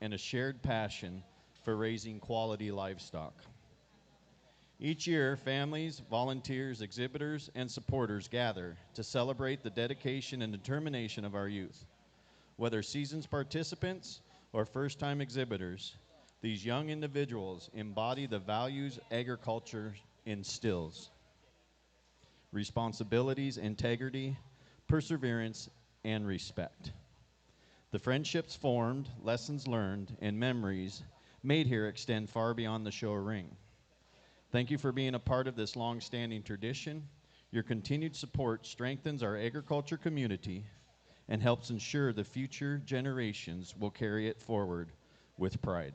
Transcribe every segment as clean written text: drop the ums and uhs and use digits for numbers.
and a shared passion for raising quality livestock. Each year, families, volunteers, exhibitors, and supporters gather to celebrate the dedication and determination of our youth. Whether seasoned participants or first-time exhibitors, these young individuals embody the values agriculture instills: responsibilities, integrity, perseverance, and respect. The friendships formed, lessons learned, and memories made here extend far beyond the show ring. Thank you for being a part of this long-standing tradition. Your continued support strengthens our agriculture community and helps ensure the future generations will carry it forward with pride.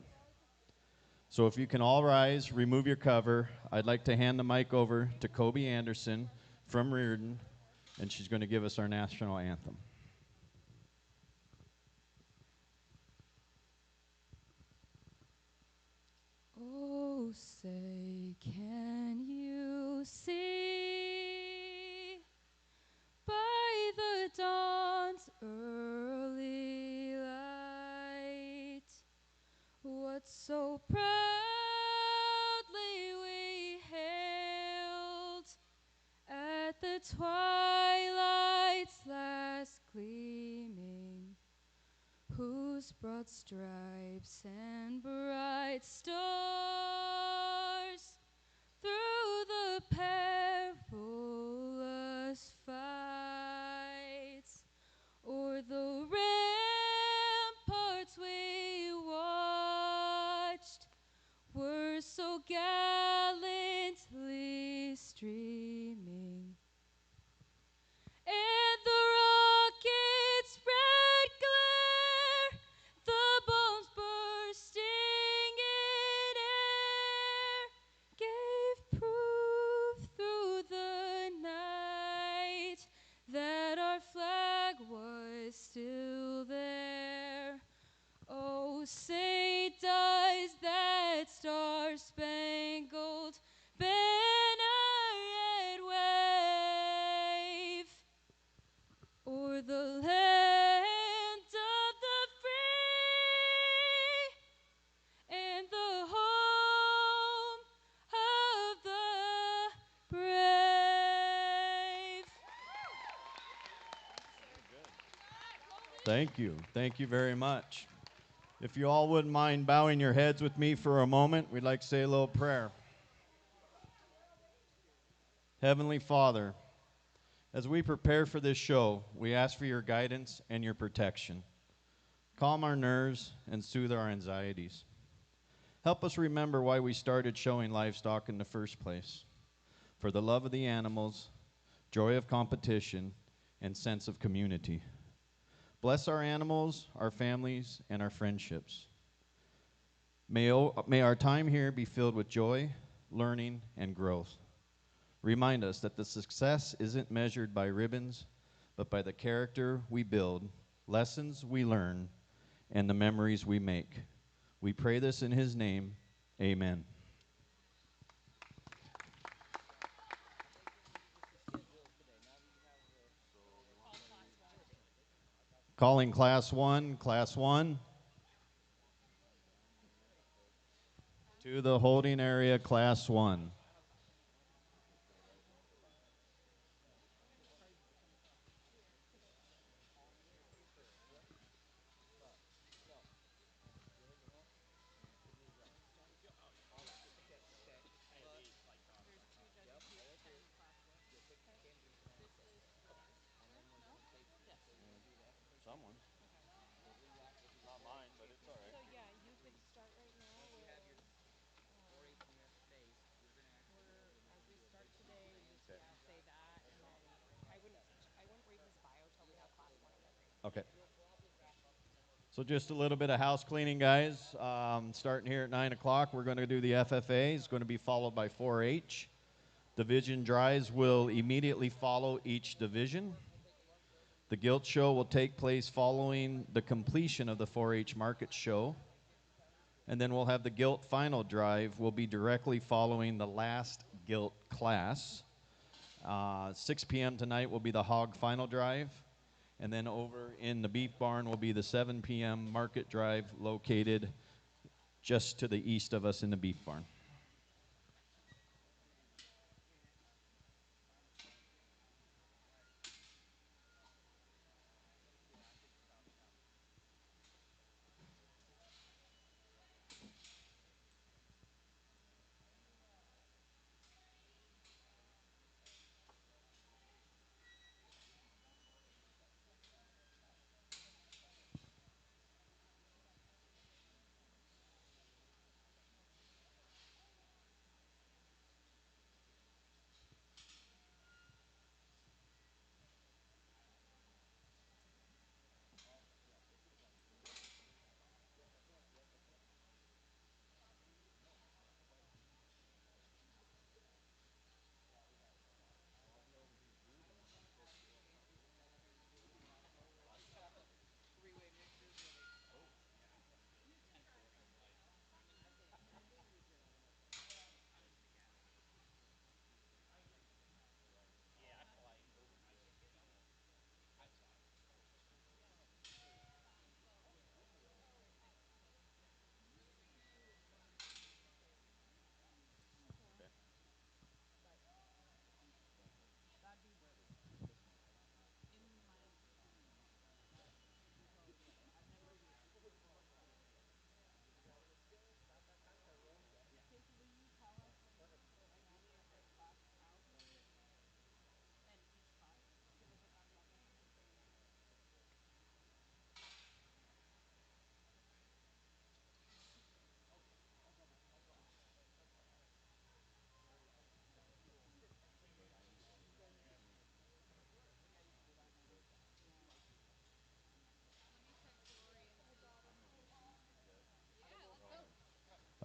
So if you can all rise, remove your cover, I'd like to hand the mic over to Kobe Anderson from Reardon, and she's going to give us our national anthem. Oh, say, can you see by the dawn's early light what so proudly we hailed at the twilight's last gleaming, whose broad stripes and bright stars through the perilous fights o'er the ramparts we watched were so gallantly streaming. And the rocket's red glare, the bombs bursting in air, gave proof through the night that our flag was still there. Oh, say does that star-spangled banner yet wave o'er the land of the free and the home of the brave? Thank you. Thank you very much. If you all wouldn't mind bowing your heads with me for a moment, we'd like to say a little prayer. Heavenly Father, as we prepare for this show, we ask for your guidance and your protection. Calm our nerves and soothe our anxieties. Help us remember why we started showing livestock in the first place: for the love of the animals, joy of competition, and sense of community. Bless our animals, our families, and our friendships. May our time here be filled with joy, learning, and growth. Remind us that the success isn't measured by ribbons, but by the character we build, lessons we learn, and the memories we make. We pray this in his name. Amen. Calling Class 1, Class 1. To the holding area, Class 1. Someone. Not mine, but it's all right. So yeah, you could start right now with as we start today. You just say that, and then I wouldn't read his bio till we have class one and everything. Okay. So just a little bit of house cleaning, guys. Starting here at 9 o'clock, we're going to do the FFA. It's going to be followed by 4-H. Division drives will immediately follow each division. The Gilt show will take place following the completion of the 4-H market show. And then we'll have the Gilt final drive will be directly following the last Gilt class. 6 p.m. tonight will be the hog final drive. And then over in the beef barn will be the 7 p.m. market drive located just to the east of us in the beef barn.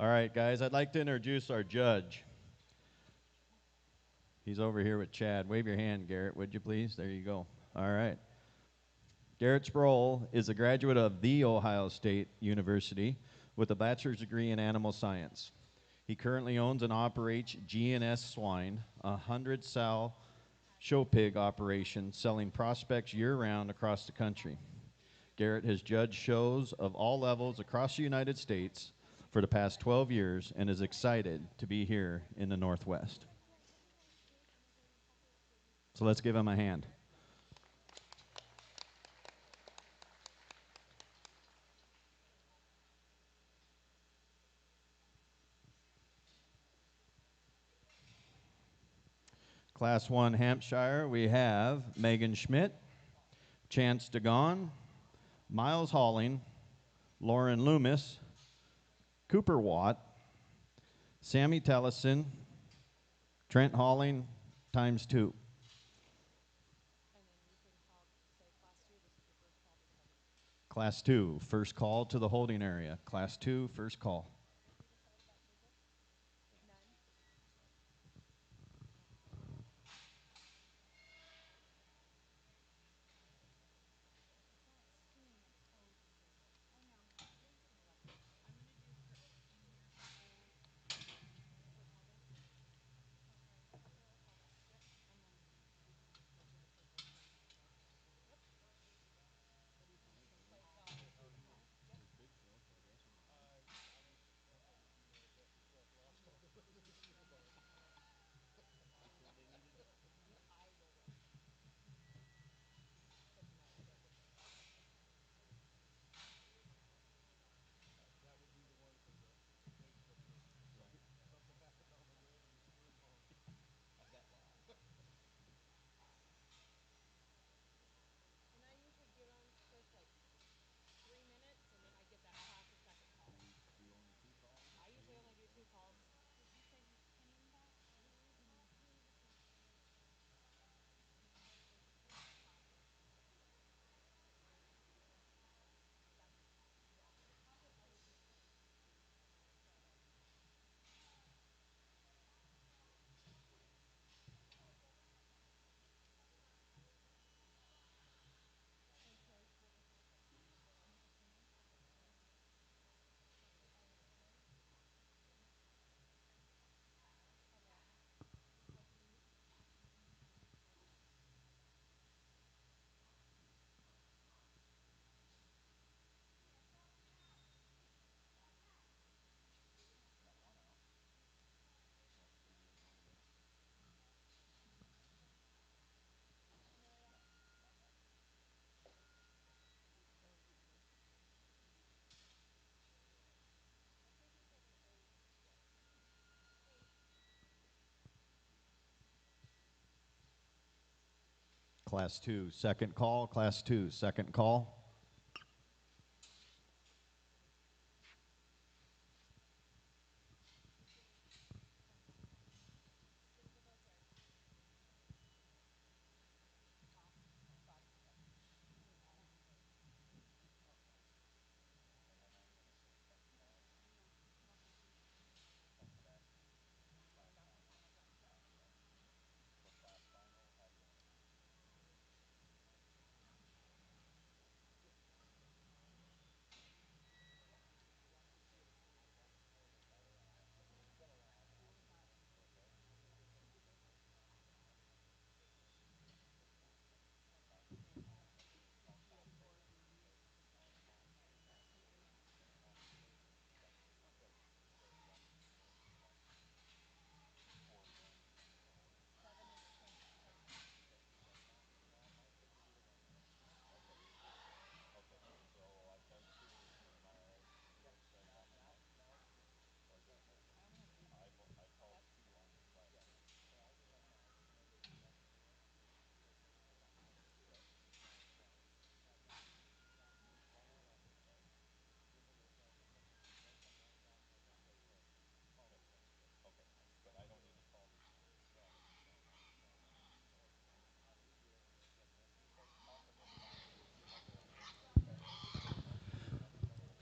All right, guys, I'd like to introduce our judge. He's over here with Chad. Wave your hand, Garrett, would you please? There you go. All right. Garrett Sproul is a graduate of The Ohio State University with a bachelor's degree in animal science. He currently owns and operates G&S Swine, a 100-sow show pig operation selling prospects year-round across the country. Garrett has judged shows of all levels across the United States for the past 12 years and is excited to be here in the Northwest. So let's give him a hand. Class 1 Hampshire, we have Megan Schmidt, Chance Dagon, Miles Halling, Lauren Loomis, Cooper Watt, Sammy Tellison, Trent Halling times 2. And then you can call, say class 2, this is your first call to the holding. Class 2, first call to the holding area. Class 2, first call. None. Class 2, second call. Class 2, second call.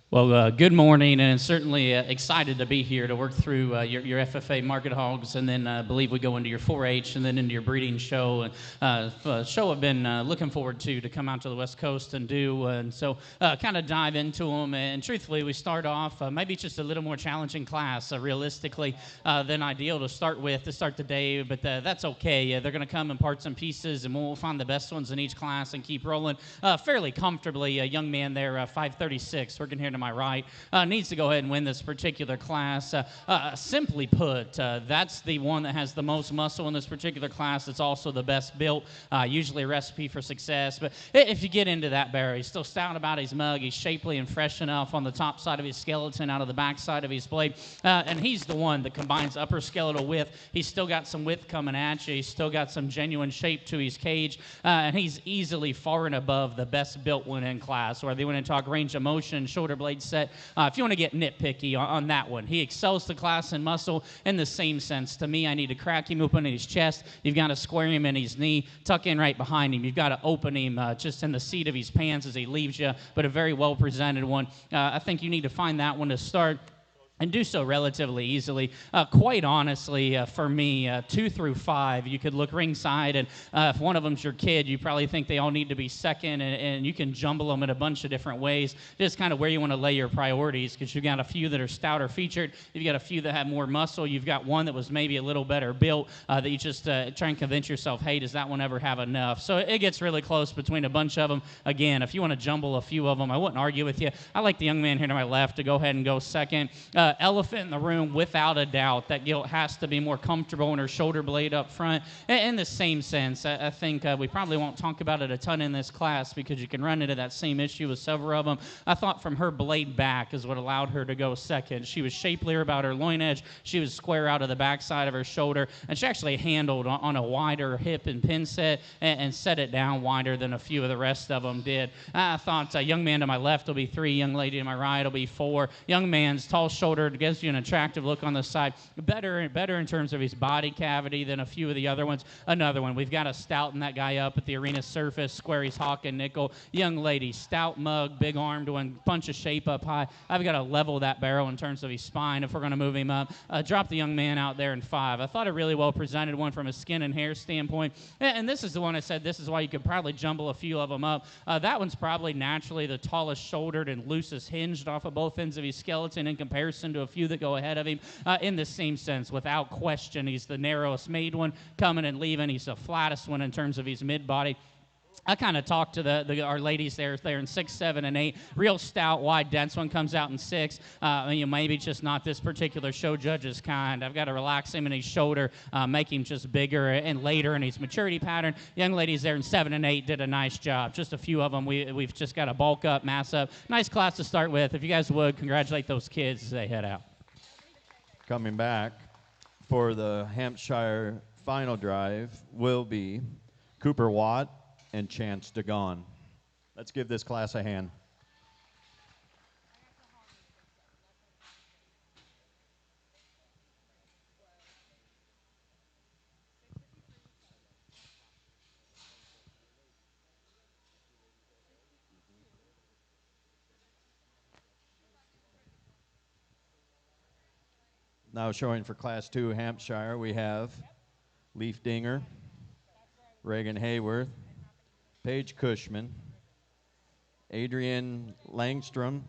Well, good morning, and certainly excited to be here to work through your FFA market hogs, and then I believe we go into your 4-H and then into your breeding show. And show I've been looking forward to come out to the West Coast and do, and so kind of dive into them. And truthfully, we start off maybe just a little more challenging class, realistically, than ideal to start with to start the day, but that's okay. They're going to come in parts and pieces, and we'll find the best ones in each class and keep rolling fairly comfortably. A young man there, 536, working here to my right, needs to go ahead and win this particular class. Simply put, that's the one that has the most muscle in this particular class. It's also the best built, usually a recipe for success. But if you get into that barrel, he's still stout about his mug. He's shapely and fresh enough on the top side of his skeleton, out of the back side of his blade. And he's the one that combines upper skeletal width. He's still got some width coming at you. He's still got some genuine shape to his cage. And he's easily far and above the best built one in class. Whether you want to talk range of motion, shoulder blade set, if you want to get nitpicky on that one, he excels the class in muscle in the same sense. To me, I need to crack him open in his chest. You've got to square him in his knee, tuck in right behind him. You've got to open him just in the seat of his pants as he leaves you, but a very well presented one. I think you need to find that one to start, and do so relatively easily. Quite honestly, for me, 2 through 5, you could look ringside, and if one of them's your kid, you probably think they all need to be second, and you can jumble them in a bunch of different ways, just kind of where you want to lay your priorities, because you've got a few that are stouter featured, you've got a few that have more muscle, you've got one that was maybe a little better built, that you just try and convince yourself, hey, does that one ever have enough? So it gets really close between a bunch of them. Again, if you want to jumble a few of them, I wouldn't argue with you. I like the young man here to my left to go ahead and go second. Elephant in the room, without a doubt, that Gilt has to be more comfortable in her shoulder blade up front. In the same sense, I think we probably won't talk about it a ton in this class because you can run into that same issue with several of them. I thought from her blade back is what allowed her to go second. She was shapelier about her loin edge. She was square out of the backside of her shoulder, and she actually handled on a wider hip and pin set and set it down wider than a few of the rest of them did. I thought young man to my left will be 3, young lady to my right will be 4. Young man's tall-shouldered, gives you an attractive look on the side. Better in terms of his body cavity than a few of the other ones. Another one, we've got to stouten that guy up at the arena surface, square his hawk and nickel. Young lady, stout mug, big armed one, bunch of shape up high. I've got to level that barrel in terms of his spine if we're going to move him up. Drop the young man out there in 5. I thought a really well presented one from a skin and hair standpoint. And this is the one I said, this is why you could probably jumble a few of them up. That one's probably naturally the tallest shouldered and loosest hinged off of both ends of his skeleton in comparison to a few that go ahead of him. In the same sense, without question, he's the narrowest made one coming and leaving. He's the flattest one in terms of his mid-body. I kind of talked to our ladies there in 6, 7, and 8. Real stout, wide, dense one comes out in 6. Maybe just not this particular show judge's kind. I've got to relax him in his shoulder, make him just bigger and later in his maturity pattern. Young ladies there in 7 and 8 did a nice job. Just a few of them. We've just got to bulk up, mass up. Nice class to start with. If you guys would, congratulate those kids as they head out. Coming back for the Hampshire final drive will be Cooper Watt, and Chance DeGon. Let's give this class a hand. Now showing for Class 2 Hampshire, we have Leaf Dinger, Reagan Hayworth, Paige Cushman, Adrian Longstrom,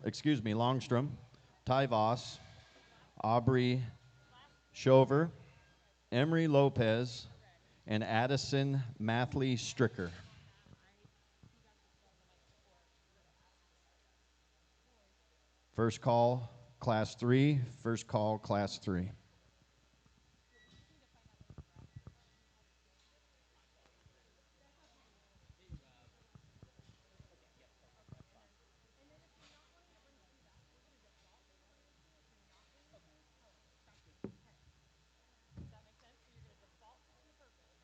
Ty Voss, Aubrey Shover, Emery Lopez, and Addison Mathley Stricker. First call, Class 3. First call, Class 3. Does that make sense? So you're going to default to two purpose.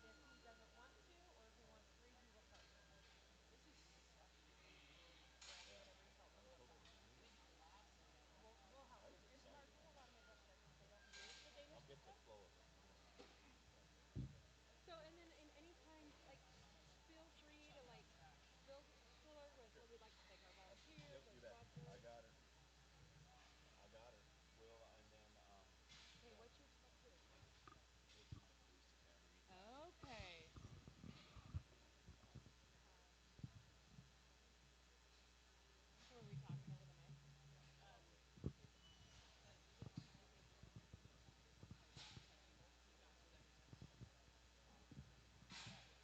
But if he doesn't want to, or if he wants three, he will start three. This is such a whatever you felt uncomfortable. We'll help. It's hard to automate that shit because they don't use the Danish system. So and then in any time, like, feel free to like fill filler with what we'd like to thank our volunteers, our sponsors. Okay, what's your step two? Okay. Who are we talking over the mic?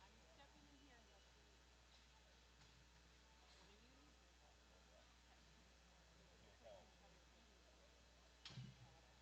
I'm stepping in here in just a minute. What are you? Okay. This way you can shove your hand in there. Got it.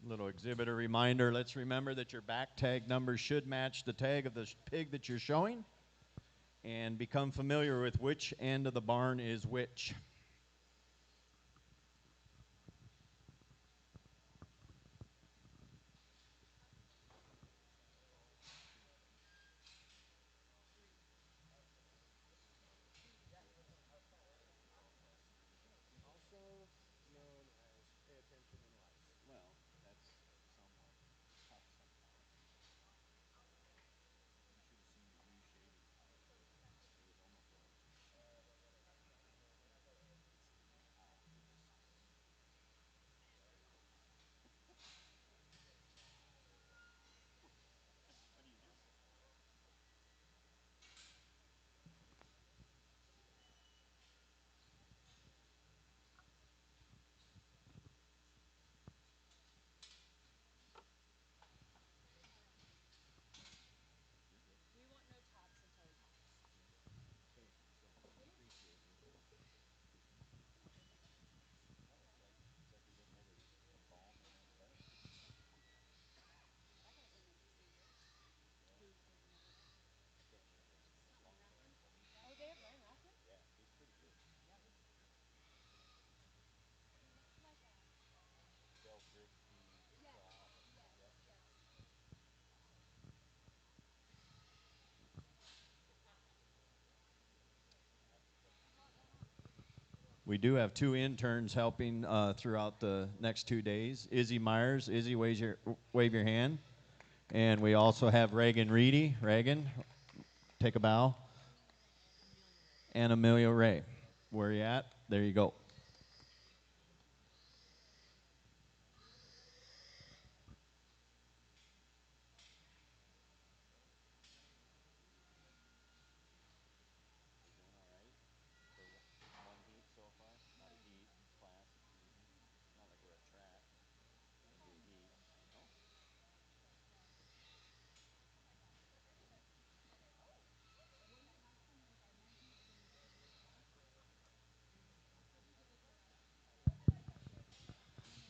Little exhibitor reminder. Let's remember that your back tag number should match the tag of the pig that you're showing, and become familiar with which end of the barn is which. We do have 2 interns helping throughout the next 2 days. Izzy Myers. Izzy, wave your hand. And we also have Reagan Reedy. Reagan, take a bow. And Amelia Ray. Where are you at? There you go.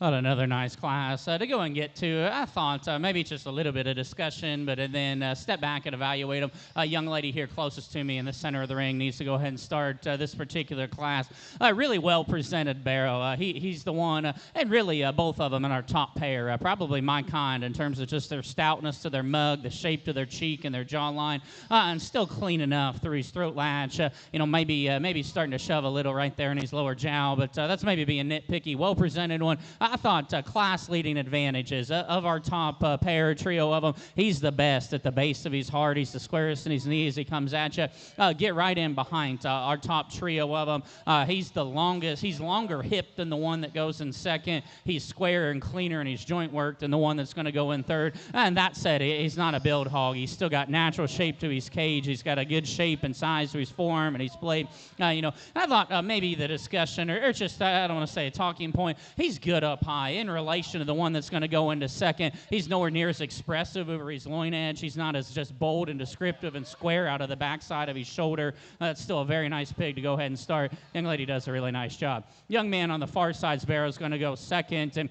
Well, another nice class to go and get to. I thought maybe just a little bit of discussion, but then step back and evaluate them. A young lady here closest to me in the center of the ring needs to go ahead and start this particular class. Really well presented barrel. He's the one, and really both of them in our top pair. Probably my kind in terms of just their stoutness to their mug, the shape to their cheek and their jawline, and still clean enough through his throat latch. Maybe starting to shove a little right there in his lower jowl, but that's maybe being nitpicky. Well presented one. I thought class-leading advantages of our top pair, trio of them. He's the best at the base of his heart. He's the squarest in his knee as he comes at you. Get right in behind our top trio of them. He's the longest. He's longer hipped than the one that goes in second. He's squarer and cleaner in his joint work than the one that's going to go in third. And that said, he's not a build hog. He's still got natural shape to his cage. He's got a good shape and size to his form and his blade. I thought maybe the discussion, or just, I don't want to say a talking point, he's good up high in relation to the one that's going to go into second. He's nowhere near as expressive over his loin edge. He's not as just bold and descriptive and square out of the backside of his shoulder. That's still a very nice pig to go ahead and start. Young lady does a really nice job. Young man on the far side's barrel is going to go second, and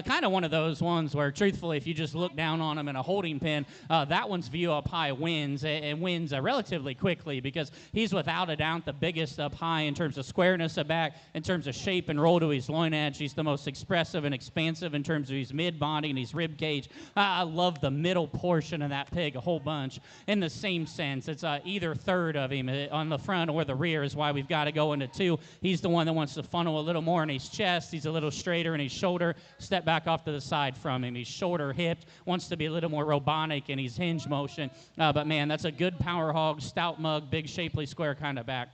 kind of one of those ones where, truthfully, if you just look down on him in a holding pen, that one's view up high wins, and wins relatively quickly because he's without a doubt the biggest up high in terms of squareness of back, in terms of shape and roll to his loin edge. He's the most expressive and expansive in terms of his mid-body and his rib cage. I love the middle portion of that pig a whole bunch. In the same sense, it's either third of him on the front or the rear is why we've got to go into 2. He's the one that wants to funnel a little more in his chest. He's a little straighter in his shoulder. Step back off to the side from him. He's shoulder hipped, wants to be a little more robotic in his hinge motion. But man, that's a good power hog, stout mug, big, shapely, square kind of back.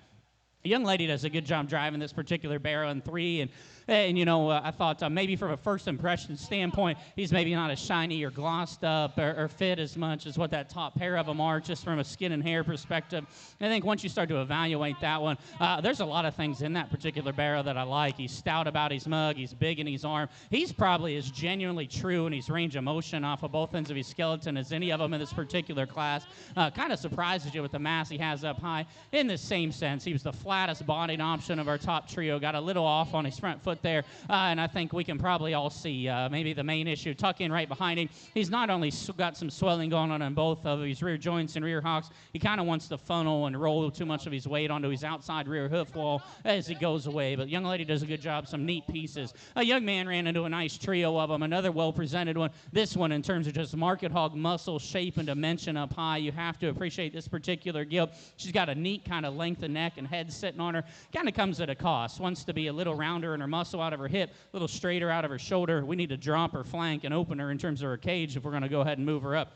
The young lady does a good job driving this particular barrel in 3, and I thought maybe from a first impression standpoint, he's maybe not as shiny or glossed up or fit as much as what that top pair of them are, just from a skin and hair perspective. I think once you start to evaluate that one, there's a lot of things in that particular barrel that I like. He's stout about his mug. He's big in his arm. He's probably as genuinely true in his range of motion off of both ends of his skeleton as any of them in this particular class. Kind of surprises you with the mass he has up high. In the same sense, he was the flattest bodied option of our top trio. Got a little off on his front foot there, and I think we can probably all see maybe the main issue. Tuck in right behind him. He's not only got some swelling going on both of his rear joints and rear hocks, he kind of wants to funnel and roll too much of his weight onto his outside rear hoof wall as he goes away. But young lady does a good job, some neat pieces. A young man ran into a nice trio of them, another well-presented one. This one, in terms of just market hog muscle, shape, and dimension up high, you have to appreciate this particular Gilt. She's got a neat kind of length of neck and head sitting on her. Kind of comes at a cost. Wants to be a little rounder in her muscle out of her hip, a little straighter out of her shoulder. We need to drop her flank and open her in terms of her cage if we're going to go ahead and move her up.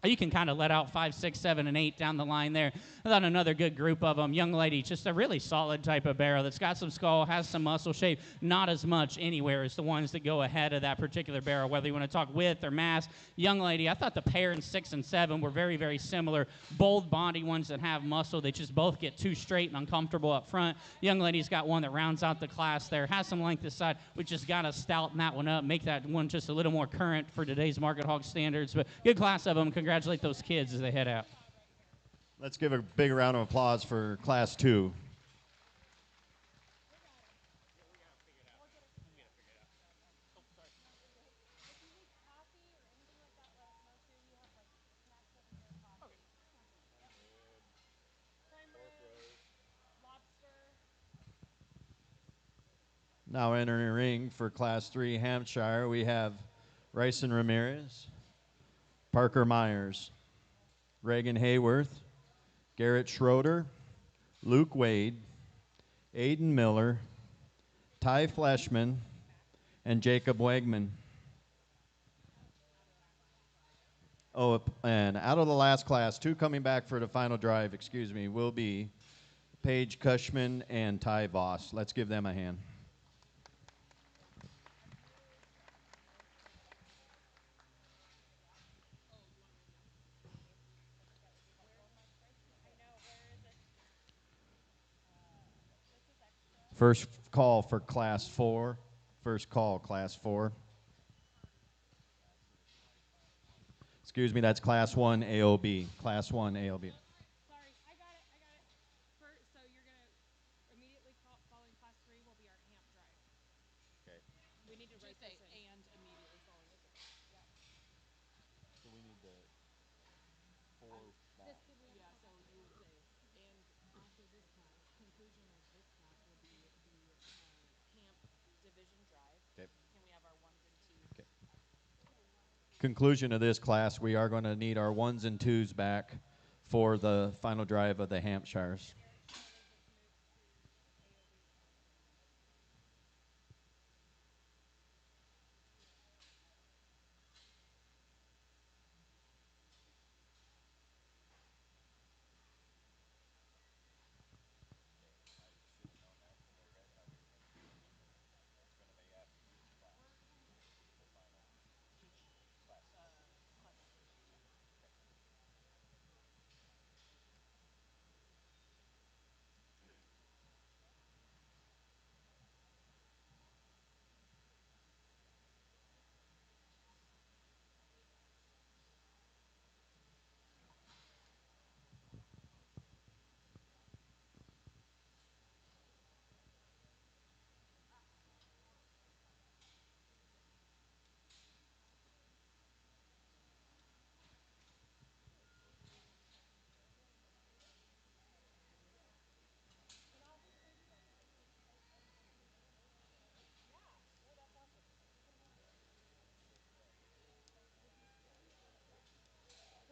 You can kind of let out 5, 6, 7, and 8 down the line there. I thought another good group of them. Young lady, just a really solid type of barrel that's got some skull, has some muscle shape, not as much anywhere as the ones that go ahead of that particular barrel, whether you want to talk width or mass. Young lady, I thought the pair in 6 and 7 were very, very similar. Bold body ones that have muscle. They just both get too straight and uncomfortable up front. Young lady's got one that rounds out the class there, has some length this side. We just got to stouten that one up, make that one just a little more current for today's market hog standards. But good class of them. Congratulate those kids as they head out. Let's give a big round of applause for Class 2. Now entering the ring for Class 3 Hampshire, we have Ryson Ramirez, Parker Myers, Reagan Hayworth, Garrett Schroeder, Luke Wade, Aiden Miller, Ty Fleshman and Jacob Wegman. Oh, and out of the last class, 2 coming back for the final drive, will be Paige Cushman and Ty Voss. Let's give them a hand. First call for class 4. First call, class 4. Excuse me, that's class 1 AOB. Class 1 AOB. Sorry, I got it. First, so you're gonna immediately following class 3 will be our hamp drive. Okay. We need to write this in. And immediately following. Yep. So we need the 4 back. This could Yeah, so you would say, and after this class, conclusion of this class will be the Hamp Division Drive. Okay. Can we have our 1s and 2s? Okay. Conclusion of this class, we are going to need our 1s and 2s back for the final drive of the Hampshires.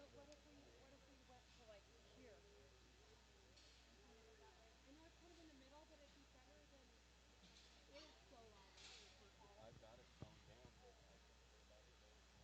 But what if we went to like here? And kind of go that way. I know it's kind of in the middle, but it'd be better than. It is so loud for all. I've got it toned down, but I think we're about as low as you want.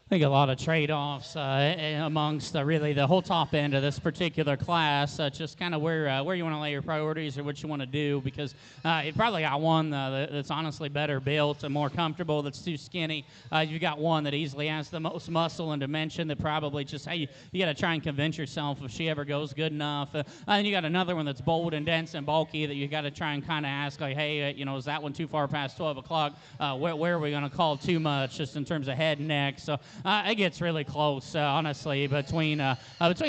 I think a lot of trade-offs amongst really the whole top end of this particular class, just kind of where you want to lay your priorities or what you want to do, because you probably got one that's honestly better built and more comfortable, that's too skinny. You've got one that easily has the most muscle and dimension that probably just, hey, you got to try and convince yourself if she ever goes good enough. And you got another one that's bold and dense and bulky that you got to try and kind of ask, like, hey, is that one too far past 12 o'clock? Where are we going to call too much just in terms of head and neck? So it gets really close, honestly, between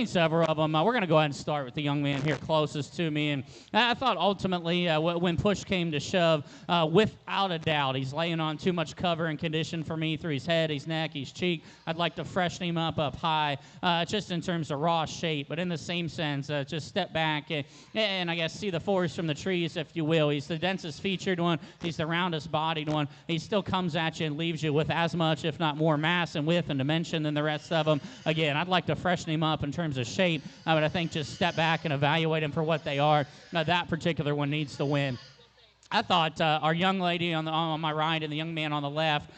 several of them. We're going to go ahead and start with the young man here closest to me. And I thought ultimately when push came to shove, without a doubt, he's laying on too much cover and condition for me through his head, his neck, his cheek. I'd like to freshen him up high, just in terms of raw shape. But in the same sense, just step back and I guess see the forest from the trees, if you will. He's the densest featured one. He's the roundest bodied one. He still comes at you and leaves you with as much, if not more, mass and width and dimension than the rest of them. Again, I'd like to freshen him up in terms of shape, but I think just step back and evaluate him for what they are. That particular one needs to win. I thought our young lady on my right and the young man on the left,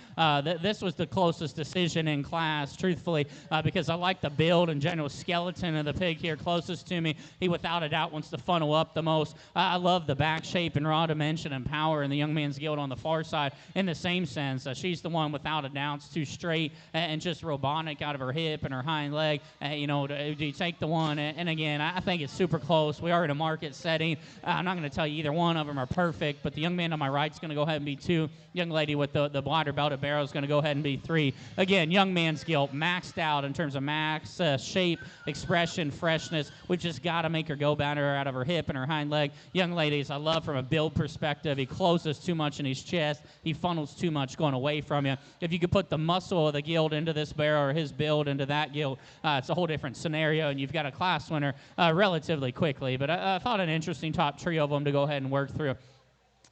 this was the closest decision in class, truthfully, because I like the build and general skeleton of the pig here closest to me. He, without a doubt, wants to funnel up the most. I love the back shape and raw dimension and power in the young man's Gilt on the far side in the same sense. She's the one, without a doubt, too straight and just robotic out of her hip and her hind leg. Do you take the one? And again, I think it's super close. We are in a market setting. I'm not going to tell you either one of them are perfect, but the young man on my right is going to go ahead and be 2. Young lady with the wider belted barrel is going to go ahead and be 3. Again, young man's Gilt maxed out in terms of max shape, expression, freshness. We just got to make her go better out of her hip and her hind leg. Young ladies, I love from a build perspective. He closes too much in his chest. He funnels too much going away from you. If you could put the muscle of the Gilt into this barrel or his build into that Gilt, it's a whole different scenario, and you've got a class winner relatively quickly. But I thought an interesting top trio of them to go ahead and work through.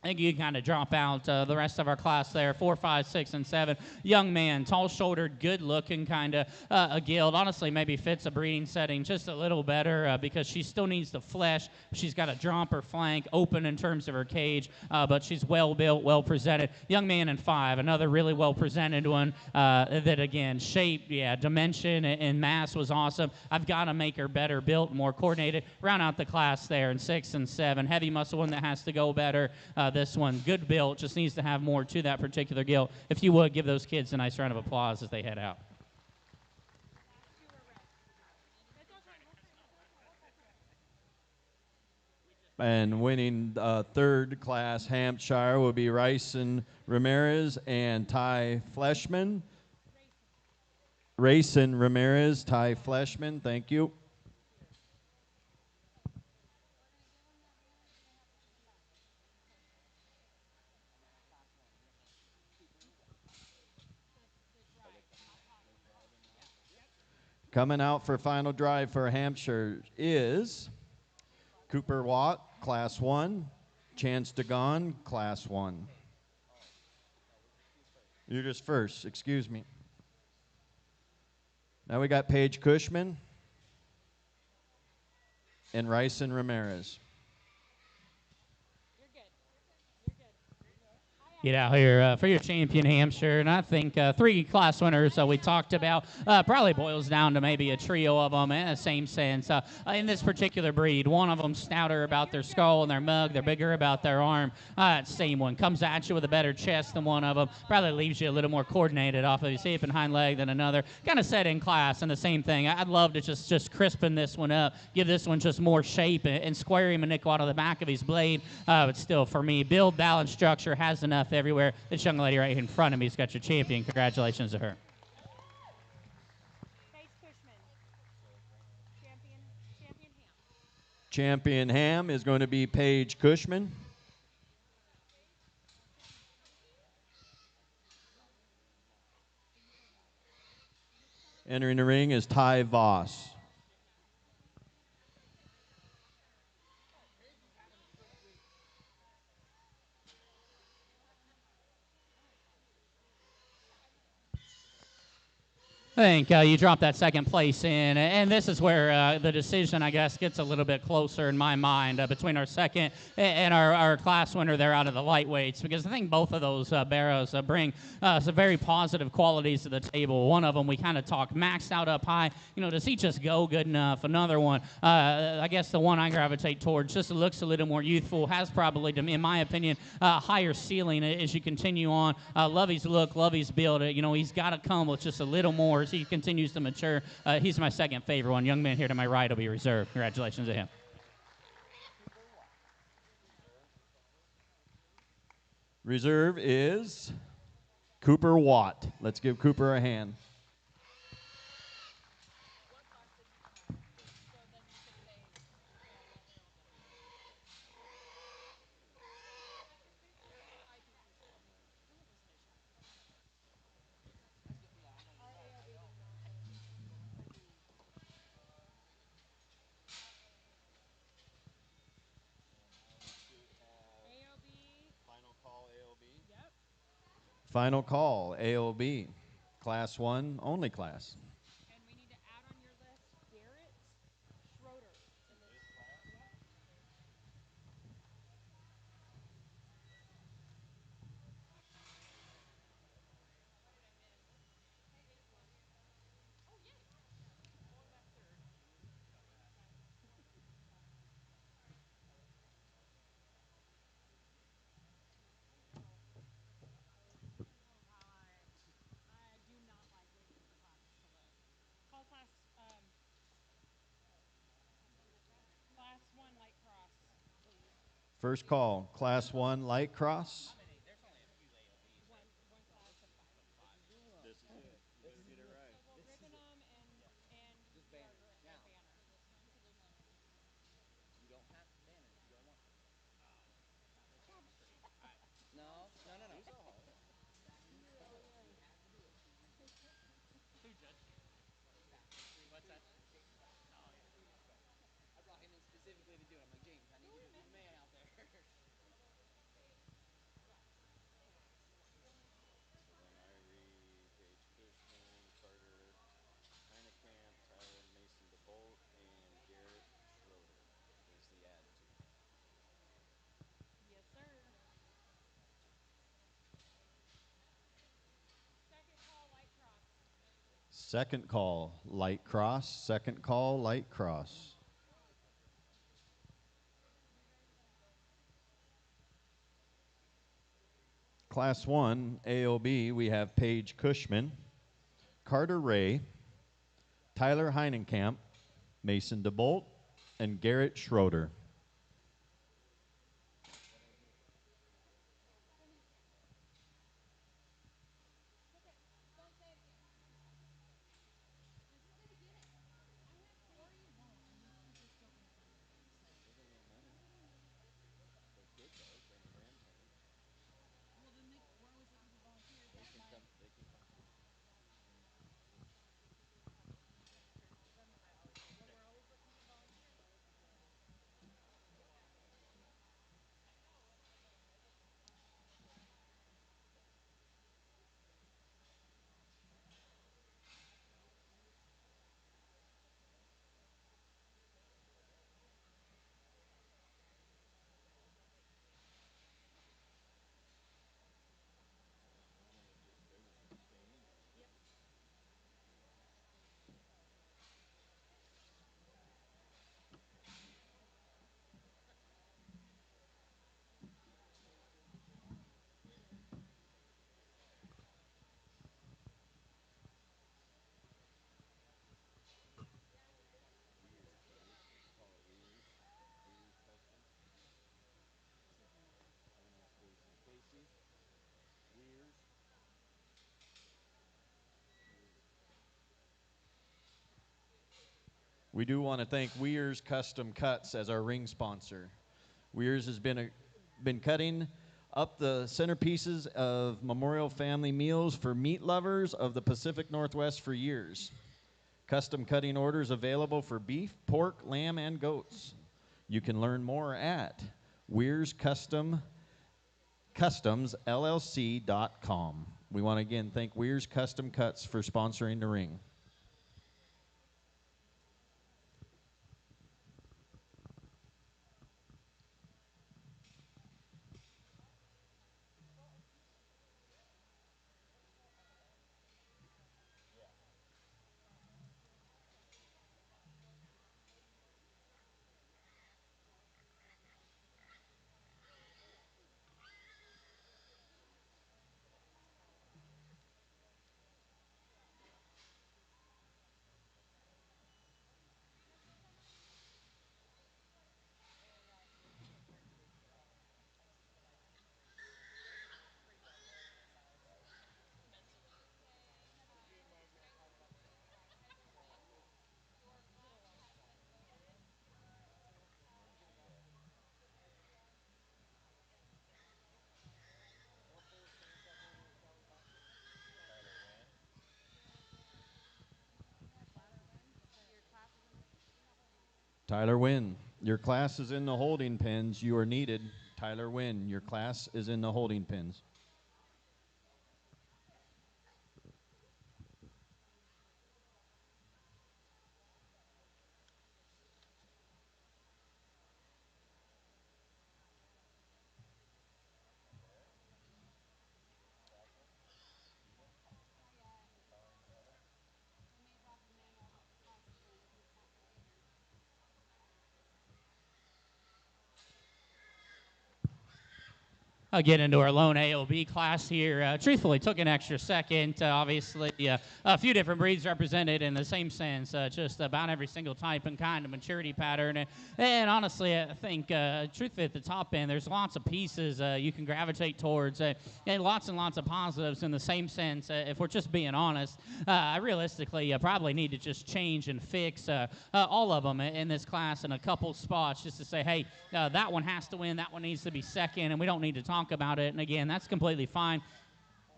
I think you can kind of drop out the rest of our class there, 4, 5, 6, and 7. Young man, tall-shouldered, good-looking kind of a Gilt. Honestly, maybe fits a breeding setting just a little better because she still needs the flesh. She's got a jumper flank open in terms of her cage, but she's well-built, well-presented. Young man in 5, another really well-presented one that, again, shape, dimension and mass was awesome. I've got to make her better built, more coordinated. Round out the class there in 6 and 7. Heavy muscle one that has to go better. This one, good built, just needs to have more to that particular Gilt. If you would, give those kids a nice round of applause as they head out. And winning third class Hampshire will be Ryson Ramirez and Ty Fleshman. Rayson Ramirez, Ty Fleshman, thank you. Coming out for final drive for Hampshire is Cooper Watt, Class 1, Chance DeGon, Class 1. You're just first, excuse me. Now we got Paige Cushman and Ryson Ramirez. Get out here for your champion Hampshire, and I think 3 class winners we talked about probably boils down to maybe a trio of them in the same sense. In this particular breed, one of them stouter about their skull and their mug, they're bigger about their arm. Same one comes at you with a better chest than one of them, probably leaves you a little more coordinated off of his hip and hind leg than another. Kind of set in class, and the same thing. I'd love to just crispen this one up, give this one just more shape and square him a nickel out of the back of his blade. But still, for me, build, balance, structure has enough everywhere. This young lady right in front of me has got your champion. Congratulations to her. Paige Cushman. Champion Ham. Champion Ham is going to be Paige Cushman. Entering the ring is Ty Voss. I think you drop that second place in, and this is where the decision, I guess, gets a little bit closer in my mind between our second and our class winner there out of the lightweights, because I think both of those barrows bring some very positive qualities to the table. One of them we kind of talked maxed out up high. Does he just go good enough? Another one, I guess the one I gravitate towards just looks a little more youthful, has probably, in my opinion, a higher ceiling as you continue on. Love his look, love his build. He's got to come with just a little more as he continues to mature. He's my second favorite one. Young man here to my right will be reserved. Congratulations to him. Reserve is Cooper Watt. Let's give Cooper a hand. Final call, AOB. Class 1, only class. And we need to add on your list Garrett Schroeder. First call, Class 1 light cross. One class of five. This is it. You better get it right. So we'll ribbon them and their banner. You don't have to banner if you don't want to. No, no, no, no. Who judged you? What's that? I brought him in specifically to do it. I'm like, James, I need you to be the man out there. So then I read Paige Cushman, Carter Heinekamp, Tyler Mason DeBolt, and Garrett Schroeder is the attitude. Yes, sir. Second call, light cross. Second call, light cross. Second call, light cross. Class 1 AOB, we have Paige Cushman, Carter Ray, Tyler Heinekamp, Mason DeBolt, and Garrett Schroeder. Don't say it again. Just let me get it. I have for you. No, I need because they're still going to come today. So. They're going to get money. Their kid does, and the grandparents. Well, then we're always looking for volunteers. They That's can my. come. They can come too. Well, we're always looking for volunteers. They were in Spokane, or Yep. Weir's, right? They call it Weir's. Weir's Custom. I know Casey. Casey, Weir's. We do want to thank Weir's Custom Cuts as our ring sponsor. Weir's has been cutting up the centerpieces of Memorial Family Meals for meat lovers of the Pacific Northwest for years. Custom cutting orders available for beef, pork, lamb, and goats. You can learn more at Weir's CustomsLLC.com. We want to again thank Weir's Custom Cuts for sponsoring the ring. Tyler Wynn, your class is in the holding pens. You are needed. Tyler Wynn, your class is in the holding pens. get into our lone AOB class here. Truthfully, took an extra second. Obviously, a few different breeds represented in the same sense, just about every single type and kind of maturity pattern. And honestly, I think, truthfully, at the top end, there's lots of pieces you can gravitate towards, and lots of positives in the same sense. If we're just being honest, I realistically probably need to just change and fix all of them in this class in a couple spots, just to say, hey, that one has to win, that one needs to be second, and we don't need to talk about it. And again, that's completely fine.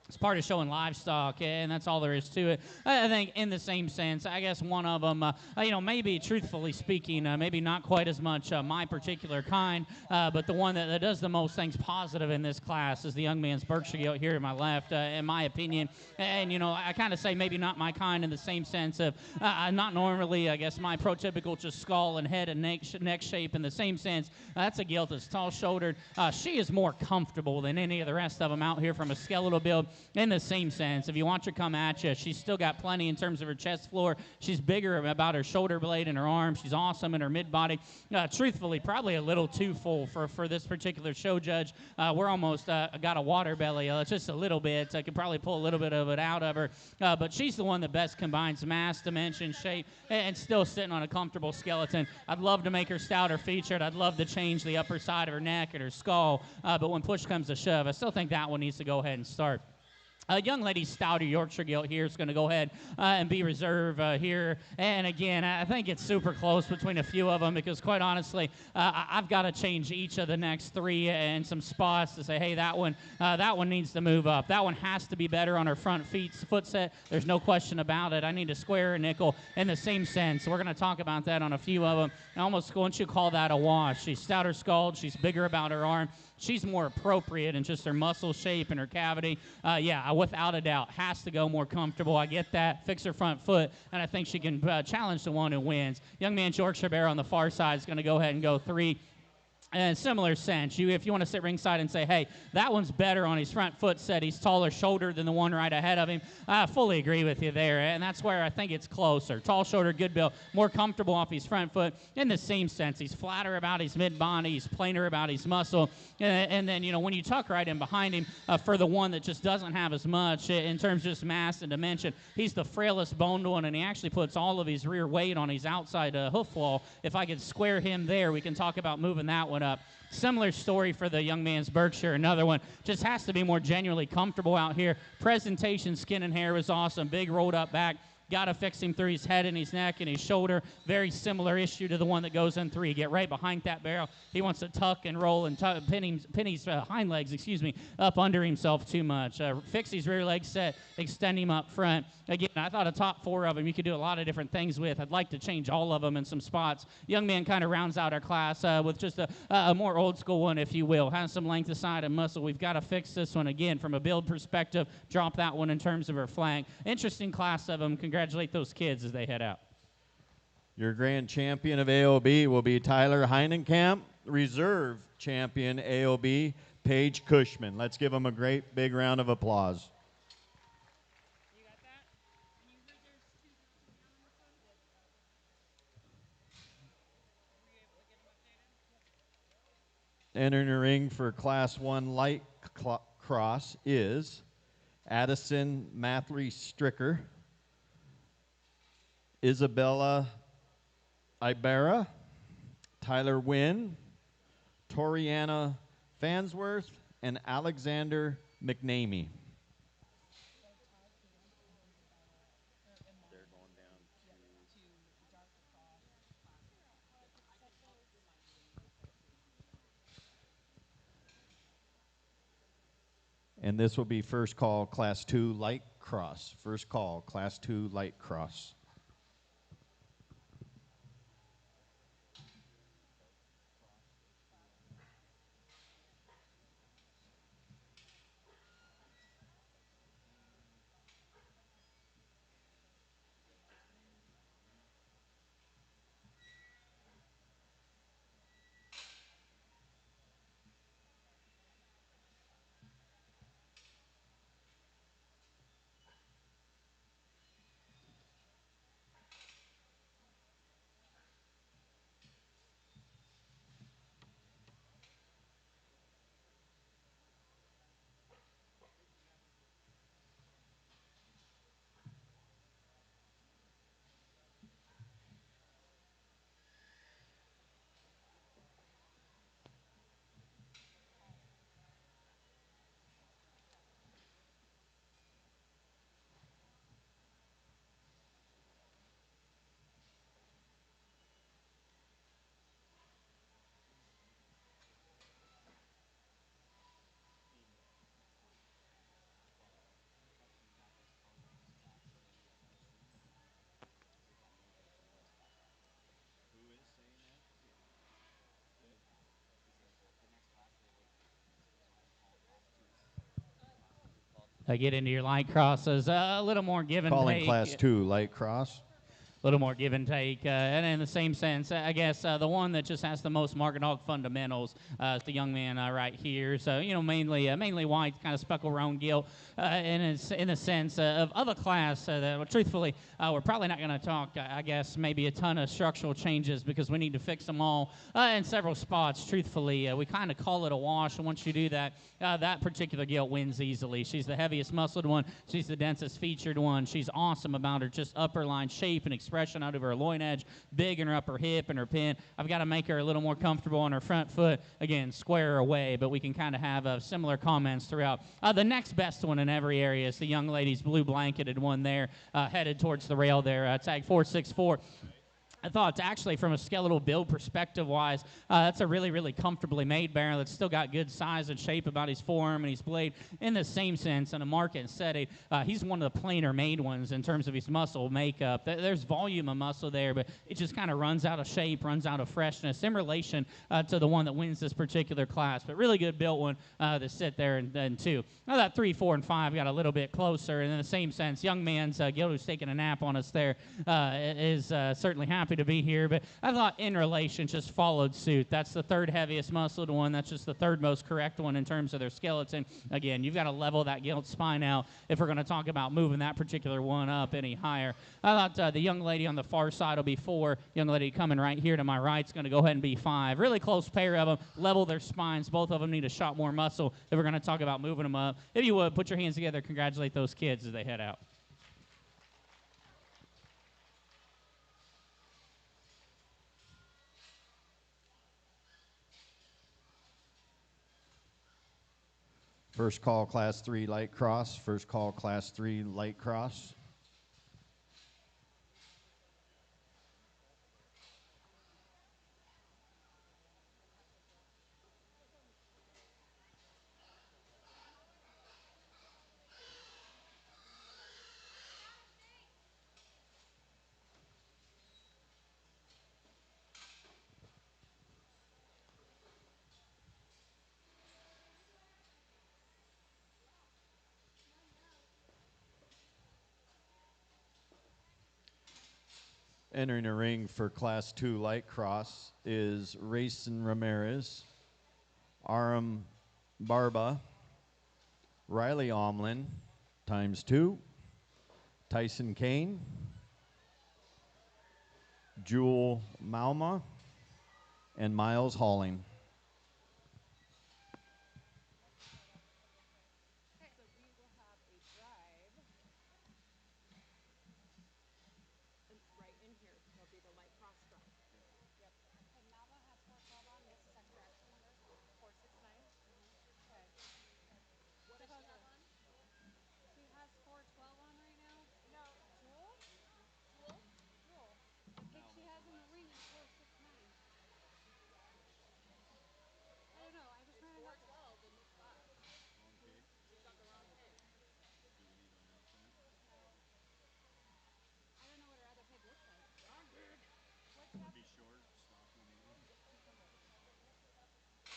It's part of showing livestock, and that's all there is to it. I think in the same sense, I guess one of them, maybe truthfully speaking, maybe not quite as much my particular kind, but the one that does the most things positive in this class is the young man's Berkshire Gilt here to my left, in my opinion. And, I kind of say maybe not my kind in the same sense of not normally, I guess, my prototypical just skull and head and neck shape in the same sense. That's a gilt that's tall-shouldered. She is more comfortable than any of the rest of them out here from a skeletal build. In the same sense, if you watch her come at you, she's still got plenty in terms of her chest floor. She's bigger about her shoulder blade and her arm. She's awesome in her mid-body. Truthfully, probably a little too full for this particular show judge. We're almost got a water belly, just a little bit. I could probably pull a little bit of it out of her. But she's the one that best combines mass, dimension, shape, and still sitting on a comfortable skeleton. I'd love to make her stouter featured. I'd love to change the upper side of her neck and her skull. But when push comes to shove, I still think that one needs to go ahead and start. Young lady stouter Yorkshire Gilt here is going to go ahead and be reserve here. And again, I think it's super close between a few of them because, quite honestly, I've got to change each of the next three in some spots to say, hey, that one needs to move up. That one has to be better on her front foot set. There's no question about it. I need to square a nickel in the same sense. So we're going to talk about that on a few of them. I almost want you to call that a wash. She's stouter skulled. She's bigger about her arm. She's more appropriate in just her muscle shape and her cavity. Without a doubt, has to go more comfortable. I get that. Fix her front foot, and I think she can challenge the one who wins. Young man Yorkshire Bear on the far side is going to go ahead and go 3. And similar sense, if you want to sit ringside and say, hey, that one's better on his front foot set, he's taller shouldered than the one right ahead of him, I fully agree with you there, and that's where I think it's closer. Tall shoulder, good build, more comfortable off his front foot in the same sense. He's flatter about his mid-body, he's plainer about his muscle, and then, when you tuck right in behind him for the one that just doesn't have as much in terms of just mass and dimension, he's the frailest boned one, and he actually puts all of his rear weight on his outside hoof wall. If I could square him there, we can talk about moving that one up. Similar story for the young man's Berkshire. Another one just has to be more genuinely comfortable out here. Presentation, skin and hair was awesome. Big rolled up back. Got to fix him through his head and his neck and his shoulder. Very similar issue to the one that goes in 3. Get right behind that barrel. He wants to tuck and roll and pin his hind legs, up under himself too much. Fix his rear leg set, extend him up front. Again, I thought a top 4 of them you could do a lot of different things with. I'd like to change all of them in some spots. Young man kind of rounds out our class with just a more old school one, if you will. Has some length of side and muscle. We've got to fix this one again from a build perspective. Drop that one in terms of her flank. Interesting class of them. Congratulate those kids as they head out. Your grand champion of AOB will be Tyler Heinenkamp. Reserve champion AOB, Paige Cushman. Let's give them a great big round of applause. You got that? Can you read their two down on this one? Were you able to get them updated? Entering the ring for Class 1 light cross is Addison Mathry Stricker, Isabella Ibarra, Tyler Wynn, Toriana Fansworth, and Alexander McNamee. And this will be first call, Class 2 light cross. First call, Class 2 light cross. get into your light crosses. A little more give and Calling take. Class 2 light cross. A little more give and take. And in the same sense, I guess the one that just has the most market hog fundamentals is the young man right here. So, mainly white, kind of speckle roan gilt. In a sense of other class that, well, truthfully, we're probably not going to talk, I guess, maybe a ton of structural changes because we need to fix them all in several spots. Truthfully, we kind of call it a wash. And once you do that, that particular gilt wins easily. She's the heaviest muscled one. She's the densest featured one. She's awesome about her just upper line shape and expression out of her loin edge, big in her upper hip and her pin. I've got to make her a little more comfortable on her front foot. Again, square her away, but we can kind of have similar comments throughout. The next best one in every area is the young lady's blue blanketed one there, headed towards the rail there, tag 464. I thought actually from a skeletal build perspective-wise, that's a really, really comfortably made barrel that's still got good size and shape about his forearm and his blade. In the same sense, in a market and setting, he's one of the plainer made ones in terms of his muscle makeup. There's volume of muscle there, but it just kind of runs out of shape, runs out of freshness in relation to the one that wins this particular class. But really good built one to sit there and two. Now that 3, 4, and 5 got a little bit closer, and in the same sense, young man's Gilt, who's taking a nap on us there, is certainly happy to be here, but I thought in relation just followed suit. That's the third heaviest muscled one. That's just the third most correct one in terms of their skeleton. Again, you've got to level that gilt spine out if we're going to talk about moving that particular one up any higher. I thought the young lady on the far side will be 4. Young lady coming right here to my right is going to go ahead and be 5. Really close pair of them. Level their spines. Both of them need a shot more muscle if we're going to talk about moving them up. If you would, put your hands together. Congratulate those kids as they head out. First call, Class 3 light cross. First call, Class 3 light cross. Entering the ring for Class 2 light cross is Rayson Ramirez, Aram Barba, Riley Omlin, ×2, Tyson Kane, Jewel Malma, and Miles Halling. Okay, so we will have a drive. And right in here will be the light cross drive. Yep. Okay, Malva has 412 on. What's his extraction number? 469. Okay. What does she have on? She has 412 on right now. No, Jewel? Jewel? Jewel. The pig she has in the ring is 469. I don't know. I was It's trying to help her. 412 in this class. She's got the wrong pig. I don't know what her other pig looks like. Wrong pig. What's she have?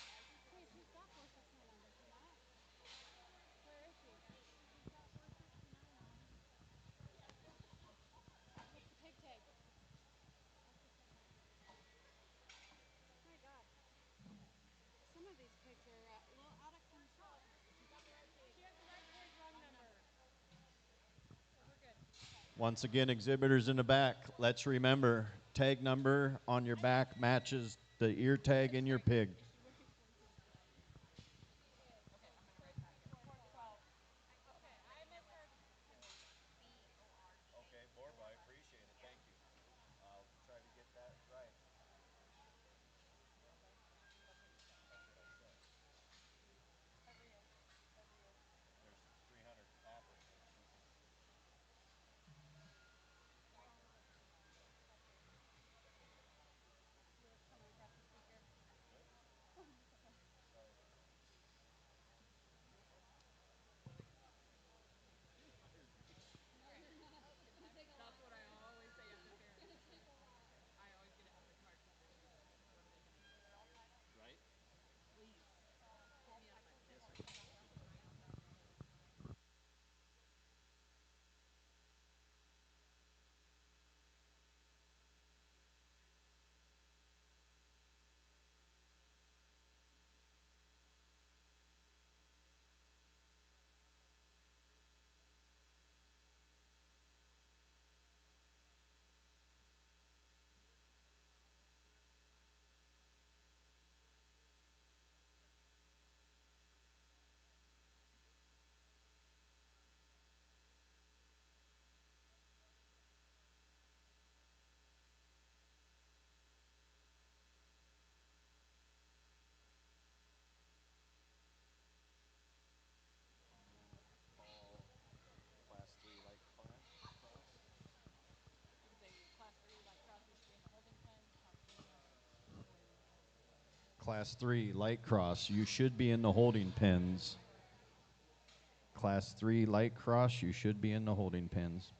Yep, 200. Wait, she's got 469 on, does she not? Where is she? She's got 469 on. What's the pig tag? What's the pig tag? My God. Some of these pigs are a little out of control. She's got the right pig. She has the right pig, wrong number. So we're good. Once again, exhibitors in the back, let's remember, tag number on your back matches the ear tag in your pig. Okay, I'm gonna write that here. 412. Okay, I misheard B-O-R-B-A. Okay, Borba, I appreciate it. Thank you. I'll try to get that right. Borba? That's what you said. That's what I said. Every year. Every year. There's 300 applicants. How long was it? Okay. You're coming across the speaker. Good. Class 3 light cross, you should be in the holding pens. Class 3 light cross, you should be in the holding pens.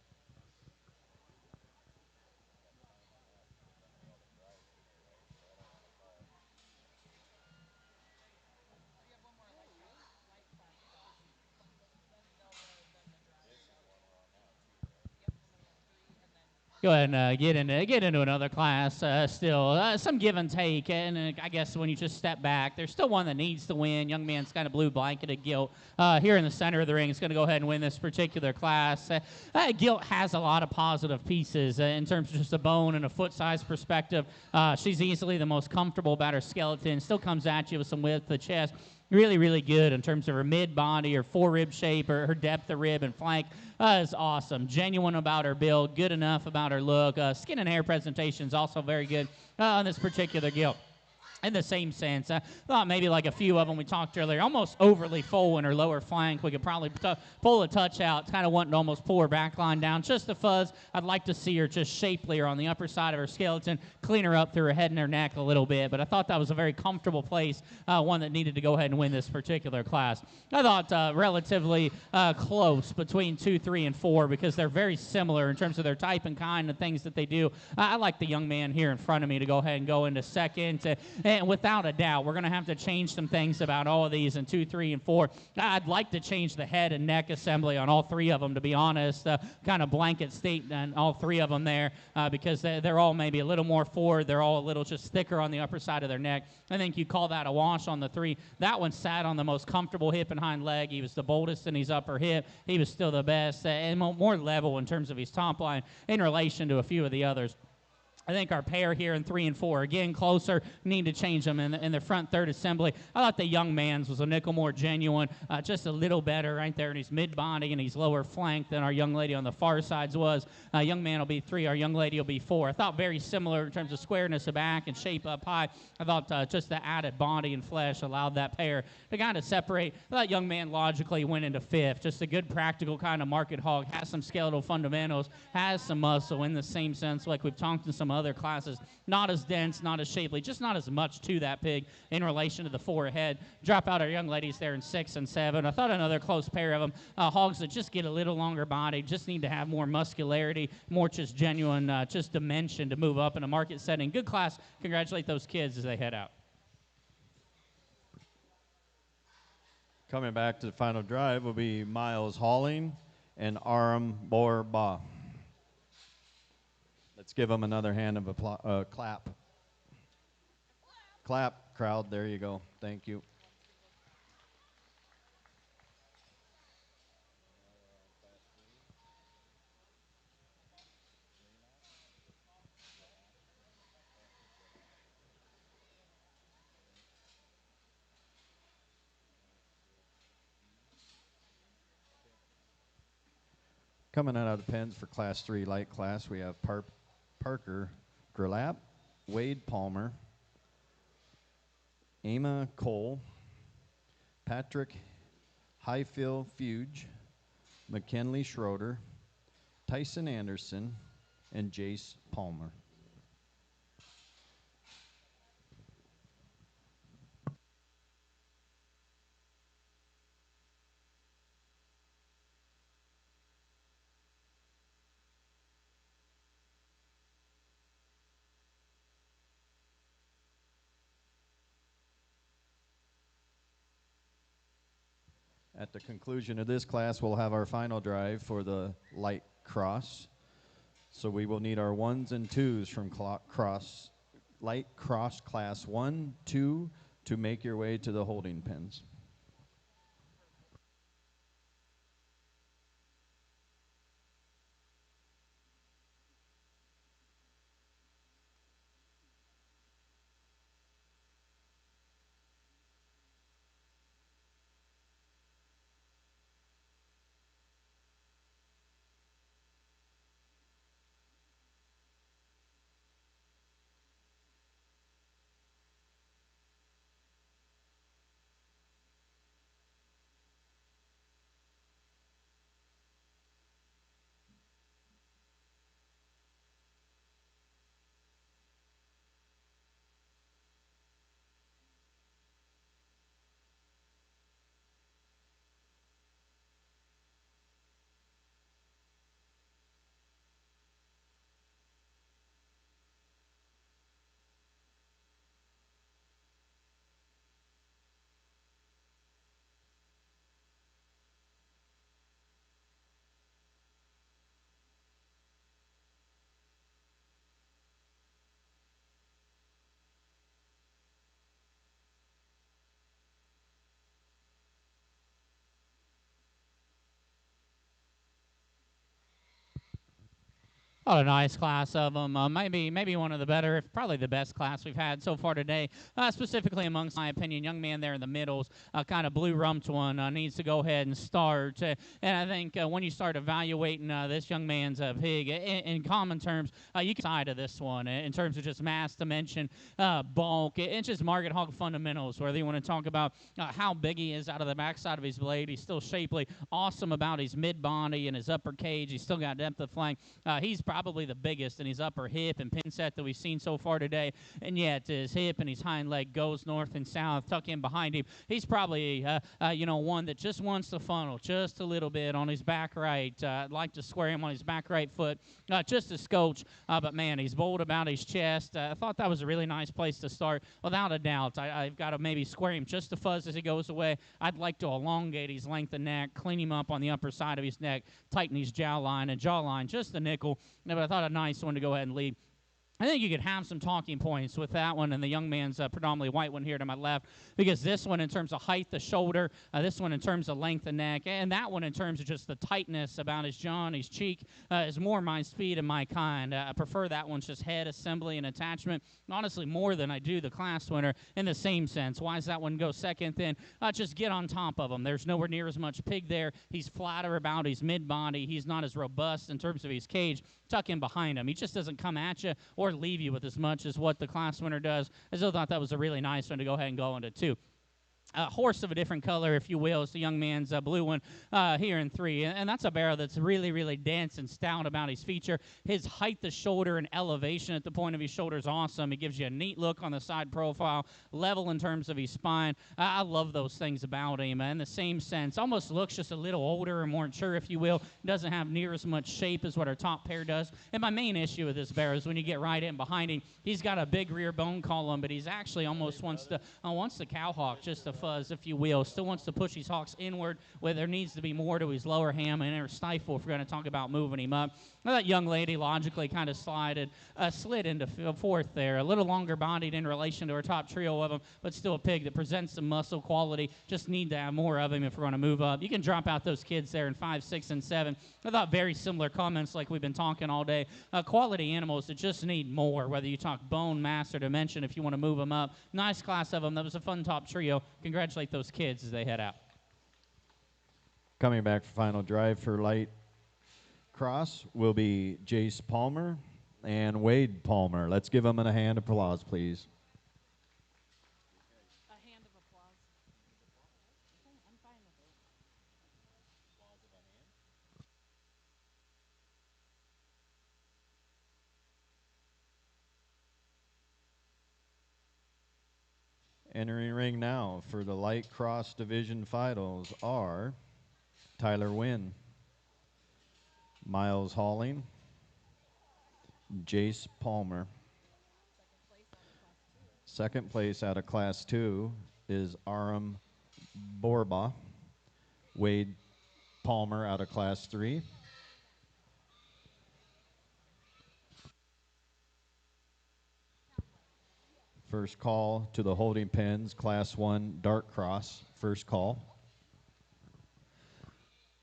Go ahead and get into another class. Still some give and take, and I guess when you just step back, there's still one that needs to win. Young man's kind of blue blanketed Gilt here in the center of the ring is going to go ahead and win this particular class. Gilt has a lot of positive pieces in terms of just a bone and a foot size perspective. She's easily the most comfortable about her skeleton. Still comes at you with some width of the chest. Really, really good in terms of her mid-body, her fore-rib shape, her depth of rib and flank. Is awesome. Genuine about her build, good enough about her look. Skin and hair presentation is also very good on this particular Gilt. In the same sense, I thought maybe like a few of them we talked earlier, almost overly full in her lower flank. We could probably pull a touch out, kind of wanting to almost pull her back line down. Just a fuzz. I'd like to see her just shapelier on the upper side of her skeleton, clean her up through her head and her neck a little bit. But I thought that was a very comfortable place, one that needed to go ahead and win this particular class. I thought relatively close between 2, 3, and 4 because they're very similar in terms of their type and kind of things that they do. I like the young man here in front of me to go ahead and go into second. And without a doubt, we're going to have to change some things about all of these in 2, 3, and 4. I'd like to change the head and neck assembly on all 3 of them, to be honest. Kind of blanket state on all 3 of them there because they're all maybe a little more forward. They're all a little just thicker on the upper side of their neck. I think you call that a wash on the 3. That one sat on the most comfortable hip and hind leg. He was the boldest in his upper hip. He was still the best and more level in terms of his top line in relation to a few of the others. I think our pair here in 3 and 4, again, closer, need to change them in the front third assembly. I thought the young man's was a nickel more genuine, just a little better right there in his mid-body and his lower flank than our young lady on the far sides was. Young man will be 3, our young lady will be 4. I thought very similar in terms of squareness of back and shape up high. I thought just the added body and flesh allowed that pair to kind of separate. I thought young man logically went into 5th. Just a good practical kind of market hog, has some skeletal fundamentals, has some muscle in the same sense like we've talked in some other classes. Not as dense, not as shapely, just not as much to that pig in relation to the 4 ahead. Drop out our young ladies there in 6 and 7. I thought another close pair of them. Hogs that just get a little longer body, just need to have more muscularity, more just genuine, just dimension to move up in a market setting. Good class. Congratulate those kids as they head out. Coming back to the final drive will be Miles Halling and Aram Borba. Let's give them another hand of clap. Clap, crowd. There you go. Thank you. Coming out of the pens for Class 3 light class, we have Parker Gerlap, Wade Palmer, Emma Cole, Patrick Highfield Fuge, McKinley Schroeder, Tyson Anderson, and Jace Palmer. At the conclusion of this class, we'll have our final drive for the light cross. So we will need our 1s and 2s from light cross class 1, 2 to make your way to the holding pens. What a nice class of them. Maybe one of the better, if probably the best class we've had so far today. Specifically amongst, my opinion, young man there in the middles, kind of blue-rumped one, needs to go ahead and start. And I think when you start evaluating this young man's pig, in common terms, you can side of this one in terms of just mass dimension, bulk. It's just market hog fundamentals. Whether you want to talk about how big he is out of the backside of his blade, he's still shapely. Awesome about his mid-body and his upper cage. He's still got depth of flank. He's probably the biggest in his upper hip and pin set that we've seen so far today, and yet his hip and his hind leg goes north and south, tuck in behind him. He's probably, one that just wants to funnel just a little bit on his back right. I'd like to square him on his back right foot, just a scotch, but man, he's bold about his chest. I thought that was a really nice place to start, without a doubt. I've got to maybe square him just a fuzz as he goes away. I'd like to elongate his length of neck, clean him up on the upper side of his neck, tighten his jawline just a nickel. But I thought a nice one to go ahead and lead. I think you could have some talking points with that one and the young man's predominantly white one here to my left, because this one in terms of height, the shoulder, this one in terms of length of neck, and that one in terms of just the tightness about his jaw and his cheek is more my speed and my kind. I prefer that one's just head assembly and attachment, honestly, more than I do the class winner in the same sense. Why does that one go second then? Just get on top of him. There's nowhere near as much pig there. He's flatter about his mid-body. He's not as robust in terms of his cage. Tuck in behind him. He just doesn't come at you or leave you with as much as what the class winner does. I still thought that was a really nice one to go ahead and go into 2. Horse of a different color, if you will. It's the young man's blue one here in 3. And that's a barrel that's really, really dense and stout about his feature. His height, the shoulder, and elevation at the point of his shoulder is awesome. It gives you a neat look on the side profile, level in terms of his spine. I love those things about him. In the same sense, almost looks just a little older and more mature, if you will. Doesn't have near as much shape as what our top pair does. And my main issue with this barrel is when you get right in behind him, he's got a big rear bone column, but he's actually almost wants to cowhawk just a fuzz, if you will. Still wants to push his hocks inward, where there needs to be more to his lower ham and inner stifle if we're going to talk about moving him up. Now, that young lady logically kind of slid into 4th there. A little longer bodied in relation to her top trio of them, but still a pig that presents some muscle quality. Just need to have more of him if we're going to move up. You can drop out those kids there in 5, 6, and 7. I thought very similar comments like we've been talking all day. Quality animals that just need more, whether you talk bone, mass, or dimension if you want to move them up. Nice class of them. That was a fun top trio. Congratulate those kids as they head out. Coming back for final drive for light cross will be Jace Palmer and Wade Palmer. Let's give them a hand of applause, please. A hand of applause. I'm fine with it. Entering ring now for the light cross division finals are Tyler Wynn, Miles Halling, Jace Palmer. Second place out of Class 2 is Aram Borba. Wade Palmer out of Class 3. First call to the holding pens, Class 1 dart cross, first call.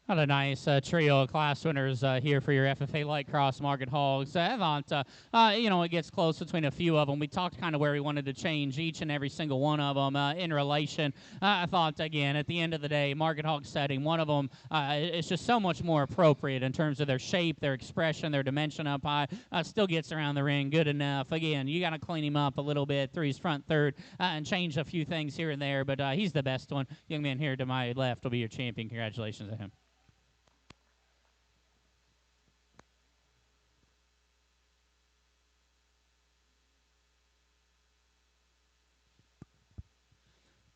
What a nice trio of class winners here for your FFA Light Cross Market Hogs. I thought, it gets close between a few of them. We talked kind of where we wanted to change each and every single one of them in relation. I thought, again, at the end of the day, Market Hog setting, one of them is just so much more appropriate in terms of their shape, their expression, their dimension up high. Still gets around the ring good enough. Again, you got to clean him up a little bit through his front third and change a few things here and there, but he's the best one. Young man here to my left will be your champion. Congratulations to him.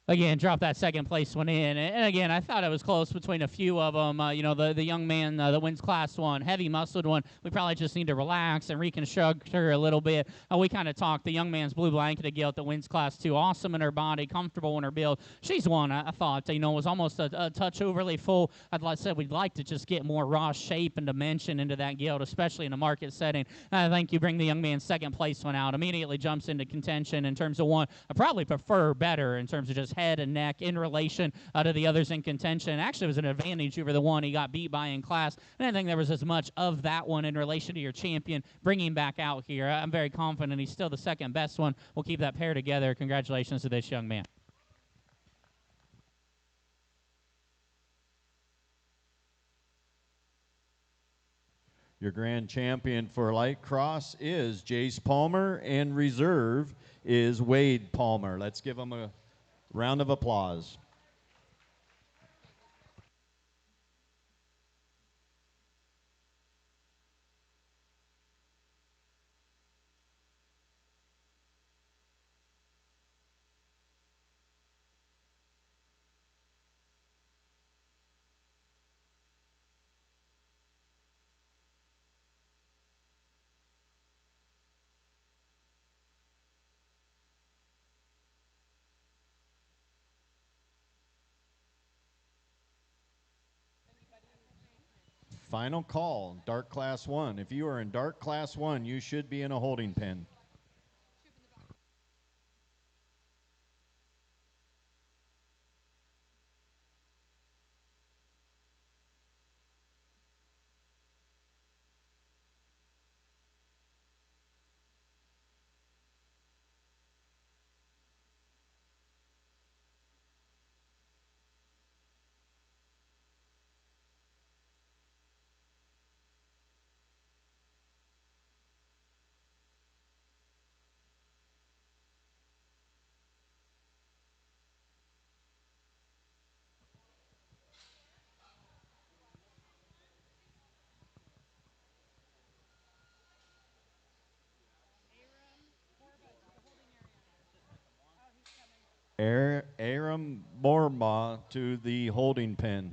Again, drop that second place one in. And again, I thought it was close between a few of them. The young man that wins Class 1, heavy muscled one, we probably just need to relax and reconstruct her a little bit. We kind of talked. The young man's blue blanketed gilt that wins Class 2, awesome in her body, comfortable in her build. She's one I thought, was almost a touch overly full. I'd said we'd like to just get more raw shape and dimension into that gilt, especially in a market setting. I think you bring the young man's second place one out, immediately jumps into contention in terms of one I probably prefer better in terms of just head and neck in relation to the others in contention. Actually, it was an advantage over the one he got beat by in class. And I think there was as much of that one in relation to your champion bringing him back out here. I'm very confident he's still the second best one. We'll keep that pair together. Congratulations to this young man. Your grand champion for light cross is Jace Palmer, and reserve is Wade Palmer. Let's give them a round of applause. Final call, dark class 1. If you are in dark class 1, you should be in a holding pen. Aram Borba to the holding pen.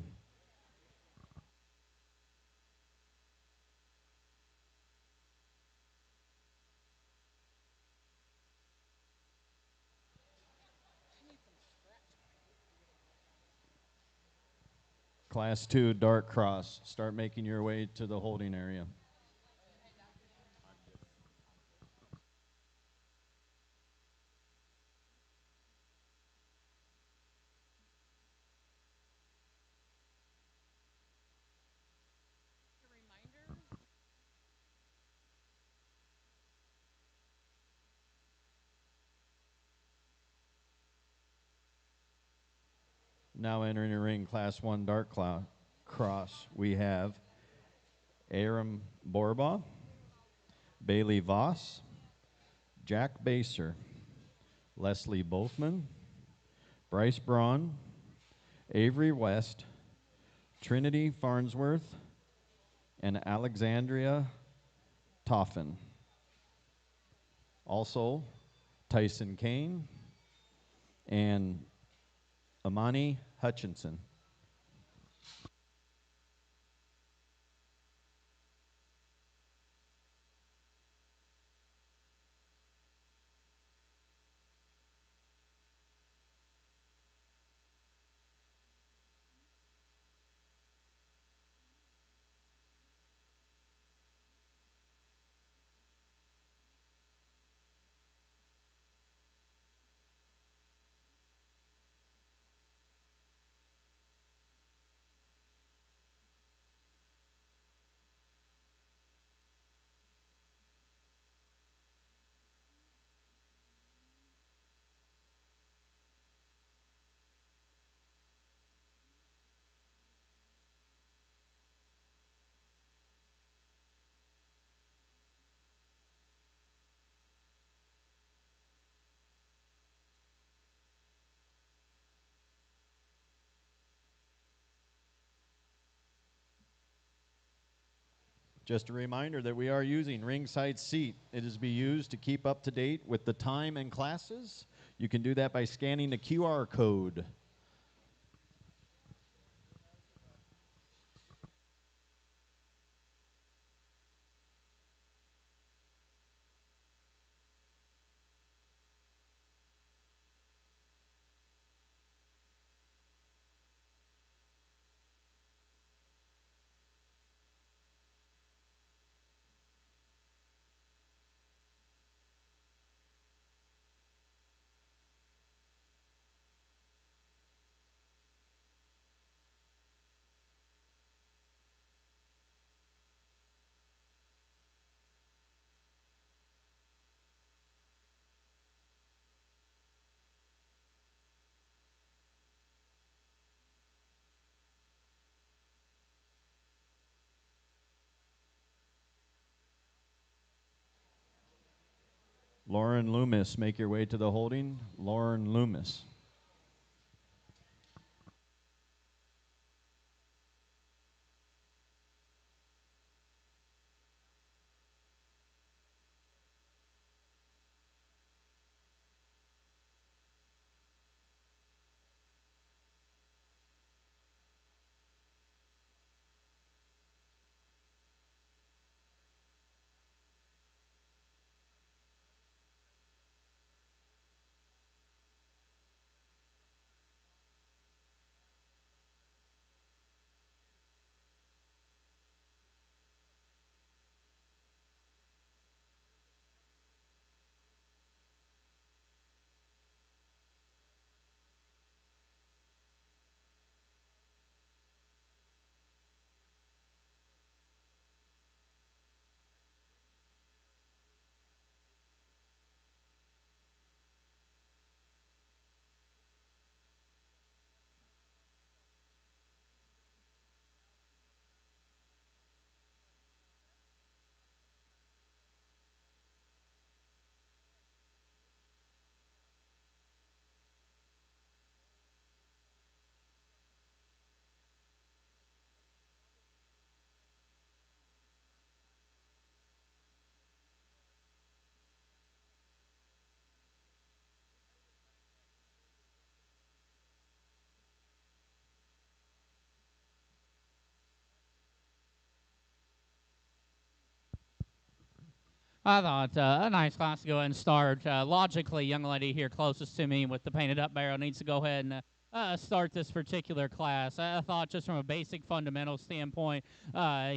Class 2 dark cross. Start making your way to the holding area. Now entering the ring, class 1 dark cross, we have Aram Borba, Bailey Voss, Jack Baser, Leslie Bothman, Bryce Braun, Avery West, Trinity Farnsworth, and Alexandria Toffin. Also, Tyson Kane and Amani Hutchinson. Just a reminder that we are using ringside seat. It is to be used to keep up to date with the time and classes. You can do that by scanning the QR code. Lauren Loomis, make your way to the holding. Lauren Loomis. I thought a nice class to go ahead and start. Logically, young lady here closest to me with the painted up barrel needs to go ahead and start this particular class. I thought just from a basic fundamental standpoint,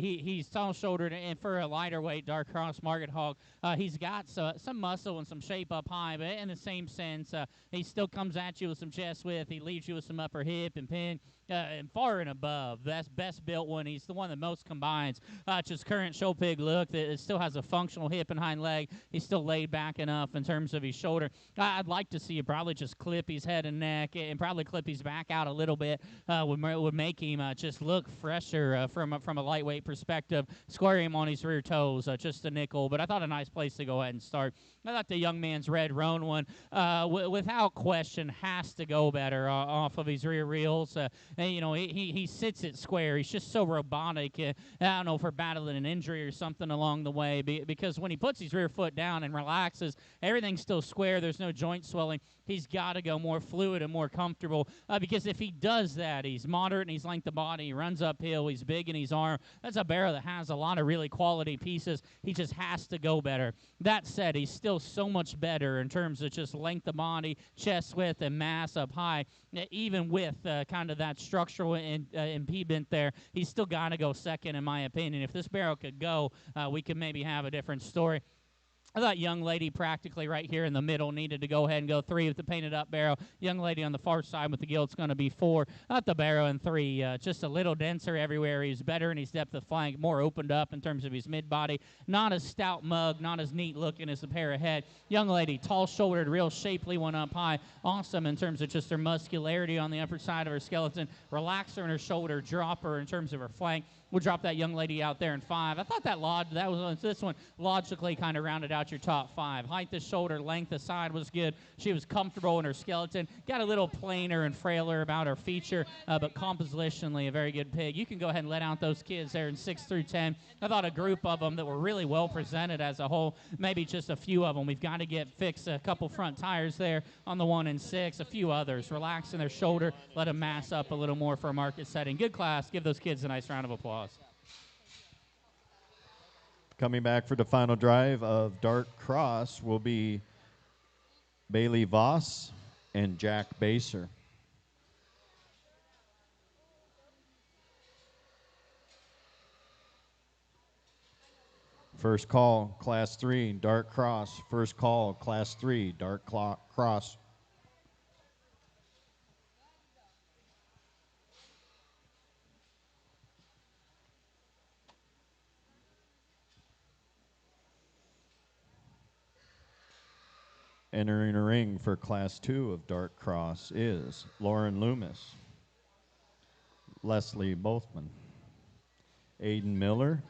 he's tall-shouldered, and for a lighter weight dark cross market hog, he's got some muscle and some shape up high, but in the same sense, he still comes at you with some chest width. He leaves you with some upper hip and pin. And far and above, that's best built one. He's the one that most combines just current show pig look that it still has a functional hip and hind leg. He's still laid back enough in terms of his shoulder. I'd like to see him probably just clip his head and neck and probably clip his back out a little bit. Would make him just look fresher from a lightweight perspective. Square him on his rear toes, just a nickel. But I thought a nice place to go ahead and start. I thought the young man's red roan one, without question, has to go better off of his rear reels. And, you know, he sits it square. He's just so robotic. I don't know if we're battling an injury or something along the way, because when he puts his rear foot down and relaxes, everything's still square. There's no joint swelling. He's got to go more fluid and more comfortable, because if he does that, he's moderate in his length of body, he runs uphill, he's big in his arm. That's a barrel that has a lot of really quality pieces. He just has to go better. That said, he's still so much better in terms of just length of body, chest width, and mass up high. Even with kind of that structural impediment there, he's still got to go second, in my opinion. If this barrel could go, we could maybe have a different story. I thought young lady practically right here in the middle needed to go ahead and go 3 with the painted up barrel. Young lady on the far side with the Gilt's going to be 4. Not the barrel in 3. Just a little denser everywhere. He's better in his depth of flank, more opened up in terms of his mid-body. Not as stout mug, not as neat looking as the pair ahead. Young lady, tall-shouldered, real shapely one up high. Awesome in terms of just her muscularity on the upper side of her skeleton. Relaxer in her shoulder, dropper in terms of her flank. We'll drop that young lady out there in 5. I thought that was this one logically kind of rounded out your top 5. Height of shoulder, length of side was good. She was comfortable in her skeleton. Got a little plainer and frailer about her feature, but compositionally a very good pig. You can go ahead and let out those kids there in 6 through 10. I thought a group of them that were really well presented as a whole. Maybe just a few of them. We've got to fix a couple front tires there on the 1 and 6. A few others. Relax in their shoulder. Let them mass up a little more for a market setting. Good class. Give those kids a nice round of applause. Coming back for the final drive of Dark Cross will be Bailey Voss and Jack Baser. First call, Class 3, Dark Cross. First call, Class 3, Dark Cross. Entering a ring for Class 2 of Dark Cross is Lauren Loomis, Leslie Bothman, Aiden Miller,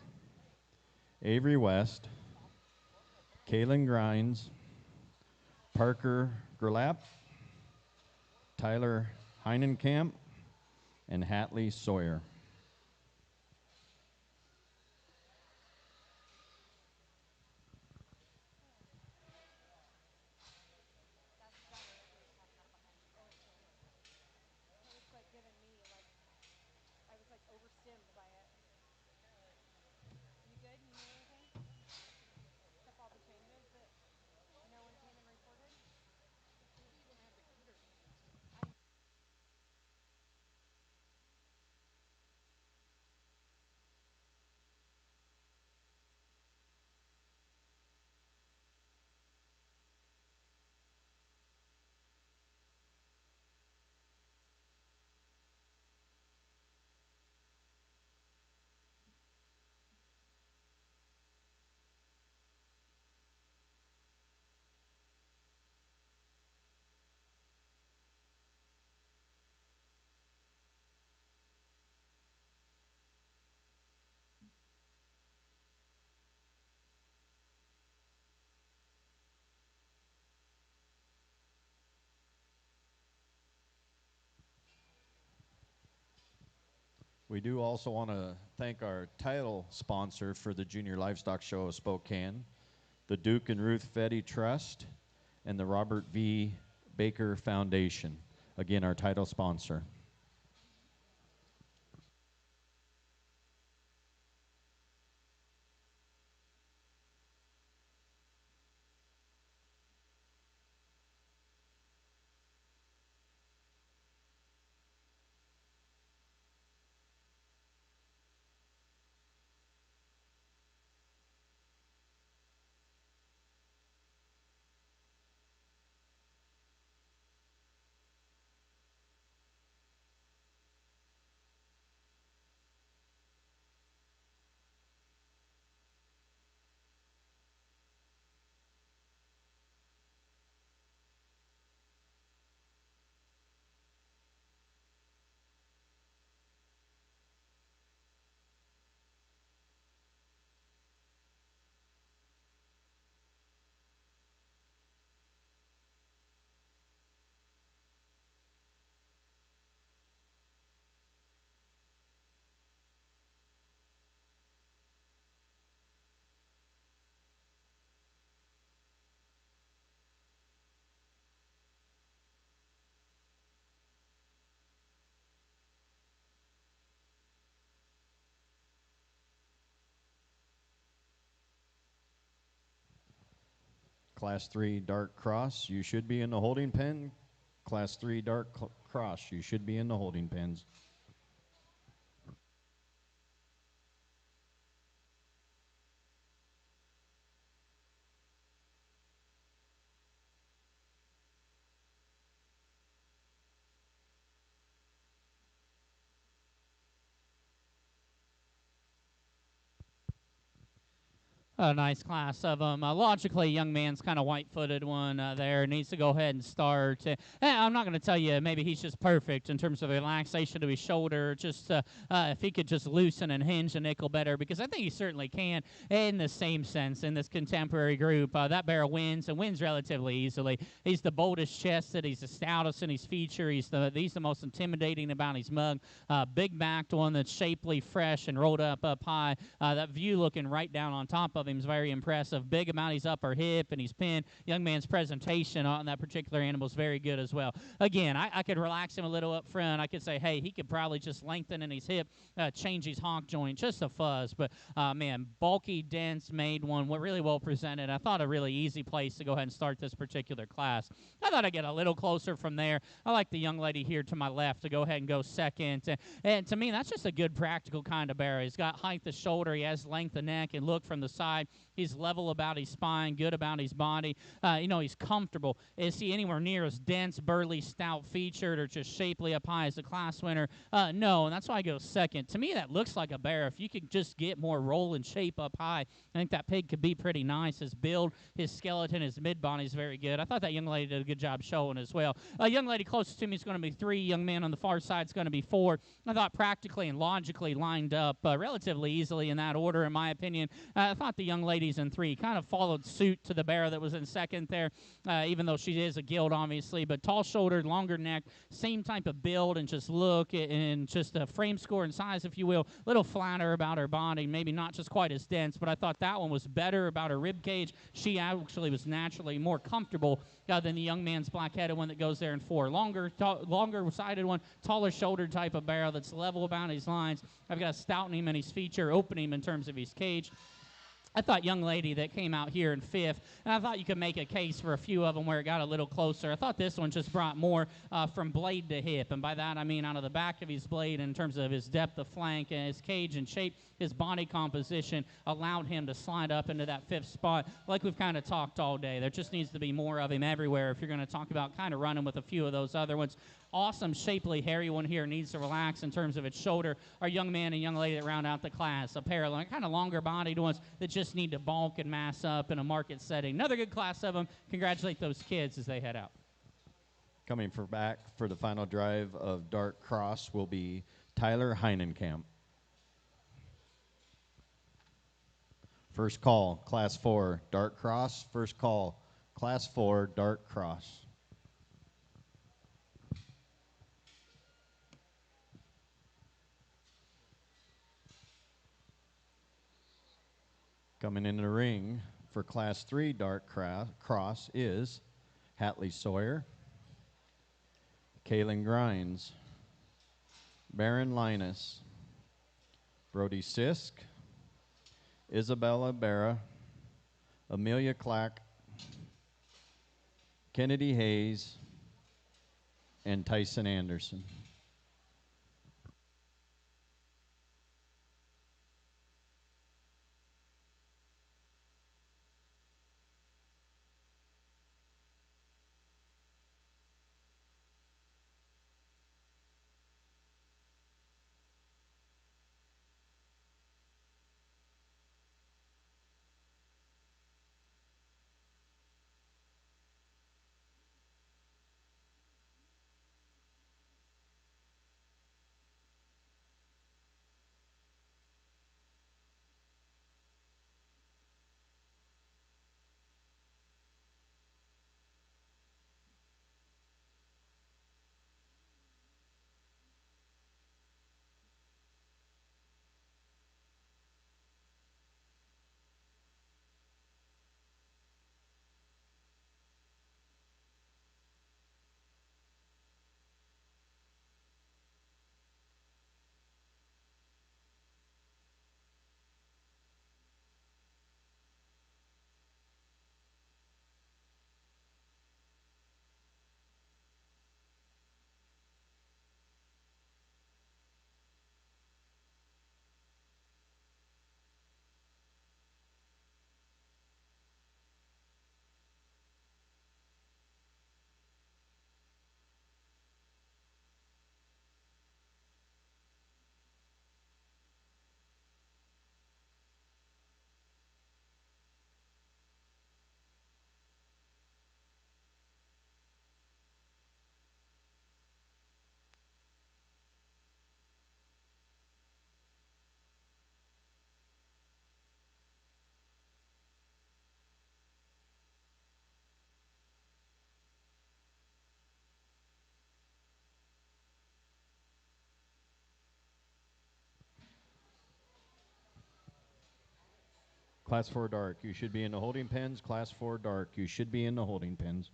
Avery West, Kaylin Grimes, Parker Gerlap, Tyler Heinenkamp, and Hatley Sawyer. It was like giving me like I was like overstimmed by it. You good? You need anything? Except all the changes that no one came and reported. We do also want to thank our title sponsor for the Junior Livestock Show of Spokane, the Duke and Ruth Fetty Trust, and the Robert V. Baker Foundation. Again, our title sponsor. Class 3 dark cross, you should be in the holding pen. Class 3 dark cross, you should be in the holding pens. A nice class of them. Logically, young man's kind of white-footed one there. Needs to go ahead and start. I'm not going to tell you maybe he's just perfect in terms of the relaxation of his shoulder. Just if he could just loosen and hinge the nickel better, because I think he certainly can in the same sense in this contemporary group. That bear wins and wins relatively easily. He's the boldest chested. He's the stoutest in his feature. He's the most intimidating about his mug. Big-backed one that's shapely, fresh, and rolled up high. That view looking right down on top of him is very impressive. Big about his upper hip and his pin. Young man's presentation on that particular animal is very good as well. Again, I could relax him a little up front. I could say, hey, he could probably just lengthen in his hip, change his hock joint, just a fuzz. But, man, bulky, dense, made one, really well presented. I thought a really easy place to go ahead and start this particular class. I thought I'd get a little closer from there. I like the young lady here to my left to go ahead and go second. And to me, that's just a good practical kind of bear. He's got height of shoulder. He has length of neck and look from the side. He's level about his spine, good about his body. He's comfortable. Is he anywhere near as dense, burly, stout-featured, or just shapely up high as the class winner? No, and that's why I go second. To me, that looks like a bear. If you could just get more roll and shape up high, I think that pig could be pretty nice. His build, his skeleton, his mid-body is very good. I thought that young lady did a good job showing as well. A young lady closest to me is going to be 3. Young man on the far side is going to be 4. I thought practically and logically lined up relatively easily in that order, in my opinion. I thought the young ladies in 3. Kind of followed suit to the bear that was in second there, even though she is a Gilt, obviously. But tall-shouldered, longer neck, same type of build and just look and just a frame score and size, if you will. Little flatter about her body, maybe not just quite as dense, but I thought that one was better about her rib cage. She actually was naturally more comfortable than the young man's black-headed one that goes there in 4. Longer-sided one, taller-shouldered type of barrel that's level about his lines. I've got to stouten him in his feature, open him in terms of his cage. I thought young lady that came out here in 5th, and I thought you could make a case for a few of them where it got a little closer. I thought this one just brought more from blade to hip, and by that I mean out of the back of his blade in terms of his depth of flank and his cage and shape. His body composition allowed him to slide up into that 5th spot like we've kind of talked all day. There just needs to be more of him everywhere if you're going to talk about kind of running with a few of those other ones. Awesome, shapely, hairy one here needs to relax in terms of its shoulder. Our young man and young lady that round out the class, a pair of kind of longer-bodied ones that just need to bulk and mass up in a market setting. Another good class of them. Congratulate those kids as they head out. Coming back for the final drive of Dark Cross will be Tyler Heinenkamp. First call, Class 4, Dark Cross. First call, Class 4, Dark Cross. Coming in the ring for Class 3 Dark Cross is Hatley Sawyer, Kaylin Grimes, Baron Linus, Brody Sisk, Isabella Barra, Amelia Clack, Kennedy Hayes, and Tyson Anderson. Class 4 Dark, you should be in the holding pens. Class 4 Dark, you should be in the holding pens.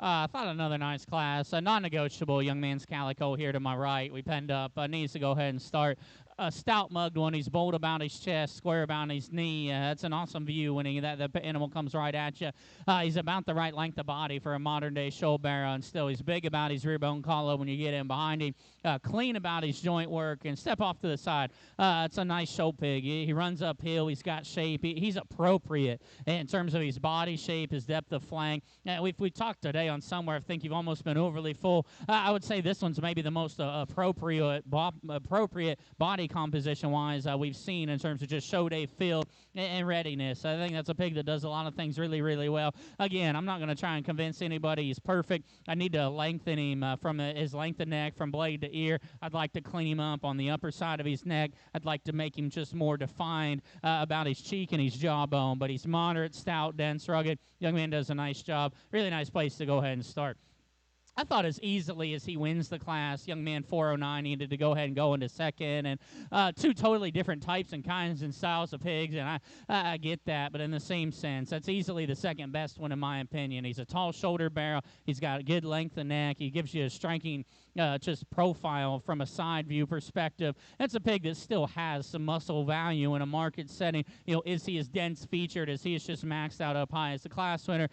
I thought another nice class. Non-negotiable young man's calico here to my right. We penned up. Needs to go ahead and start. A stout mugged one. He's bold about his chest, square about his knee. That's an awesome view when the animal comes right at you. He's about the right length of body for a modern day show barrow, and still he's big about his rear bone collar when you get in behind him. Clean about his joint work, and step off to the side. It's a nice show pig. He runs uphill. He's got shape. He's appropriate in terms of his body shape, his depth of flank. We talked today on somewhere. I think you've almost been overly full. I would say this one's maybe the most appropriate body composition-wise we've seen in terms of just show day feel and readiness. I think that's a pig that does a lot of things really, really well. Again, I'm not going to try and convince anybody he's perfect. I need to lengthen him from his length of neck, from blade to ear. I'd like to clean him up on the upper side of his neck. I'd like to make him just more defined about his cheek and his jawbone. But he's moderate, stout, dense, rugged. Young man does a nice job. Really nice place to go ahead and start. I thought as easily as he wins the class, young man 409 needed to go ahead and go into second, and two totally different types and kinds and styles of pigs, and I get that, but in the same sense, that's easily the second best one in my opinion. He's a tall shoulder barrel. He's got a good length of neck. He gives you a striking just profile from a side view perspective. That's a pig that still has some muscle value in a market setting. Is he as dense featured? Is he just maxed out up high as the class winner?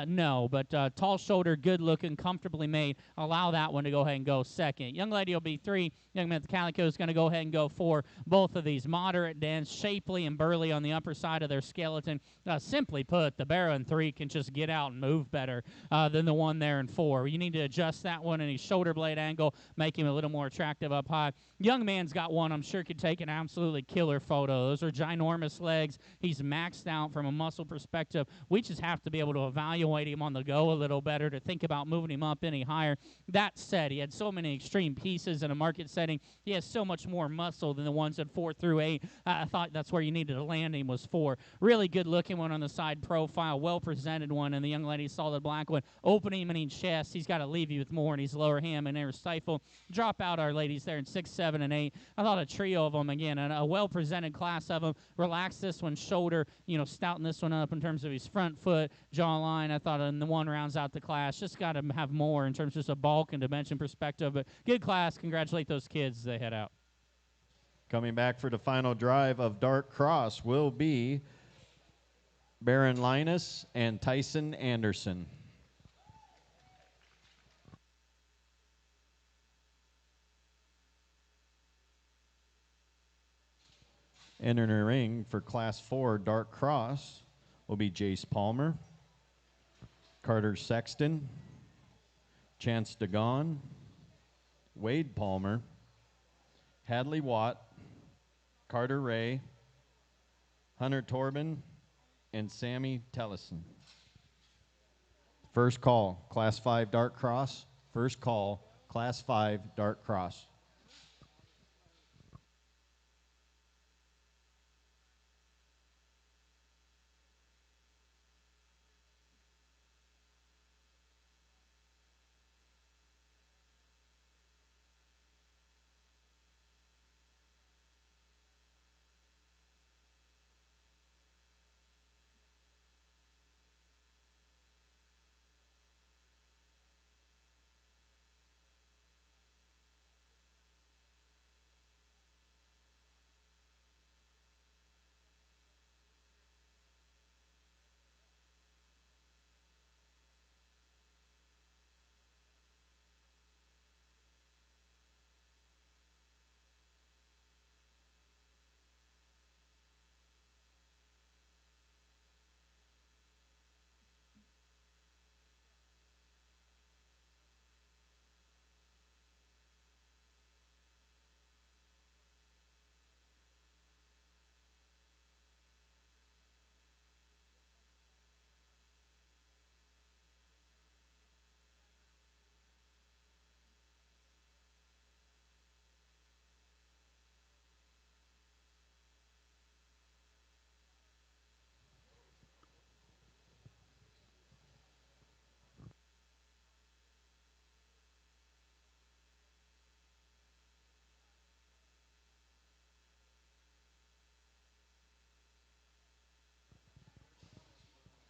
No, but tall shoulder, good looking, comfortably made. Allow that one to go ahead and go second. Young lady will be 3. Young man at the calico is going to go ahead and go 4. Both of these moderate, dense, shapely, and burly on the upper side of their skeleton. Simply put, the barrow in 3 can just get out and move better than the one there in 4. You need to adjust that one in his shoulder blade angle, make him a little more attractive up high. Young man's got one I'm sure could take an absolutely killer photo. Those are ginormous legs. He's maxed out from a muscle perspective. We just have to be able to evaluate him on the go a little better to think about moving him up any higher. That said, he had so many extreme pieces in a market setting. He has so much more muscle than the ones at 4 through 8. I thought that's where you needed to land him was 4. Really good looking one on the side profile, well presented one, and the young lady saw the black one. Opening him in his chest, he's got to leave you with more in his lower ham and air stifle. Drop out our ladies there in 6, 7, and 8. I thought a trio of them again, and a well presented class of them. Relax this one shoulder, stouten this one up in terms of his front foot, jawline. I thought in the one rounds out the class. Just got to have more in terms of just a bulk and dimension perspective. But good class. Congratulate those kids as they head out. Coming back for the final drive of Dark Cross will be Baron Linus and Tyson Anderson. Entering the ring for Class 4 Dark Cross will be Jace Palmer, Carter Sexton, Chance Dagon, Wade Palmer, Hadley Watt, Carter Ray, Hunter Torben, and Sammy Tellison. First call, Class 5 Dark Cross. First call, Class 5 Dark Cross.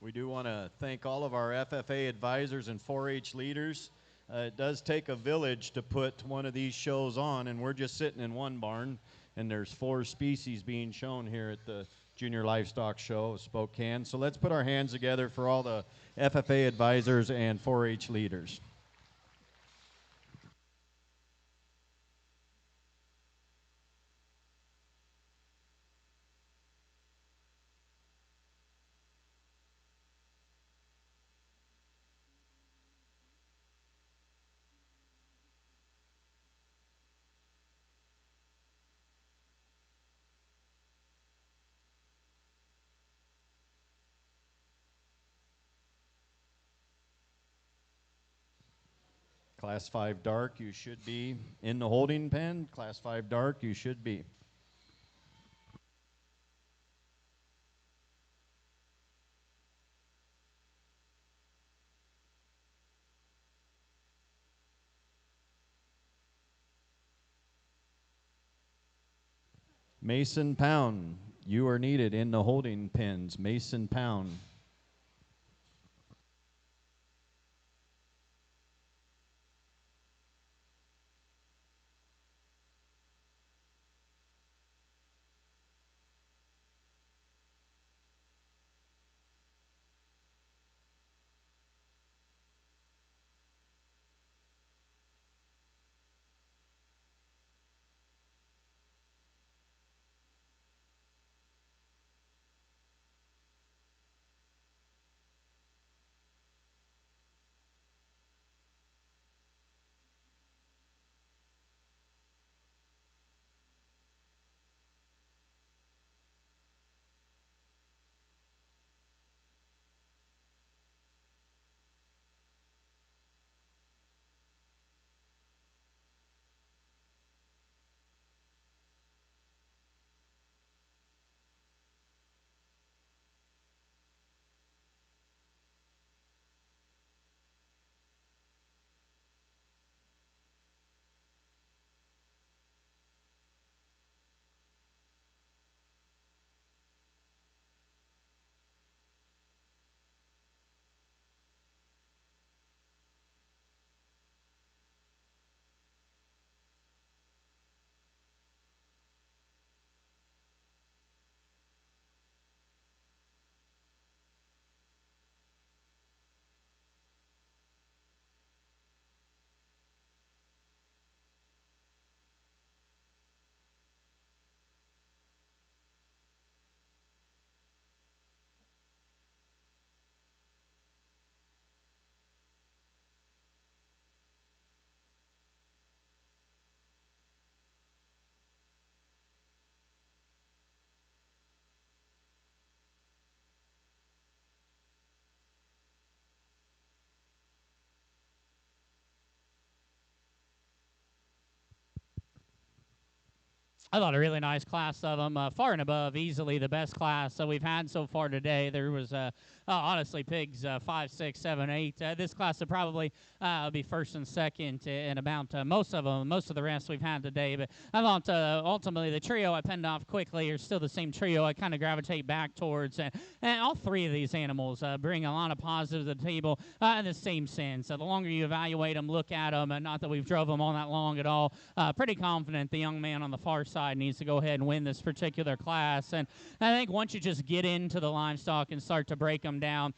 We do want to thank all of our FFA advisors and 4-H leaders. It does take a village to put one of these shows on, and we're just sitting in one barn, and there's 4 species being shown here at the Junior Livestock Show of Spokane. So let's put our hands together for all the FFA advisors and 4-H leaders. Class 5 dark, you should be in the holding pen. Class 5 dark, you should be. Mason Pound, you are needed in the holding pens. Mason Pound. I thought a really nice class of them, far and above easily the best class we've had so far today. There was honestly pigs 5, 6, 7, 8. This class would probably be first and second in about most of them, most of the rest we've had today. But I thought ultimately the trio I penned off quickly are still the same trio I kind of gravitate back towards. And all 3 of these animals bring a lot of positives to the table in the same sense. The longer you evaluate them, look at them, and not that we've drove them all that long at all, pretty confident the young man on the far side needs to go ahead and win this particular class. And I think once you just get into the livestock and start to break them down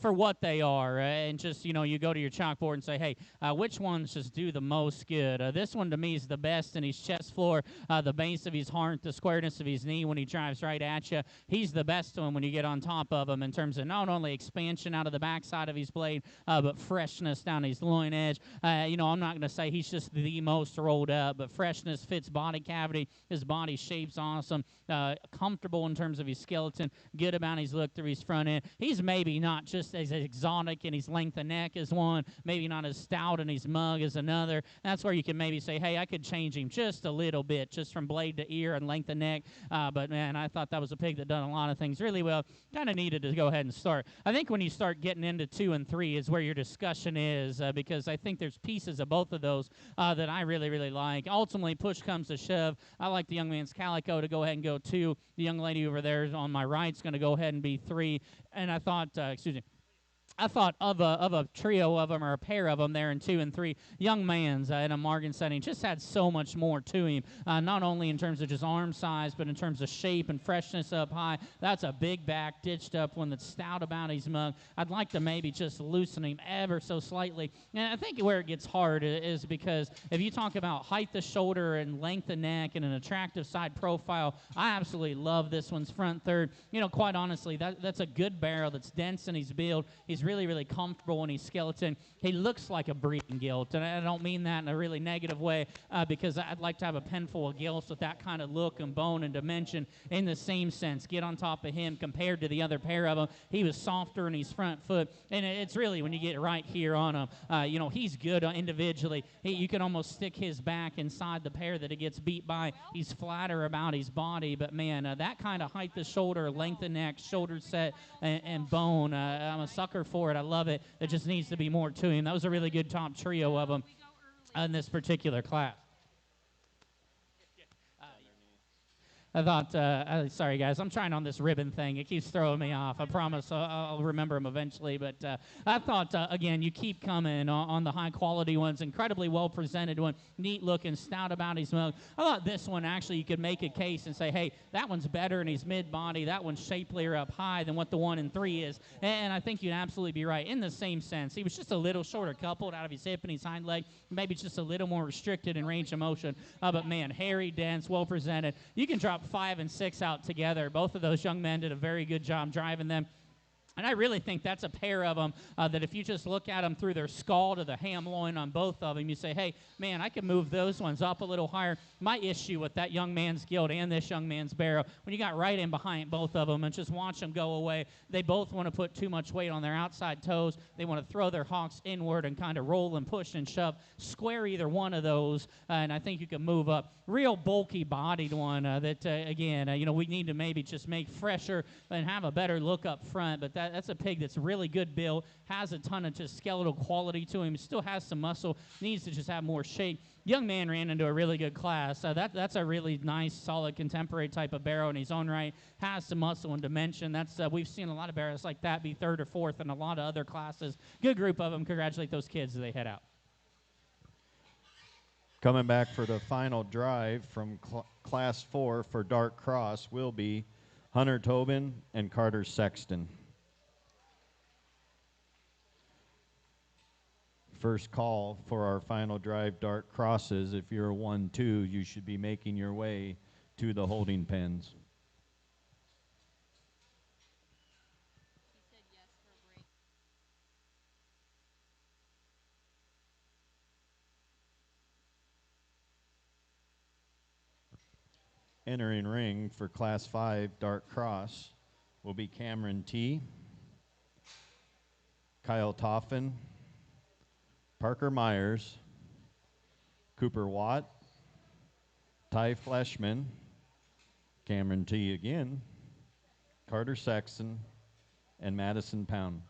for what they are, and just, you go to your chalkboard and say, hey, which ones just do the most good? This one to me is the best in his chest floor, the base of his heart, the squareness of his knee when he drives right at you. He's the best one when you get on top of him in terms of not only expansion out of the backside of his blade, but freshness down his loin edge. I'm not going to say he's just the most rolled up, but freshness fits body cavity. His body shape's awesome, comfortable in terms of his skeleton, good about his look through his front end. He's maybe not just as exotic in his length of neck as one, maybe not as stout in his mug as another. That's where you can maybe say, hey, I could change him just a little bit, just from blade to ear and length of neck. But, man, I thought that was a pig that done a lot of things really well. Kind of needed to go ahead and start. I think when you start getting into 2 and 3 is where your discussion is, because I think there's pieces of both of those that I really, really like. Ultimately, push comes to shove. I like the young man's calico to go ahead and go 2. The young lady over there on my right is going to go ahead and be 3. And I thought, I thought of a trio of them or a pair of them there in 2 and 3. Young man's in a margin setting just had so much more to him, not only in terms of just arm size, but in terms of shape and freshness up high. That's a big back, ditched up one that's stout about his mug. I'd like to maybe just loosen him ever so slightly. And I think where it gets hard is because if you talk about height of shoulder and length of neck and an attractive side profile, I absolutely love this one's front third. Quite honestly, that's a good barrel that's dense in his build. He's really, really comfortable in his skeleton. He looks like a breeding gilt, and I don't mean that in a really negative way because I'd like to have a pen full of gilts with that kind of look and bone and dimension in the same sense. Get on top of him compared to the other pair of them. He was softer in his front foot, and it's really when you get right here on him, he's good individually. You can almost stick his back inside the pair that it gets beat by. He's flatter about his body, but man, that kind of height of shoulder, length of neck, shoulder set, and bone, I'm a sucker for it. I love it. There just needs to be more to him. That was a really good top trio of them in this particular class. I thought, sorry guys, I'm trying on this ribbon thing. It keeps throwing me off. I promise I'll remember them eventually. But I thought, again, you keep coming on the high quality ones. Incredibly well presented one. Neat looking, stout about his mug. I thought this one actually you could make a case and say, hey, that one's better in his mid body. That one's shapelier up high than what the 1 and 3 is. And I think you'd absolutely be right in the same sense. He was just a little shorter coupled out of his hip and his hind leg. Maybe just a little more restricted in range of motion. But man, hairy, dense, well presented. You can drop 5 and 6 out together. Both of those young men did a very good job driving them. And I really think that's a pair of them that if you just look at them through their skull to the ham loin on both of them, you say, hey, man, I can move those ones up a little higher. My issue with that young man's gilt and this young man's barrow, when you got right in behind both of them and just watch them go away, they both want to put too much weight on their outside toes. They want to throw their hocks inward and kind of roll and push and shove. Square either one of those, and I think you can move up. Real bulky-bodied one that, again, we need to maybe just make fresher and have a better look up front, but that's a pig that's really good built, has a ton of just skeletal quality to him, still has some muscle, needs to just have more shape. Young man ran into a really good class. That's a really nice, solid, contemporary type of barrow in his own right, has some muscle and dimension. We've seen a lot of barrows like that be 3rd or 4th in a lot of other classes. Good group of them. Congratulate those kids as they head out. Coming back for the final drive from Class 4 for Dark Cross will be Hunter Tobin and Carter Sexton. First call for our final drive Dark Crosses. If you're a 1-2, you should be making your way to the holding pens. He said yes for a break. Entering ring for Class 5 Dark Cross will be Cameron T., Kyle Toffin, Parker Myers, Cooper Watt, Ty Fleshman, Cameron T. again, Carter Sexton, and Madison Pound.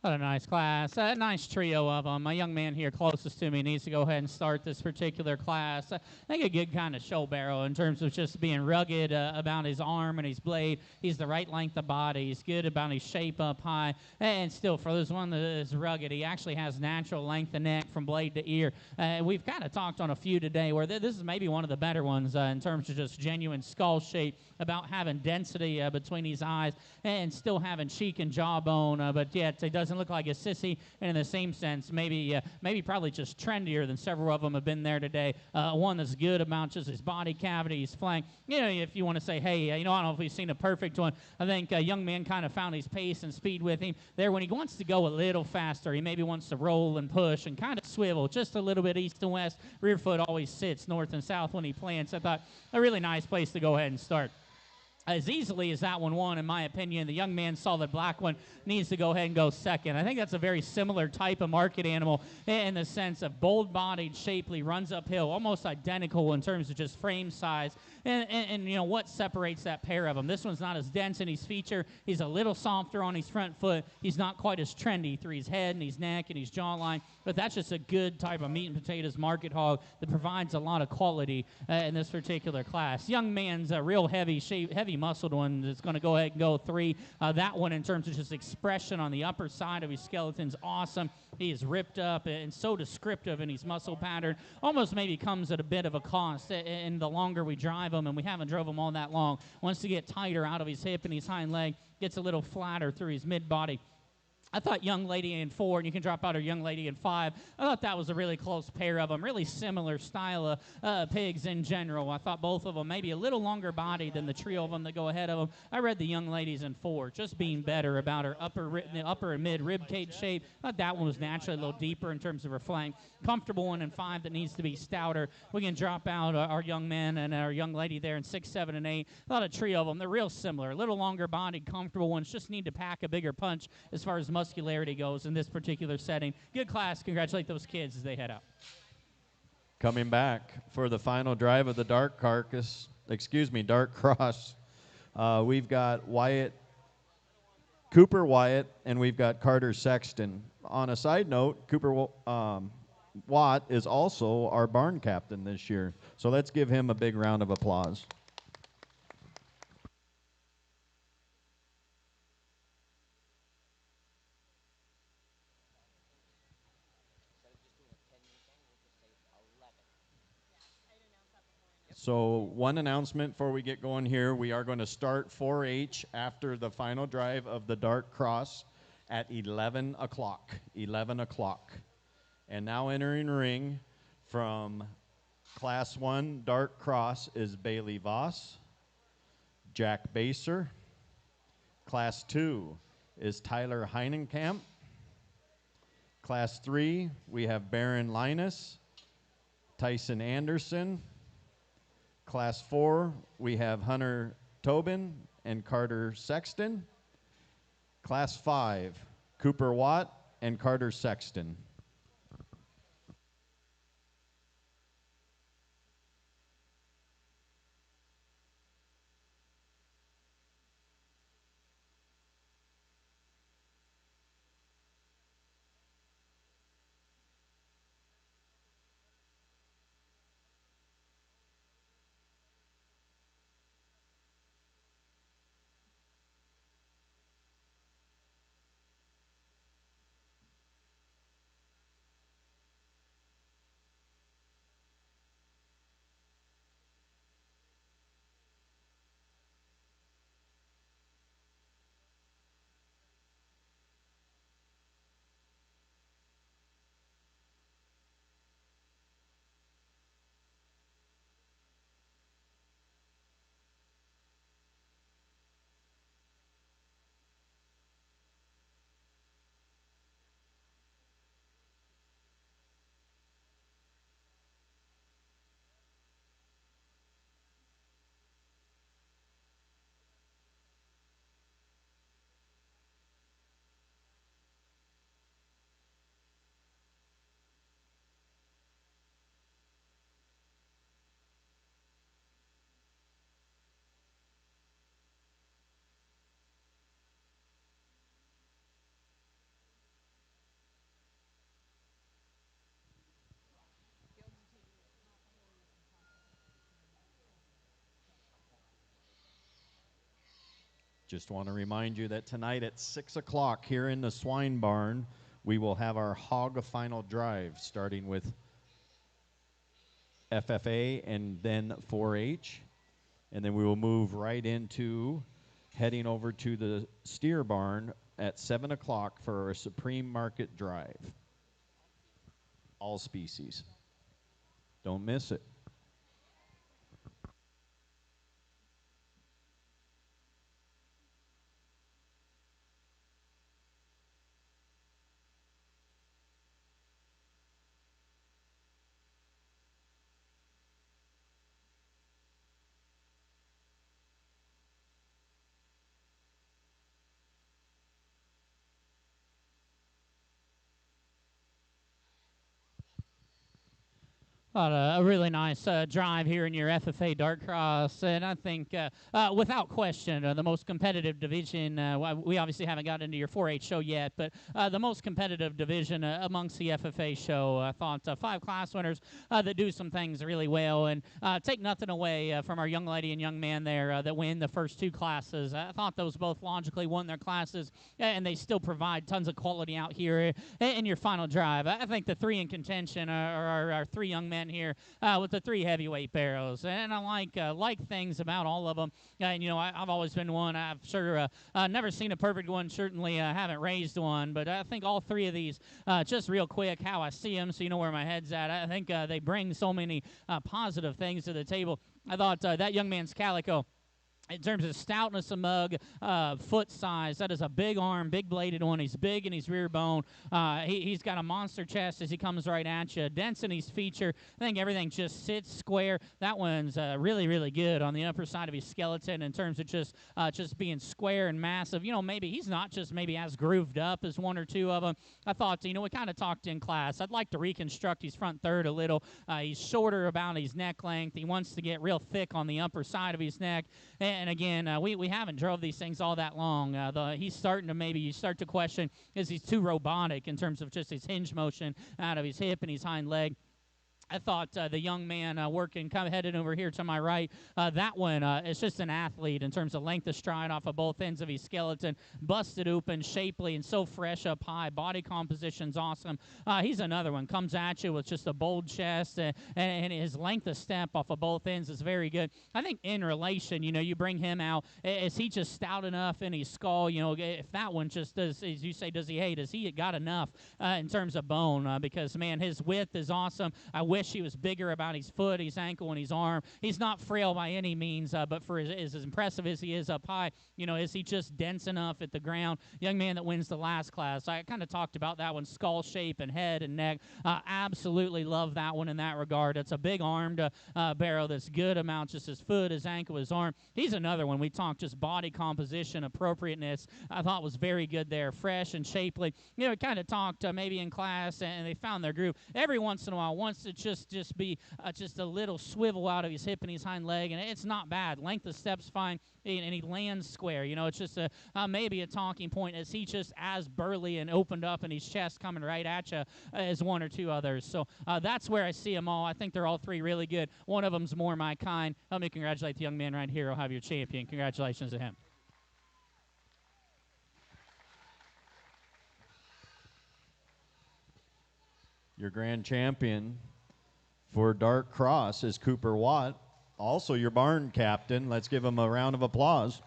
What a nice class. A nice trio of them. My young man here closest to me needs to go ahead and start this particular class. I think a good kind of show barrel in terms of just being rugged about his arm and his blade. He's the right length of body. He's good about his shape up high. And still, for this one that is rugged, he actually has natural length of neck from blade to ear. We've kind of talked on a few today where this is maybe one of the better ones in terms of just genuine skull shape, about having density between his eyes and still having cheek and jawbone, but yet he doesn't look like a sissy. And in the same sense, maybe probably just trendier than several of them have been there today. One that's good about just his body cavity, his flank. You know, if you want to say, hey, I don't know if we've seen a perfect one. I think a young man kind of found his pace and speed with him there. When he wants to go a little faster, he maybe wants to roll and push and kind of swivel just a little bit east and west. Rear foot always sits north and south when he plants. I thought a really nice place to go ahead and start. As easily as that one won, in my opinion, the young man saw that black one needs to go ahead and go second. I think that's a very similar type of market animal in the sense of bold-bodied, shapely, runs uphill, almost identical in terms of just frame size. And you know, what separates that pair of them? This one's not as dense in his feature. He's a little softer on his front foot. He's not quite as trendy through his head and his neck and his jawline. But that's just a good type of meat and potatoes market hog that provides a lot of quality in this particular class. Young man's a real heavy muscled one that's going to go ahead and go 3. That one, in terms of just expression on the upper side of his skeleton's awesome. He is ripped up and so descriptive in his muscle pattern. Almost maybe comes at a bit of a cost. And the longer we drive him, and we haven't drove him all that long, wants to get tighter out of his hip and his hind leg, gets a little flatter through his mid-body. I thought young lady in 4, and you can drop out her young lady in 5. I thought that was a really close pair of them, really similar style of pigs in general. I thought both of them maybe a little longer body than the trio of them that go ahead of them. I read the young ladies in 4, just being better about her upper and mid rib cage shape. I thought that one was naturally a little deeper in terms of her flank. Comfortable one in 5 that needs to be stouter. We can drop out our young man and our young lady there in 6, 7, and 8. I thought a trio of them, they're real similar. A little longer bodied, comfortable ones, just need to pack a bigger punch as far as muscularity goes in this particular setting. Good class. Congratulate those kids as they head out. Coming back for the final drive of the dark cross, we've got Cooper Wyatt, and we've got Carter Sexton. On a side note, Cooper Watt is also our barn captain this year, so let's give him a big round of applause. So one announcement before we get going here. We are going to start 4-H after the final drive of the dark cross at 11 o'clock. 11 o'clock. And now entering ring from Class 1 dark cross is Bailey Voss, Jack Baser. Class 2 is Tyler Heinenkamp. Class 3, we have Baron Linus, Tyson Anderson. Class 4, we have Hunter Tobin and Carter Sexton. Class 5, Cooper Watt and Carter Sexton. Just want to remind you that tonight at 6 o'clock here in the swine barn, we will have our hog final drive, starting with FFA and then 4-H. And then we will move right into heading over to the steer barn at 7 o'clock for our Supreme Market drive. All species. Don't miss it. A really nice drive here in your FFA Dark Cross, and I think without question the most competitive division. We obviously haven't got into your 4-H show yet, but the most competitive division amongst the FFA show. I thought 5 class winners that do some things really well, and take nothing away from our young lady and young man there that win the first 2 classes. I thought those both logically won their classes, and they still provide tons of quality out here in your final drive. I think the 3 in contention are our 3 young men here with the 3 heavyweight barrows, and I like things about all of them. And I've always been one. I've sure never seen a perfect one. Certainly haven't raised one, but I think all 3 of these, just real quick, how I see them, so you know where my head's at. I think they bring so many positive things to the table. I thought that young man's Calico, in terms of stoutness of mug, foot size, that is a big arm, big bladed one. He's big in his rear bone. He's got a monster chest as he comes right at you. Dense in his feature. I think everything just sits square. That one's really, really good on the upper side of his skeleton in terms of just being square and massive. Maybe he's not just maybe as grooved up as 1 or 2 of them. I thought, we kind of talked in class. I'd like to reconstruct his front third a little. He's shorter about his neck length. He wants to get real thick on the upper side of his neck. And again, we haven't drove these things all that long. He's starting to you start to question, is he too robotic in terms of just his hinge motion out of his hip and his hind leg? I thought the young man headed over here to my right, that one is just an athlete in terms of length of stride off of both ends of his skeleton, busted open, shapely, and so fresh up high. Body composition's awesome. He's another one. Comes at you with just a bold chest, and his length of step off of both ends is very good. I think in relation, you bring him out. Is he just stout enough in his skull? If that one just does, as you say, does he got enough in terms of bone? Because, man, his width is awesome. I wish he was bigger about his foot, his ankle, and his arm. He's not frail by any means, but for as impressive as he is up high, is he just dense enough at the ground? Young man that wins the last class. I kind of talked about that one, skull shape and head and neck. Absolutely love that one in that regard. It's a big-armed barrow that's good amount, just his foot, his ankle, his arm. He's another one. We talked just body composition, appropriateness. I thought was very good there, fresh and shapely. Kind of talked maybe in class, and they found their groove. Every once in a while, wants to just be just a little swivel out of his hip and his hind leg, and it's not bad. Length of step's fine, and he lands square. It's just maybe a talking point. Is he just as burly and opened up in his chest coming right at you as 1 or 2 others? So that's where I see them all. I think they're all 3 really good. One of them's more my kind. Help me congratulate the young man right here. I'll have your champion. Congratulations to him. Your grand champion for Dark Cross is Cooper Watt, also your barn captain. Let's give him a round of applause.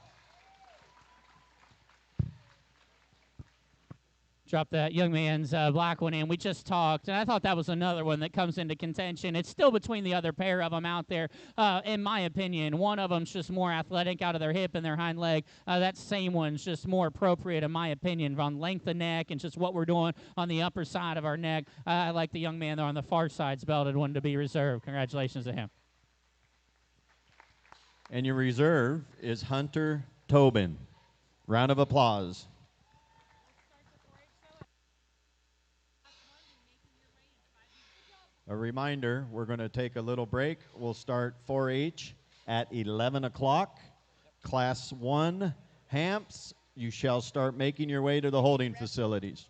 Drop that young man's black one in. We just talked, and I thought that was another one that comes into contention. It's still between the other pair of them out there, in my opinion. One of them's just more athletic out of their hip and their hind leg. That same one's just more appropriate, in my opinion, on length of neck and just what we're doing on the upper side of our neck. I like the young man there on the far side's belted one to be reserved. Congratulations to him. And your reserve is Hunter Tobin. Round of applause. A reminder, we're going to take a little break. We'll start 4-H at 11 o'clock. Class 1 Hamps, you shall start making your way to the holding facilities.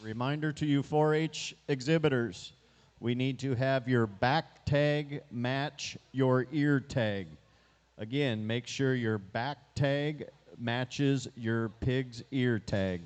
Reminder to you 4-H exhibitors, we need to have your back tag match your ear tag. Again, make sure your back tag matches your pig's ear tag.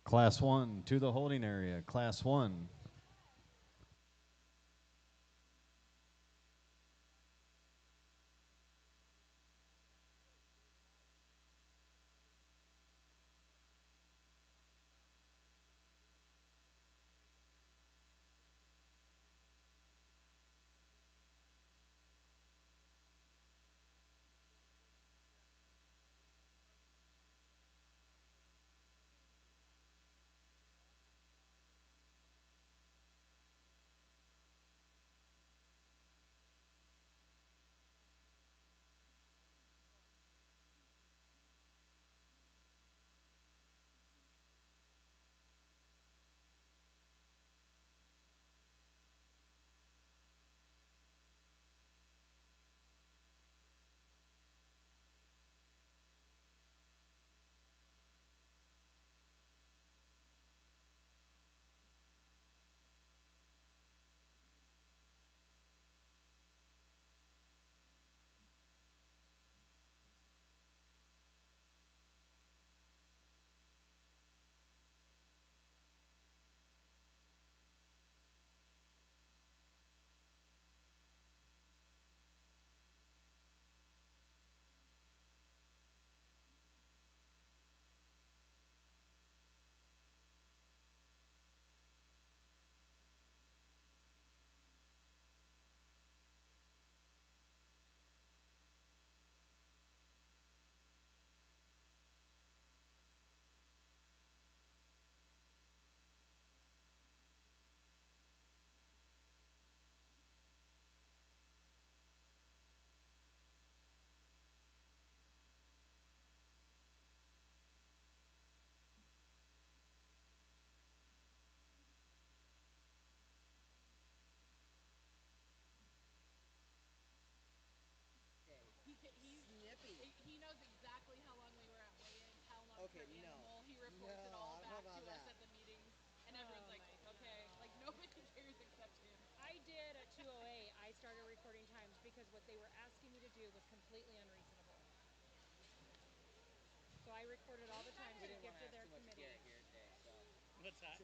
Class 1 to the holding area. Class 1. He knows exactly how long we were at weigh-ins, how long Okay, per no. animal. He reports it No, all I don't back know to about us that. at the meetings, and everyone's like, okay, like nobody cares except him. I did at 208. I started recording times because what they were asking me to do was completely unreasonable. So I recorded all the times We to didn't give want to to ask their too much of committee. Garrett here today, so. What's that?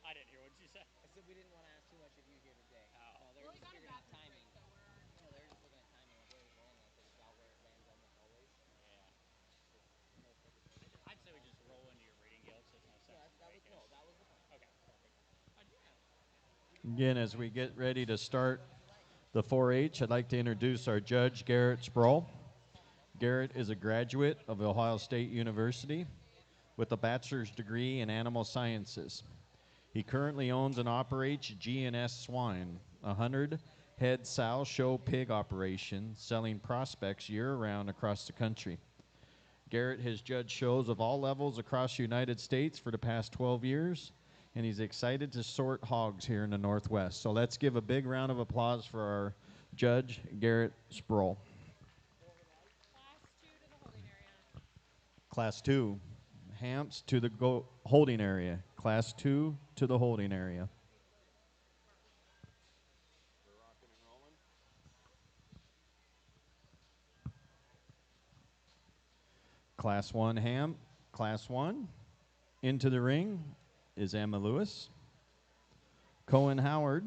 I didn't hear what you said. I said we didn't want to ask too much of you here today. Oh. No, they Well, were he just got a figuring out bathroom break, timing. so we're already. No, they were just looking at timing, like where it was landing. I said it's about where it lands almost always. Yeah. Just no focus area. I'd say we just roll into your reading guild, so there's no sense in That was breaking it. that was the plan. Okay, perfect. Again, as we get ready to start the 4-H, I'd like to introduce our judge, Garrett Sproul. Garrett is a graduate of Ohio State University with a bachelor's degree in animal sciences. He currently owns and operates G&S Swine, a 100-head sow show pig operation selling prospects year-round across the country. Garrett has judged shows of all levels across the United States for the past 12 years, and he's excited to sort hogs here in the Northwest. So let's give a big round of applause for our judge, Garrett Sproul. Class 2 to the holding area. Class 2, Hamps to the holding area. Class 2 to the holding area. Class 1 Ham, Class 1. Into the ring is Emma Lewis, Cohen Howard,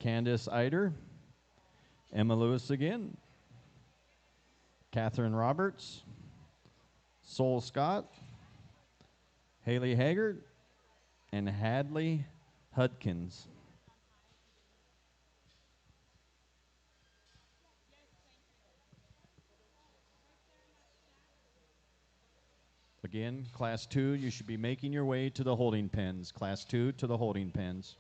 Candace Eider, Emma Lewis again, Catherine Roberts, Sol Scott, Haley Haggard, and Hadley Hudkins. Again, Class 2, you should be making your way to the holding pens. Class 2 to the holding pens.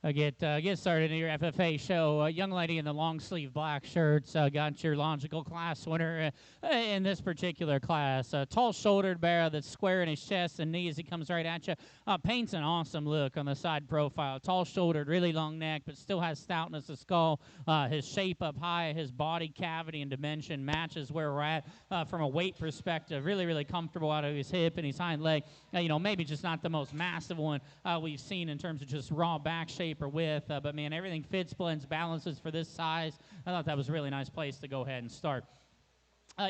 Get started in your FFA show. Young lady in the long sleeve black shirts got your logical class winner in this particular class. Tall shouldered barrow that's square in his chest and knees. He comes right at you. Paints an awesome look on the side profile. Tall shouldered, really long neck, but still has stoutness of skull. His shape up high, his body cavity and dimension matches where we're at from a weight perspective. Really, really comfortable out of his hip and his hind leg. Maybe just not the most massive one we've seen in terms of just raw back shape or width, but man, everything fits, blends, balances for this size. I thought that was a really nice place to go ahead and start.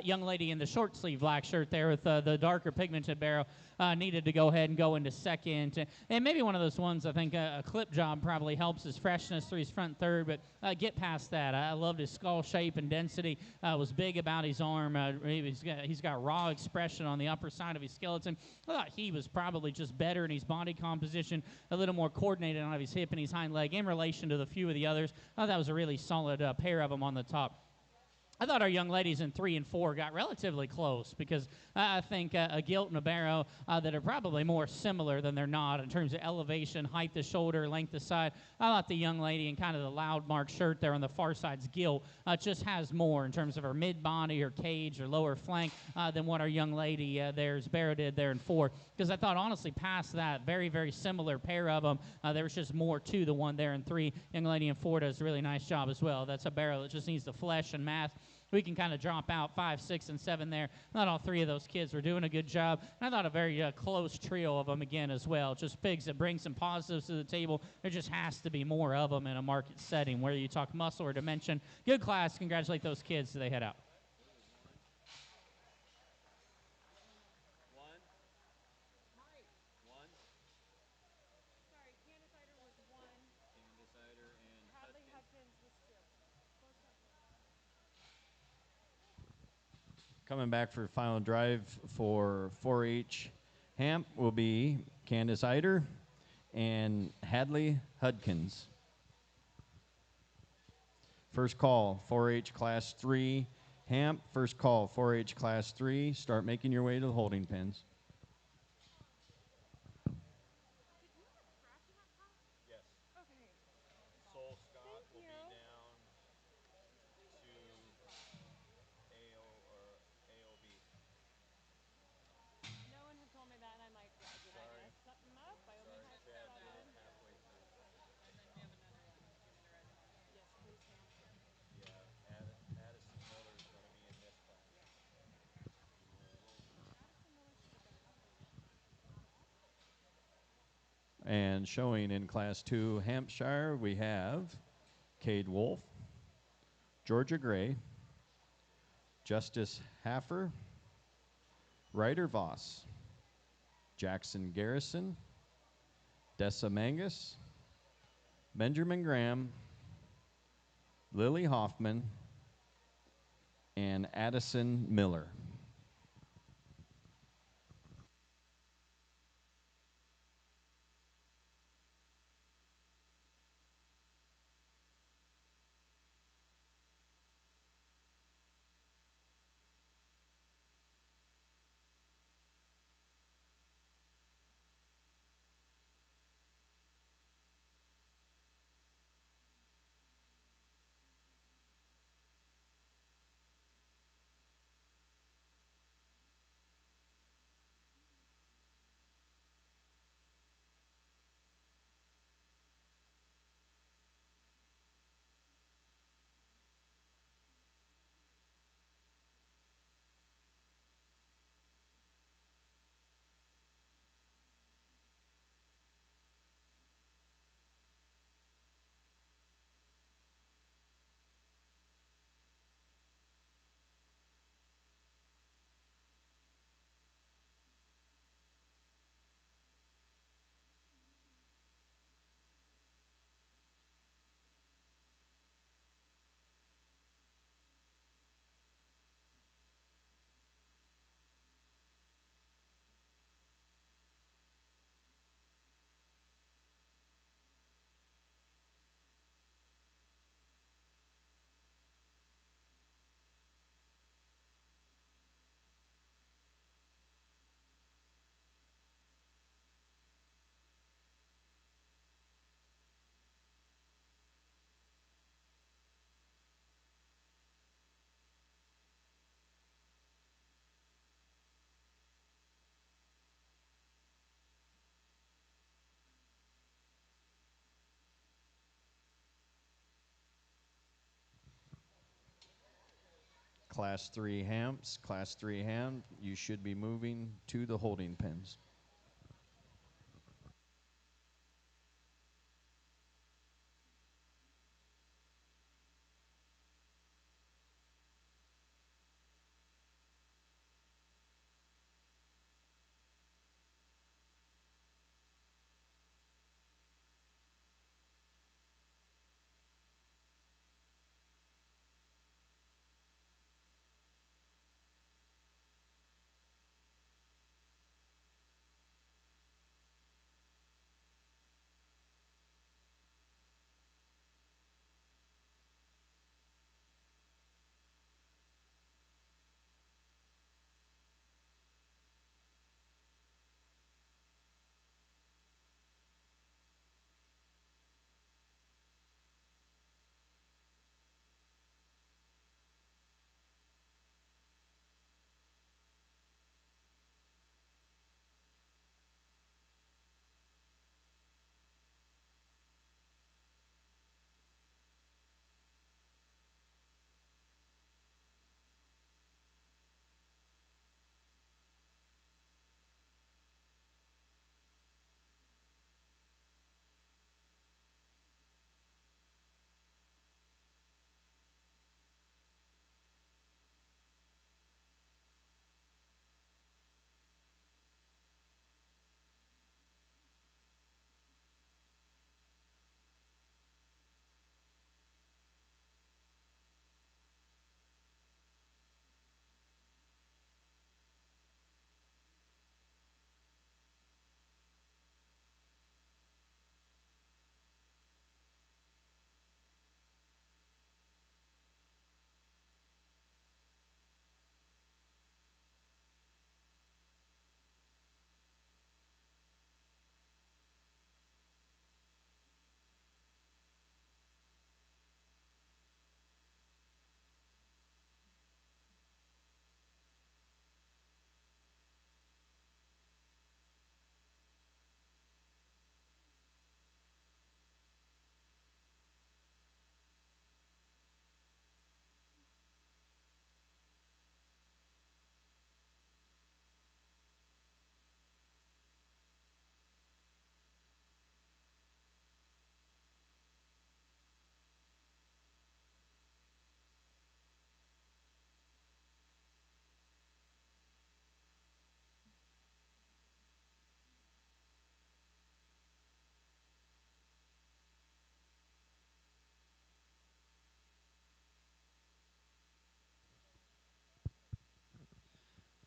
Young lady in the short sleeve black shirt there with the darker pigmented barrel needed to go ahead and go into second. And maybe one of those ones, I think a clip job probably helps his freshness through his front third, but get past that. I loved his skull shape and density. Was big about his arm. He's got raw expression on the upper side of his skeleton. I thought he was probably just better in his body composition, a little more coordinated on his hip and his hind leg in relation to the few of the others. I thought that was a really solid pair of them on the top. I thought our young ladies in 3 and 4 got relatively close because I think a Gilt and a barrow that are probably more similar than they're not in terms of elevation, height of shoulder, length of side. I thought the young lady in kind of the loud marked shirt there on the far side's Gilt just has more in terms of her mid-body or cage or lower flank than what our young lady there's barrow did there in 4. Because I thought, honestly, past that, very, very similar pair of them. There was just more to the one there in 3. Young lady in 4 does a really nice job as well. That's a barrow that just needs the flesh and math. We can kind of drop out 5, 6, and 7 there. Not all 3 of those kids were doing a good job. And I thought a very close trio of them again as well. Just pigs that bring some positives to the table. There just has to be more of them in a market setting, whether you talk muscle or dimension. Good class. Congratulate those kids as they head out. Sorry, Candace Ider was 1. Candace Ider and Hadley Hudkins. Hudkins was 2. Close up. Coming back for final drive for 4-H Hamp will be Candace Ider and Hadley Hudkins. First call, 4-H Class 3 Hamp. First call, 4-H Class 3. Start making your way to the holding pens. Did you have a scratch in that car? Yes. Okay. Soul Scott Thank will you. be down to AO or AOB. No one had told me that, and I'm like, yeah, did I Sorry. mess something up? I only Sorry, had Chad, 7. you're halfway through. And then we have another one. Do you want me to write it down? Yes, please, ma'am. Yeah, Addison Miller is going to be in this class. Addison Miller should have been upper. And showing in Class 2 Hampshire, we have Cade Wolf, Georgia Gray, Justice Haffer, Ryder Voss, Jackson Garrison, Dessa Mangus, Benjamin Graham, Lily Hoffman, and Addison Miller. Class 3 Hamps. Class 3 Ham, you should be moving to the holding pens.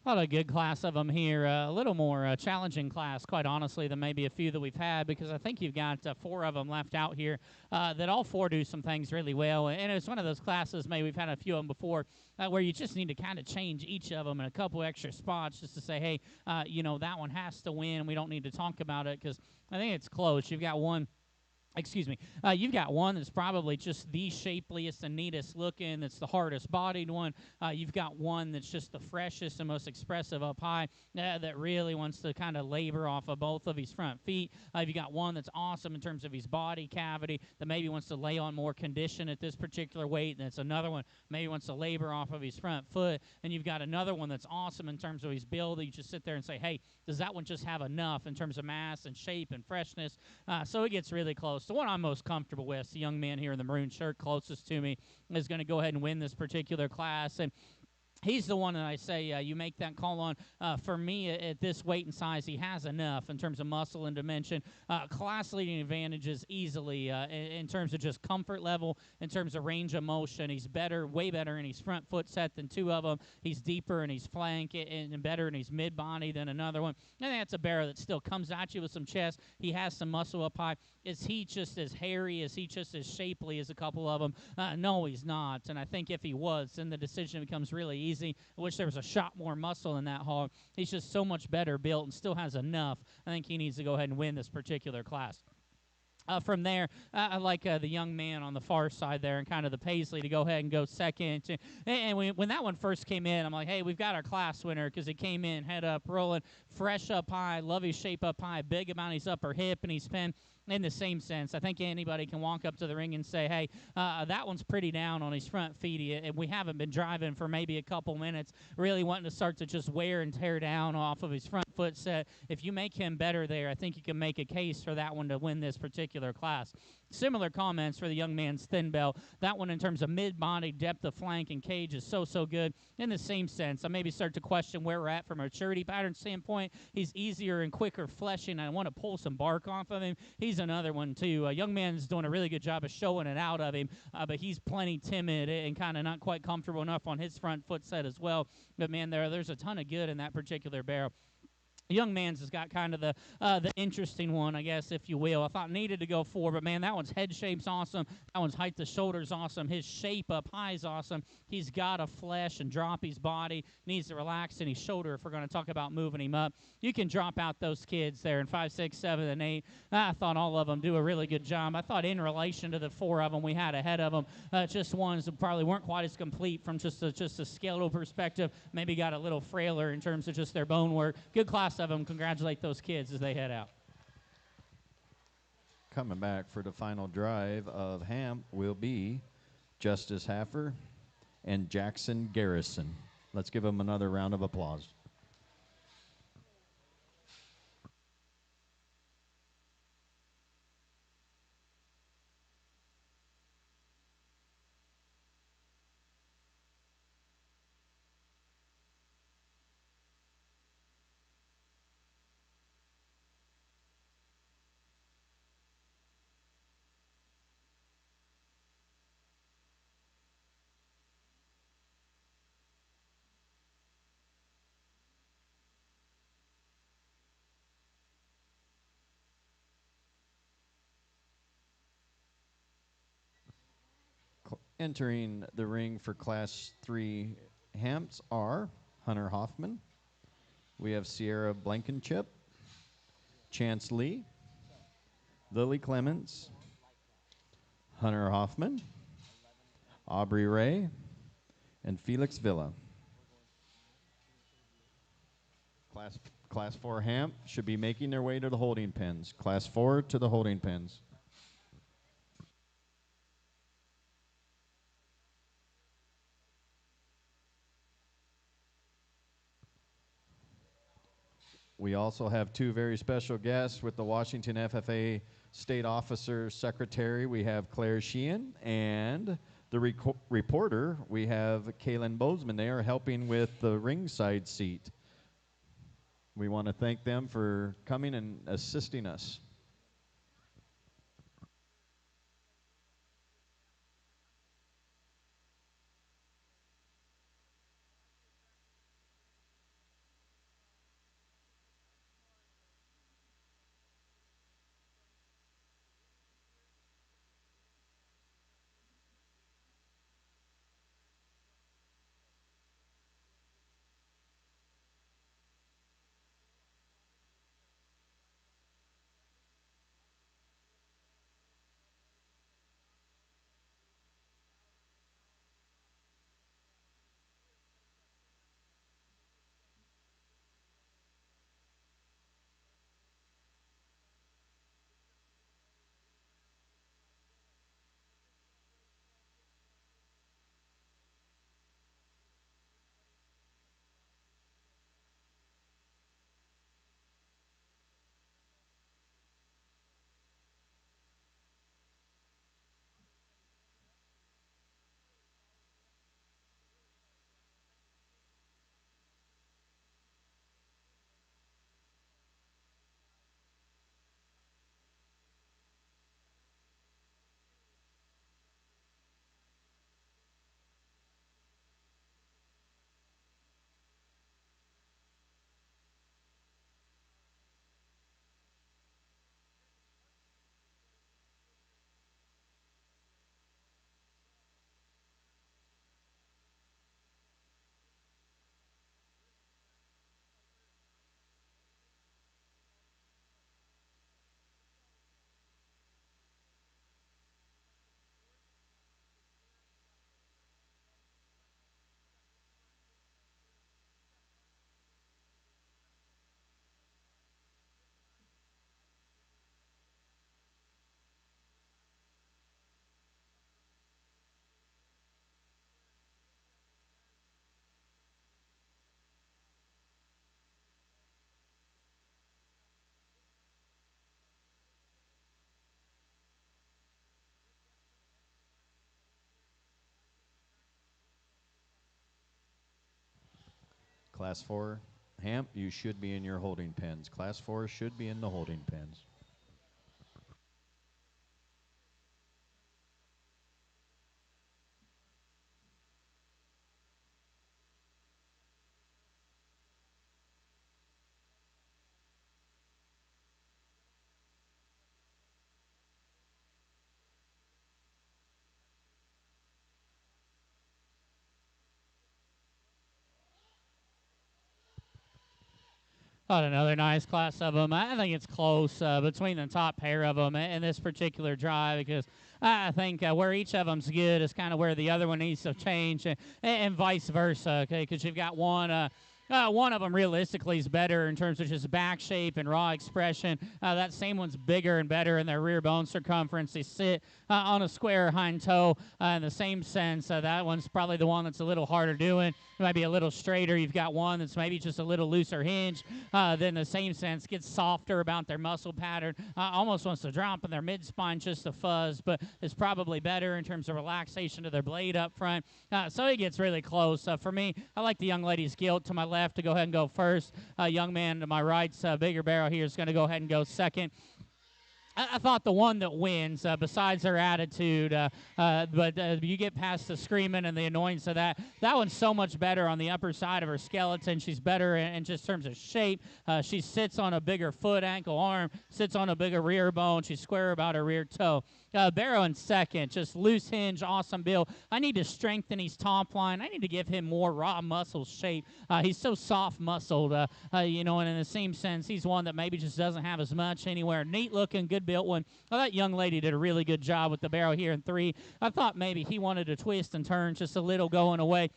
What a good class of them here. A little more challenging class, quite honestly, than maybe a few that we've had, because I think you've got 4 of them left out here that all 4 do some things really well. And it's one of those classes, maybe we've had a few of them before, where you just need to kind of change each of them in a couple extra spots just to say, hey, that one has to win. We don't need to talk about it because I think it's close. You've got one. Excuse me. You've got one that's probably just the shapeliest and neatest looking. That's the hardest bodied one. You've got one that's just the freshest and most expressive up high that really wants to kind of labor off of both of his front feet. You've got one that's awesome in terms of his body cavity that maybe wants to lay on more condition at this particular weight. And it's another one maybe wants to labor off of his front foot. And you've got another one that's awesome in terms of his build. You just sit there and say, hey, does that one just have enough in terms of mass and shape and freshness? So it gets really close. The one I'm most comfortable with, the young man here in the maroon shirt closest to me, is going to go ahead and win this particular class. And he's the one that I say you make that call on. For me, at this weight and size, he has enough in terms of muscle and dimension. Class-leading advantages easily in terms of just comfort level, in terms of range of motion. He's better, way better in his front foot set than 2 of them. He's deeper in his flank and better in his mid-body than another one. And that's a bear that still comes at you with some chest. He has some muscle up high. Is he just as hairy? Is he just as shapely as a couple of them? No, he's not. And I think if he was, then the decision becomes really easy. I wish there was a shot more muscle in that hog. He's just so much better built and still has enough. I think he needs to go ahead and win this particular class. From there, I like the young man on the far side there and kind of the Paisley to go ahead and go second. And when that one first came in, I'm like, hey, we've got our class winner because it came in head up, rolling, fresh up high, love his shape up high, big about his upper hip and his pin. in the same sense. I think anybody can walk up to the ring and say, hey, that one's pretty down on his front feet, and we haven't been driving for maybe a couple minutes, really wanting to start to just wear and tear down off of his front foot set. If you make him better there, I think you can make a case for that one to win this particular class. Similar comments for the young man's thin bell. That one in terms of mid-body, depth of flank, and cage is so good. In the same sense, I maybe start to question where we're at from a maturity pattern standpoint. He's easier and quicker fleshing. I want to pull some bark off of him. He's another one, too. A young man's doing a really good job of showing it out of him, but he's plenty timid and kind of not quite comfortable enough on his front foot set as well. But, man, there's a ton of good in that particular barrel. Young man's has got kind of the interesting one, I guess, if you will. I thought needed to go 4, but, man, that one's head shape's awesome. That one's height to shoulder's awesome. His shape up high is awesome. He's got to flesh and drop his body. Needs to relax in his shoulder if we're going to talk about moving him up. You can drop out those kids there in 5, 6, 7, and 8. I thought all of them do a really good job. I thought in relation to the 4 of them we had ahead of them, just ones that probably weren't quite as complete from just a skeletal perspective. Maybe got a little frailer in terms of just their bone work. Good class of them. Congratulate those kids as they head out. Coming back for the final drive of Hamp will be Justice Haffer and Jackson Garrison. Let's give them another round of applause. Entering the ring for Class 3 Hamps are Hunter Hoffman. We have Sierra Blankenship, Chance Lee, Lily Clements, Hunter Hoffman, Aubrey Ray, and Felix Villa. Class 4 Hamp should be making their way to the holding pens. Class 4 to the holding pens. We also have 2 very special guests with the Washington FFA State Officer Secretary. We have Claire Sheehan, and the reporter, we have Kaylin Bozeman. They are helping with the ringside seat. We want to thank them for coming and assisting us. Class 4, Hamp, you should be in your holding pens. Class 4 should be in the holding pens. Got another nice class of them. I think it's close between the top pair of them in this particular drive because I think where each of them's good is kind of where the other one needs to change and vice versa. Okay, because you've got one of them realistically is better in terms of just back shape and raw expression. That same one's bigger and better in their rear bone circumference. They sit on a square hind toe in the same sense. That one's probably the one that's a little harder doing. It might be a little straighter. You've got one that's maybe just a little looser hinge. Then the same sense gets softer about their muscle pattern. Almost wants to drop in their mid-spine just a fuzz, but it's probably better in terms of relaxation of their blade up front. So it gets really close. For me, I like the young lady's Gilt to my left to go ahead and go first. Young man to my right's bigger barrel here is going to go ahead and go second. I thought the one that wins, besides her attitude, but you get past the screaming and the annoyance of that one's so much better on the upper side of her skeleton. She's better in just terms of shape. She sits on a bigger foot, ankle, arm, sits on a bigger rear bone. She's square about her rear toe. Barrow in second, just loose hinge, awesome build. I need to strengthen his top line. I need to give him more raw muscle shape. He's so soft-muscled, and in the same sense, he's one that maybe just doesn't have as much anywhere. Neat-looking, good-built one. Well, that young lady did a really good job with the barrel here in 3. I thought maybe he wanted to twist and turn just a little going away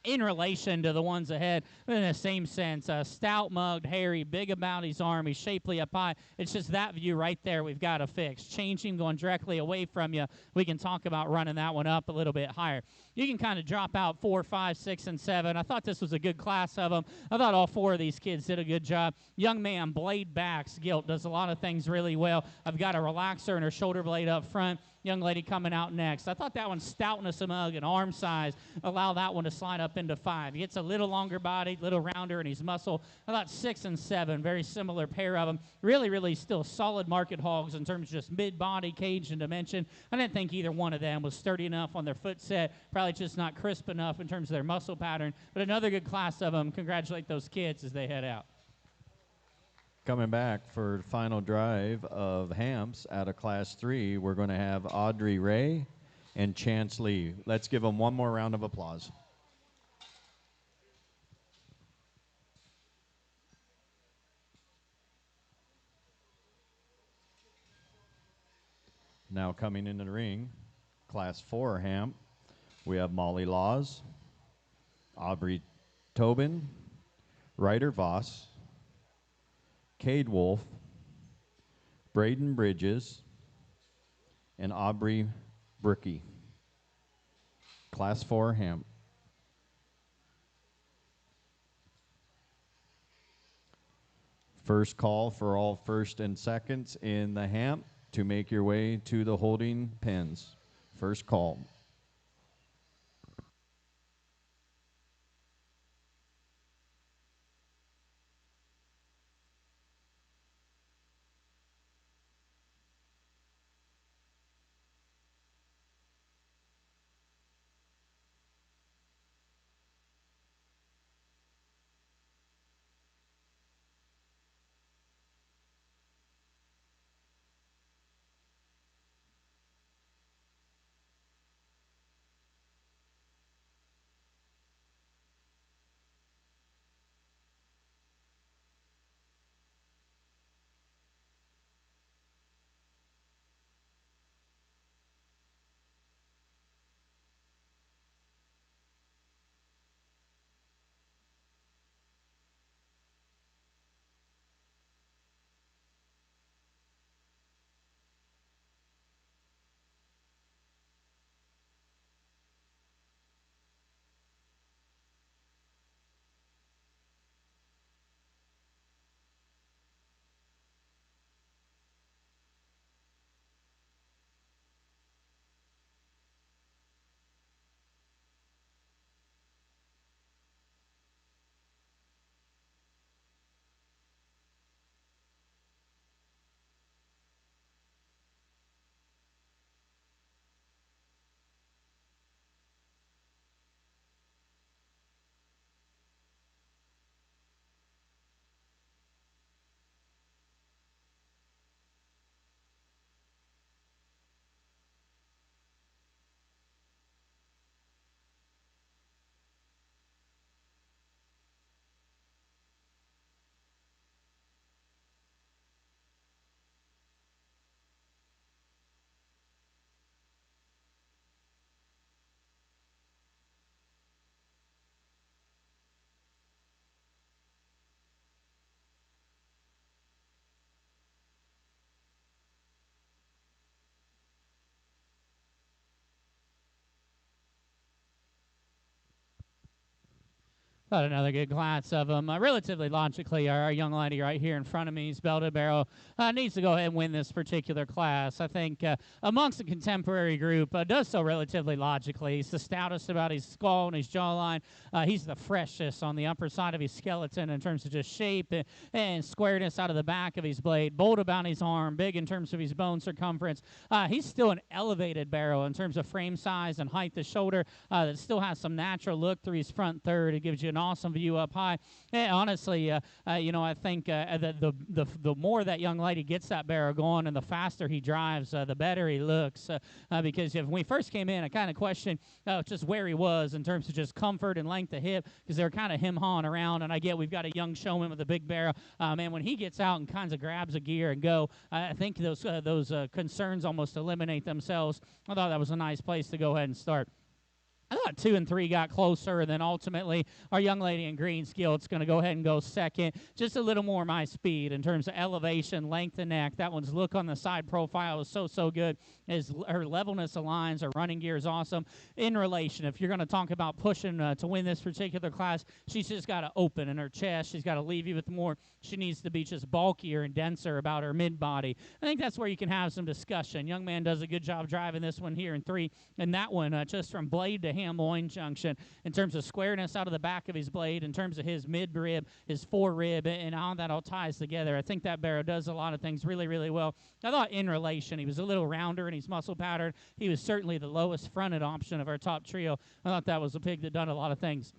in relation to the ones ahead, but in the same sense, stout-mugged, hairy, big about his arm, he's shapely up high. It's just that view right there we've got to fix. Change him going directly away from you. We can talk about running that one up a little bit higher. You can kind of drop out 4, 5, 6, and 7. I thought this was a good class of them. I thought all 4 of these kids did a good job. Young man, blade backs, Gilt, does a lot of things really well. I've got a relaxer and her shoulder blade up front. Young lady coming out next. I thought that one's stoutness of mug and arm size allow that one to slide up into 5. He gets a little longer body, little rounder in his muscle. I thought 6 and 7, very similar pair of them. Really, really still solid market hogs in terms of just mid-body, cage, and dimension. I didn't think either one of them was sturdy enough on their foot set, probably just not crisp enough in terms of their muscle pattern. But another good class of them. Congratulate those kids as they head out. Coming back for the final drive of Hamps out of Class 3, we're going to have Audrey Ray and Chance Lee. Let's give them one more round of applause. Now coming into the ring, Class 4 Hamp, we have Molly Laws, Aubrey Tobin, Ryder Voss, Cade Wolf, Braden Bridges, and Aubrey Brickey. Class 4 Hamp. First call for all first and seconds in the Hamp to make your way to the holding pens. First call. Got another good class of them. Relatively logically, our young lady right here in front of me, Belted Barrel, needs to go ahead and win this particular class. I think amongst the contemporary group, does so relatively logically. He's the stoutest about his skull and his jawline. He's the freshest on the upper side of his skeleton in terms of just shape and squareness out of the back of his blade. Bold about his arm, big in terms of his bone circumference. He's still an elevated barrel in terms of frame size and height of shoulder. That still has some natural look through his front third. It gives you an awesome view up high. And honestly, I think that the more that young lady gets that barrel going and the faster he drives, the better he looks. Because when we first came in, I kind of questioned just where he was in terms of just comfort and length of hip, because they were kind of him-hawing around. And I get we've got a young showman with a big barrel. Man, when he gets out and kind of grabs a gear and go, I think those concerns almost eliminate themselves. I thought that was a nice place to go ahead and start. I thought 2 and 3 got closer, and then ultimately our young lady in green Gilt's going to go ahead and go second. Just a little more my speed in terms of elevation, length of neck. That one's look on the side profile is so good. Her levelness of lines, her running gear is awesome. In relation, if you're going to talk about pushing to win this particular class, she's just got to open in her chest. She's got to leave you with more. She needs to be just bulkier and denser about her mid-body. I think that's where you can have some discussion. Young man does a good job driving this one here in 3, and that one just from blade to ham loin junction in terms of squareness out of the back of his blade, in terms of his mid-rib, his fore-rib, and how that all ties together. I think that barrel does a lot of things really, really well. I thought in relation, he was a little rounder in his muscle pattern. He was certainly the lowest fronted option of our top trio. I thought that was a pig that done a lot of things.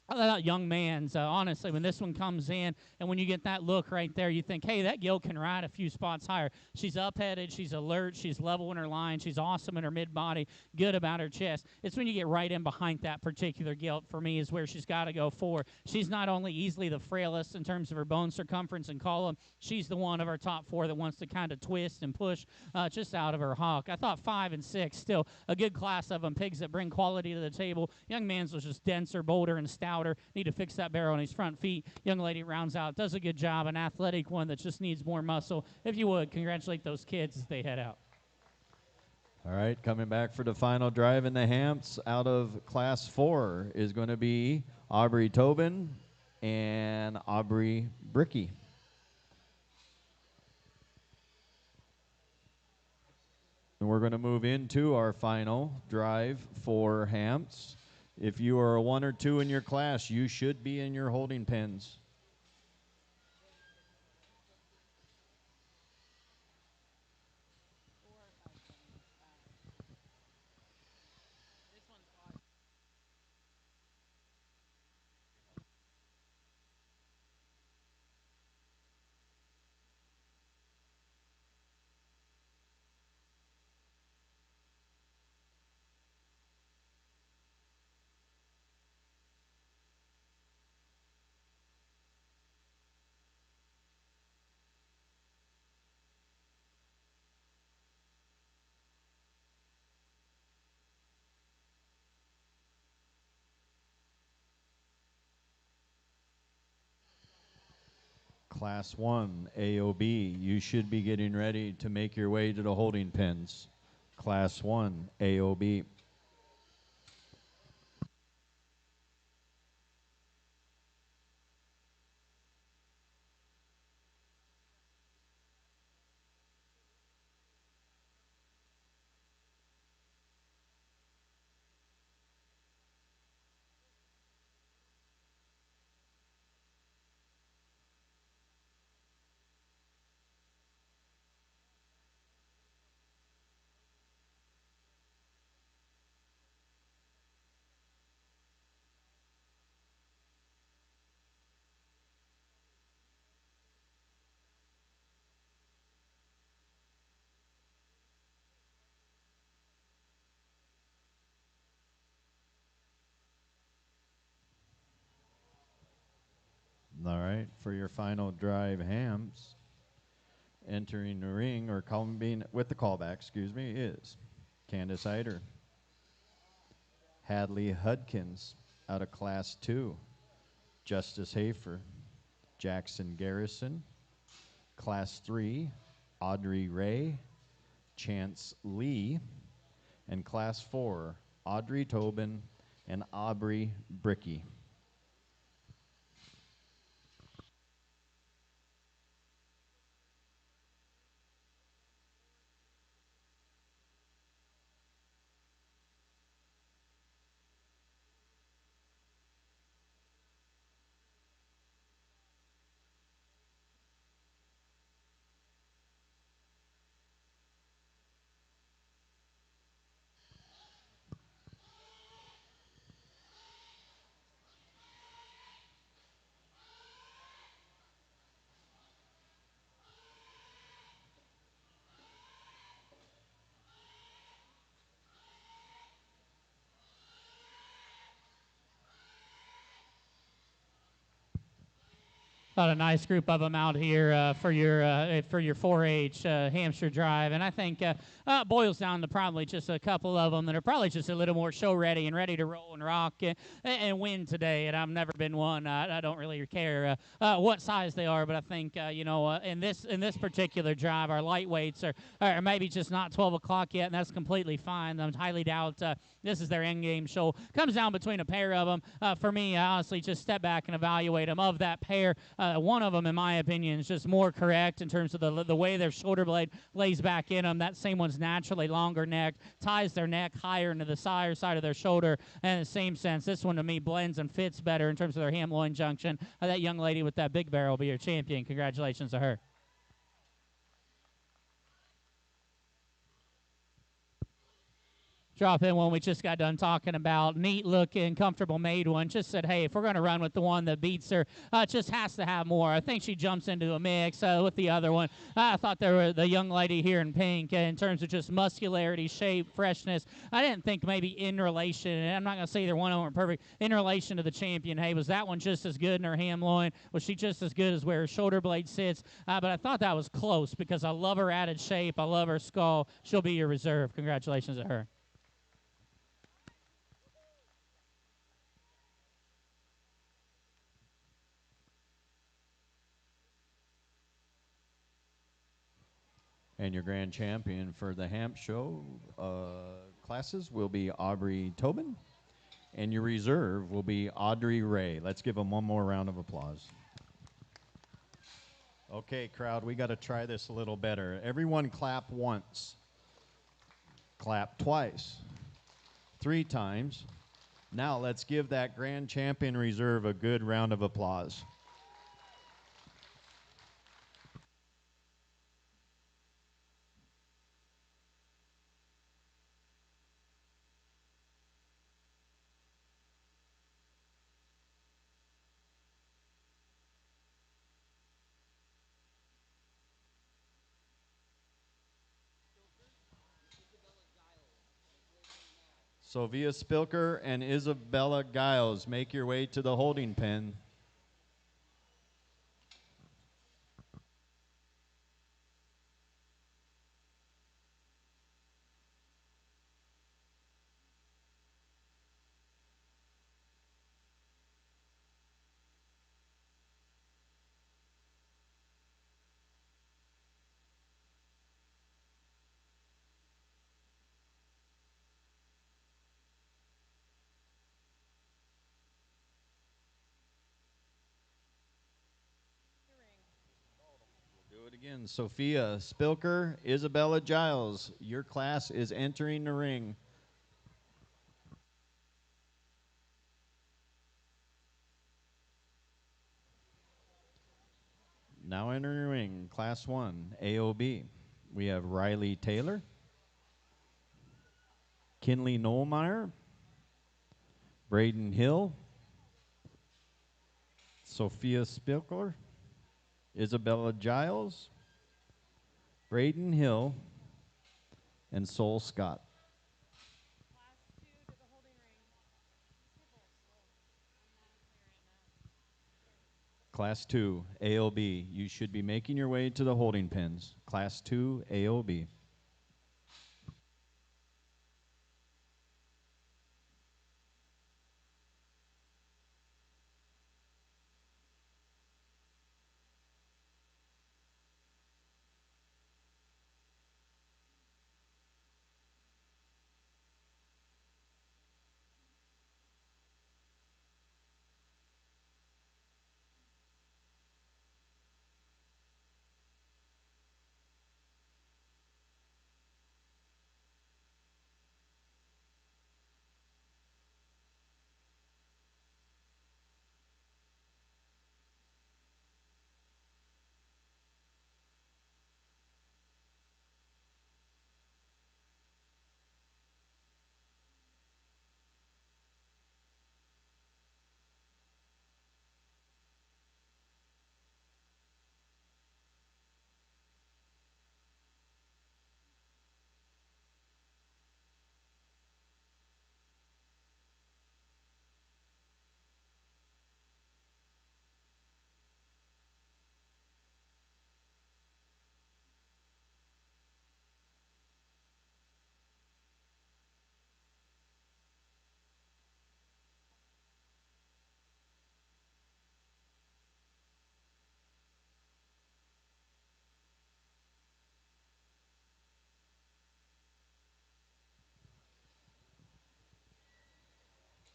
I thought young man's, honestly, when this one comes in and when you get that look right there, you think, hey, that Gilt can ride a few spots higher. She's up-headed, she's alert, she's level in her line, she's awesome in her mid-body, good about her chest. It's when you get right in behind that particular Gilt, for me, is where she's got to go for. She's not only easily the frailest in terms of her bone circumference and column, she's the one of our top 4 that wants to kind of twist and push just out of her hock. I thought 5 and 6, still a good class of them, pigs that bring quality to the table. Young man's was just denser, bolder, and stouter. Need to fix that barrel on his front feet. Young lady rounds out, does a good job, an athletic one that just needs more muscle. If you would, congratulate those kids as they head out. All right, coming back for the final drive in the Hamps out of Class 4 is going to be Aubrey Tobin and Aubrey Bricky. And we're going to move into our final drive for Hamps. If you are a 1 or 2 in your class, you should be in your holding pens. Class 1, AOB, you should be getting ready to make your way to the holding pens. Class 1, AOB. All right, for your final drive, Hams, entering the ring, or being with the callback, excuse me, is Candace Eider, Hadley Hudkins out of Class 2, Justice Hafer, Jackson Garrison, Class 3, Audrey Ray, Chance Lee, and Class 4, Audrey Tobin and Aubrey Bricky. Got a nice group of them out here for your 4-H Hampshire drive, and I think it boils down to probably just a couple of them that are probably just a little more show ready and ready to roll and rock and win today. And I've never been one. I don't really care what size they are, but I think in this particular drive, our lightweights are maybe just not 12 o'clock yet, and that's completely fine. I highly doubt this is their end game show. Comes down between a pair of them. For me, I honestly just step back and evaluate them. Of that pair, one of them, in my opinion, is just more correct in terms of the way their shoulder blade lays back in them. That same one's naturally longer necked, ties their neck higher into the side of their shoulder. And in the same sense, this one to me blends and fits better in terms of their ham-loin junction. That young lady with that big barrel will be your champion. Congratulations to her. Drop in one we just got done talking about. Neat looking, comfortable made one. Just said, hey, if we're going to run with the one that beats her, just has to have more. I think she jumps into a mix with the other one. I thought there were the young lady here in pink in terms of just muscularity, shape, freshness. I didn't think maybe in relation, and I'm not going to say either one of them are perfect, in relation to the champion. Hey, was that one just as good in her ham loin? Was she just as good as where her shoulder blade sits? But I thought that was close because I love her added shape. I love her skull. She'll be your reserve. Congratulations to her. And your grand champion for the Hampshire classes will be Aubrey Tobin. And your reserve will be Audrey Ray. Let's give them one more round of applause. Okay, crowd, we got to try this a little better. Everyone clap once. Clap twice. 3 times. Now let's give that grand champion reserve a good round of applause. Sophia Spilker and Isabella Giles, make your way to the holding pen. Do it again. Sophia Spilker, Isabella Giles, your class is entering the ring. Now entering the ring, Class 1, AOB. We have Riley Taylor, Kinley Nollmeyer, Braden Hill, Sophia Spilker, Isabella Giles, Braden Hill, and Sol Scott. Class 2, AOB. You should be making your way to the holding pens. Class 2, AOB.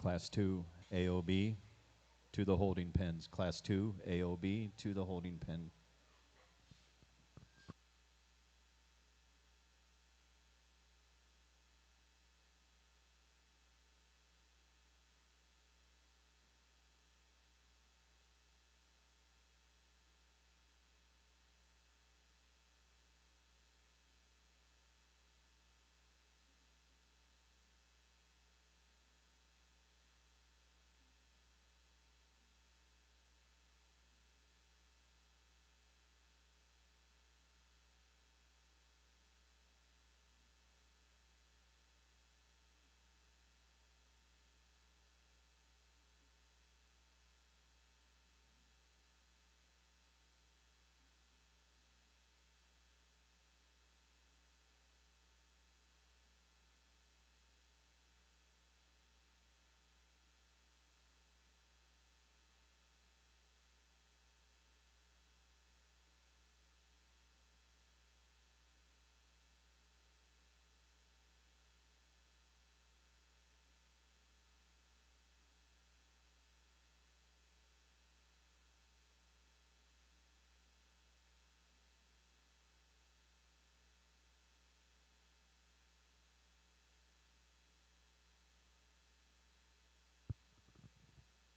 Class 2 AOB to the holding pens. Class 2 AOB to the holding pen.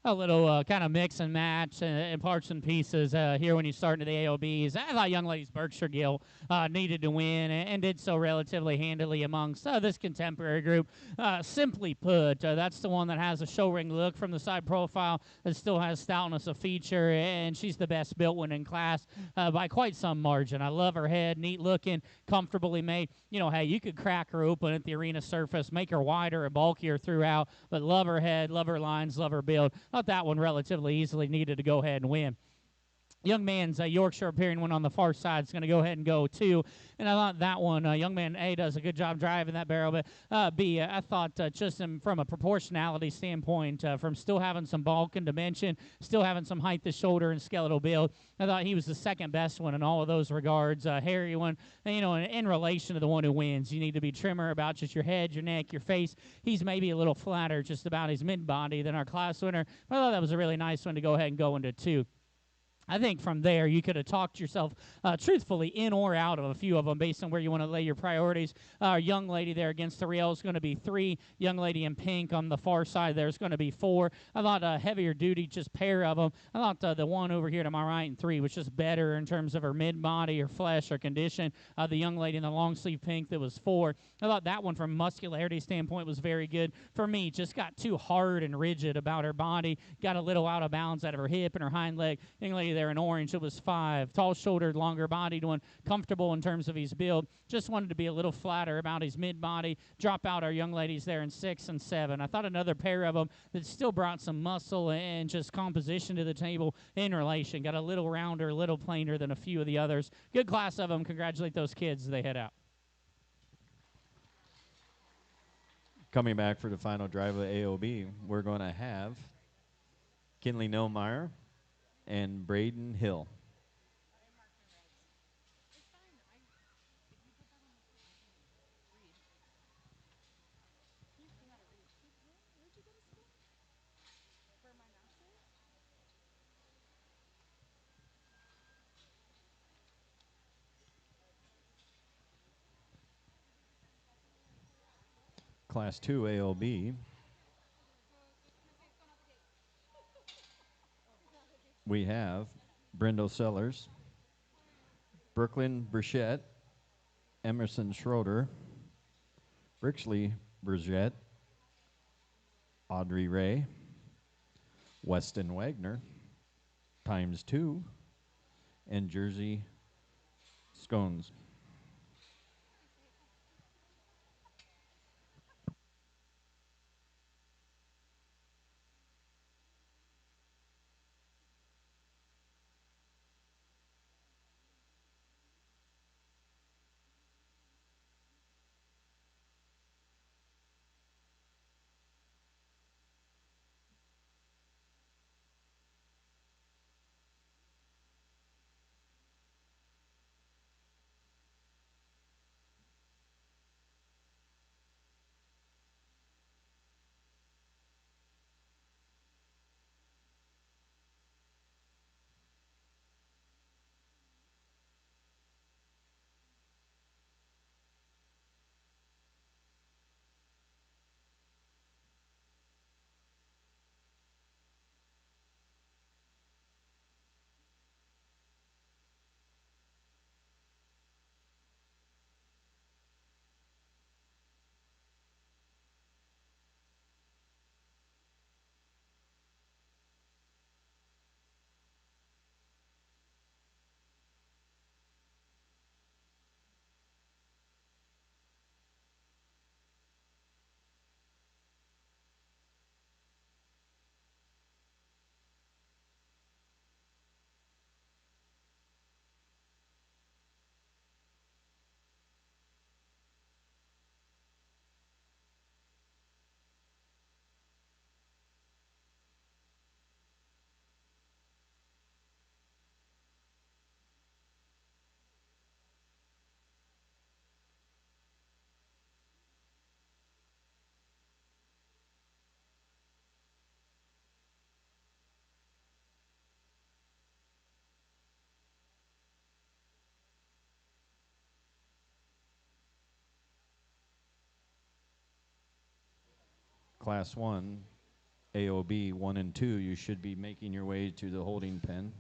A little kind of mix and match and parts and pieces here when you start into the AOBs. I thought Young Ladies Berkshire Gilt needed to win and did so relatively handily amongst this contemporary group. Simply put, that's the one that has a show ring look from the side profile that still has stoutness of feature, and she's the best built one in class by quite some margin. I love her head, neat looking, comfortably made. You know, hey, you could crack her open at the arena surface, make her wider and bulkier throughout, but love her head, love her lines, love her build. Thought that one relatively easily needed to go ahead and win. Young man's Yorkshire appearing one on the far side is going to go ahead and go two. And I thought that one, young man A does a good job driving that barrel, but B, I thought just from a proportionality standpoint, from still having some bulk and dimension, still having some height to shoulder and skeletal build, I thought he was the second best one in all of those regards. Hairy one, and, you know, in relation to the one who wins, you need to be trimmer about just your head, your neck, your face. He's maybe a little flatter just about his mid-body than our class winner. But I thought that was a really nice one to go ahead and go into two. I think from there you could have talked yourself truthfully in or out of a few of them based on where you want to lay your priorities. Our young lady there against the rail is going to be 3. Young lady in pink on the far side there is going to be 4. I thought a heavier duty, just pair of them. I thought the one over here to my right in 3 was just better in terms of her mid-body or flesh or condition. The young lady in the long sleeve pink that was 4. I thought that one from muscularity standpoint was very good. For me, just got too hard and rigid about her body. Got a little out of balance out of her hip and her hind leg. Young lady there in orange, it was 5. Tall-shouldered, longer-bodied one, comfortable in terms of his build. Just wanted to be a little flatter about his mid-body. Drop out our young ladies there in 6 and 7. I thought another pair of them that still brought some muscle and just composition to the table in relation. Got a little rounder, a little plainer than a few of the others. Good class of them. Congratulate those kids as they head out. Coming back for the final drive of AOB, we're going to have Kinley Nillmeyer and Braden Hill. Class 2 AOB, we have Brendo Sellers, Brooklyn Burchett, Emerson Schroeder, Rixley Burchett, Audrey Ray, Weston Wagner, times 2, and Jersey Scones. Class 1, AOB 1 and 2, you should be making your way to the holding pen.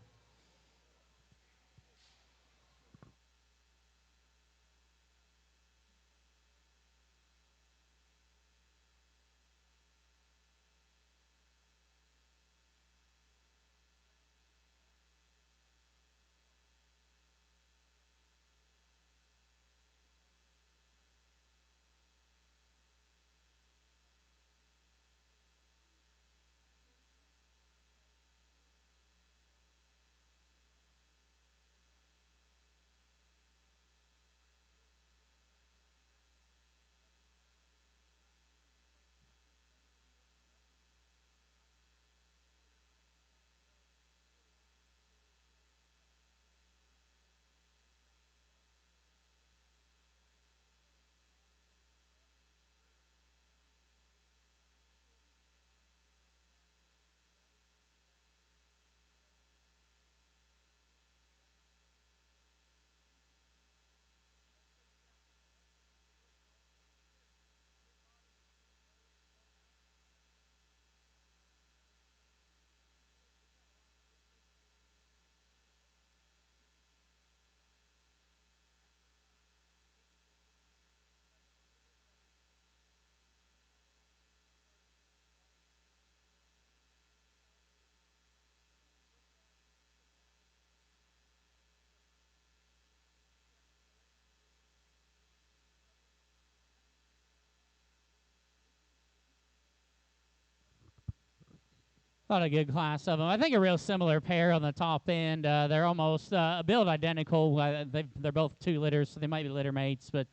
Not a good class of them. I think a real similar pair on the top end. They're almost built identical. They're both 2 litters, so they might be litter mates. But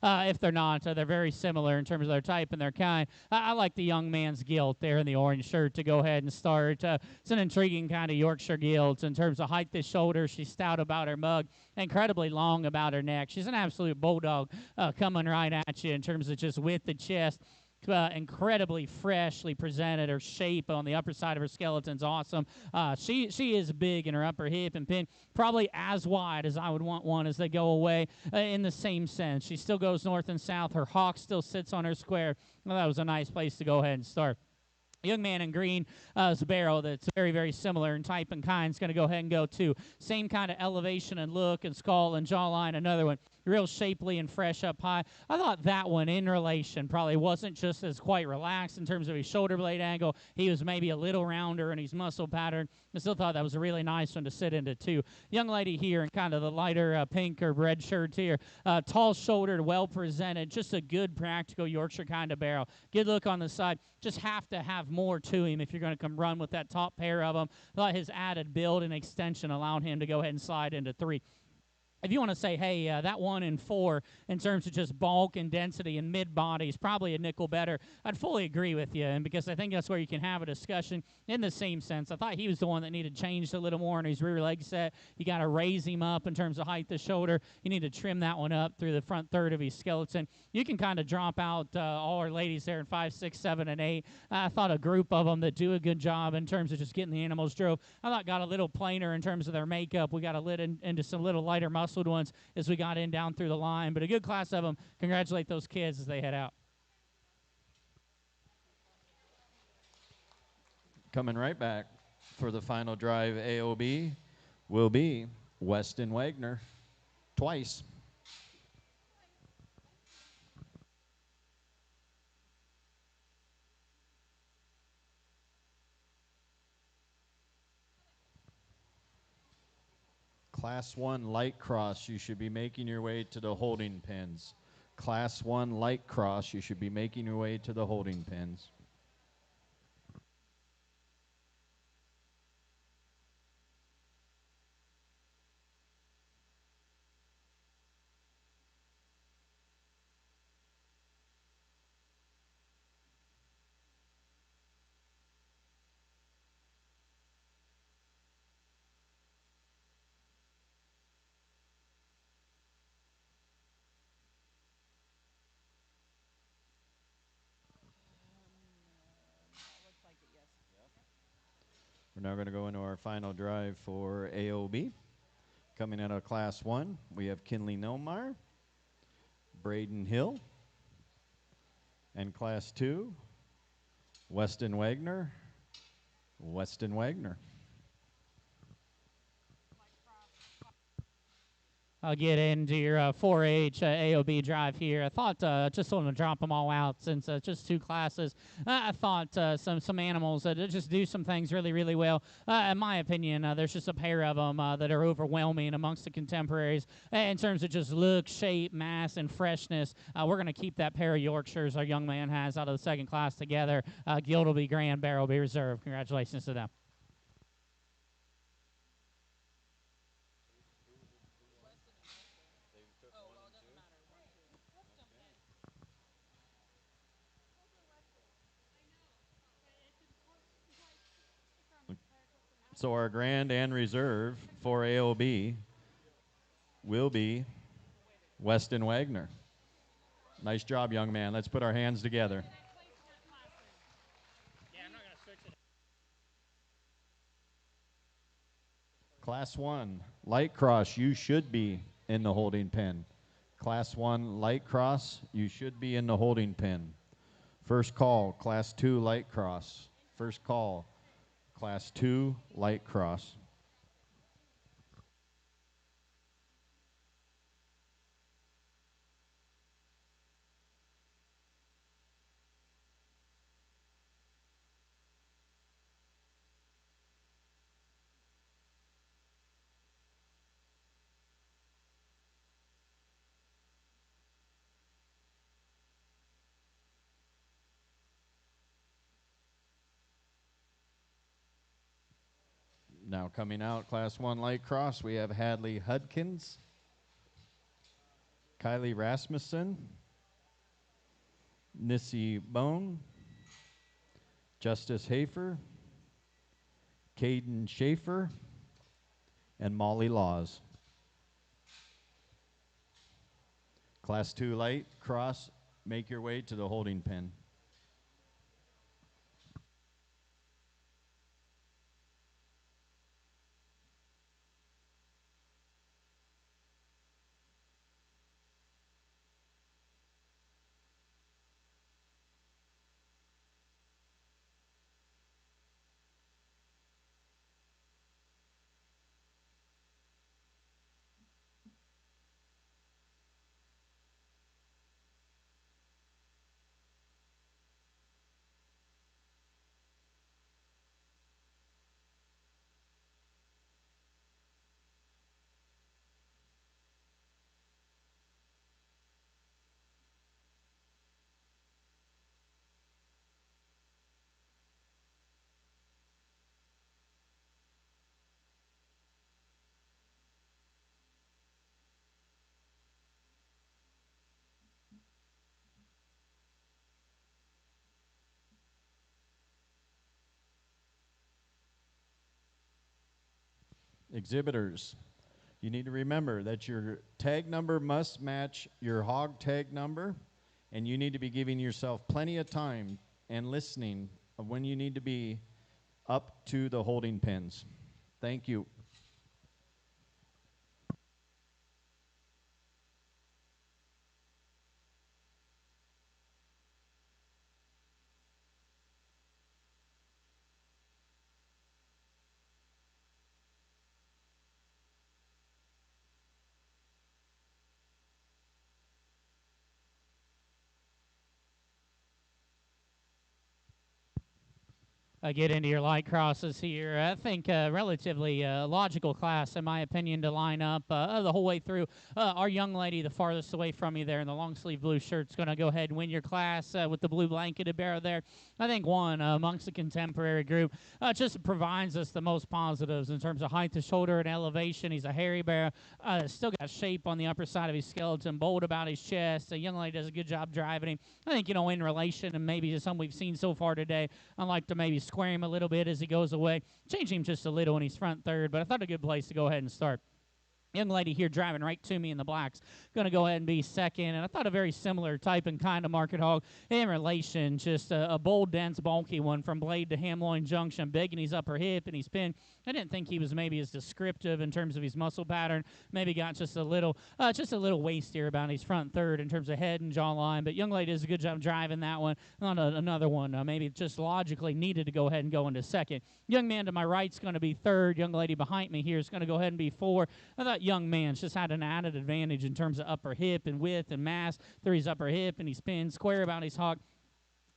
if they're not, they're very similar in terms of their type and their kind. I like the young man's Gilt there in the orange shirt to go ahead and start. It's an intriguing kind of Yorkshire Gilt in terms of height to shoulder. She's stout about her mug, incredibly long about her neck. She's an absolute bulldog coming right at you in terms of just width of chest. Incredibly freshly presented. Her shape on the upper side of her skeleton's awesome. She is big in her upper hip and pin, probably as wide as I would want one as they go away in the same sense. She still goes north and south. Her hock still sits on her square. Well, that was a nice place to go ahead and start. Young man in green is a barrel that's very, very similar in type and kind. Is going to go ahead and go to same kind of elevation and look and skull and jawline. Another one, real shapely and fresh up high. I thought that one in relation probably wasn't just as quite relaxed in terms of his shoulder blade angle. He was maybe a little rounder in his muscle pattern. I still thought that was a really nice one to sit into too. Young lady here in kind of the lighter pink or red shirt here. Tall-shouldered, well-presented, just a good practical Yorkshire kind of barrel. Good look on the side. Just have to have more to him if you're going to come run with that top pair of them. I thought his added build and extension allowed him to go ahead and slide into 3. If you want to say, hey, that 1 and 4 in terms of just bulk and density and mid-body is probably a nickel better, I'd fully agree with you, and because I think that's where you can have a discussion in the same sense. I thought he was the one that needed changed a little more in his rear leg set. You got to raise him up in terms of height to shoulder. You need to trim that one up through the front third of his skeleton. You can kind of drop out all our ladies there in 5, 6, 7, and 8. I thought a group of them that do a good job in terms of just getting the animals drove. I thought got a little plainer in terms of their makeup. We got a lit into some little lighter muscled ones as we got in down through the line. But a good class of them. Congratulate those kids as they head out. Coming right back for the final drive AOB will be Weston Wagner twice. Class 1 light cross, you should be making your way to the holding pens. Class 1 light cross, you should be making your way to the holding pens. Looks like it, yes. We're now going to go into our final drive for AOB. Coming out of Class 1, we have Kinley Nomar, Braden Hill, and Class 2, Weston Wagner. Weston Wagner. I'll get into your 4-H AOB drive here. I thought just want to drop them all out since just two classes. I thought some animals that just do some things really, really well. In my opinion, there's just a pair of them that are overwhelming amongst the contemporaries in terms of just look, shape, mass, and freshness. We're going to keep that pair of Yorkshires our young man has out of the second class together. Gilt will be grand, Bear will be reserved. Congratulations to them. So our grand and reserve for AOB will be Weston Wagner. Nice job, young man. Let's put our hands together. Class 1, light cross, you should be in the holding pen. Class 1, light cross, you should be in the holding pen. First call, Class 2, light cross. First call, Class 2, light cross. Now coming out, Class 1 light cross, we have Hadley Hudkins, Kylie Rasmussen, Nissy Bone, Justice Hafer, Caden Schaefer, and Molly Laws. Class 2 light cross, make your way to the holding pen. Exhibitors, you need to remember that your tag number must match your hog tag number, and you need to be giving yourself plenty of time and listening of when you need to be up to the holding pens. Thank you. Get into your light crosses here. I think relatively logical class, in my opinion, to line up the whole way through. Our young lady, the farthest away from you there in the long sleeve blue shirt, is going to go ahead and win your class with the blue blanketed bear there. I think one amongst the contemporary group just provides us the most positives in terms of height to shoulder and elevation. He's a hairy bear, still got shape on the upper side of his skeleton, bold about his chest. The young lady does a good job driving him. I think, in relation and maybe to some we've seen so far today, I'd like to maybe square him a little bit as he goes away. Change him just a little when he's front third, but I thought a good place to go ahead and start. Young lady here driving right to me in the blacks, going to go ahead and be second. And I thought a very similar type and kind of market hog in relation, just a bold, dense, bulky one from blade to ham loin junction, big in his upper hip and his pin. I didn't think he was maybe as descriptive in terms of his muscle pattern. Maybe got just a little waist here about his front third in terms of head and jawline. But young lady does a good job driving that one. On another one, maybe just logically needed to go ahead and go into second. Young man to my right is going to be third. Young lady behind me here is going to go ahead and be four. I thought young man's just had an added advantage in terms of upper hip and width and mass through his upper hip and his pin, square about his hock.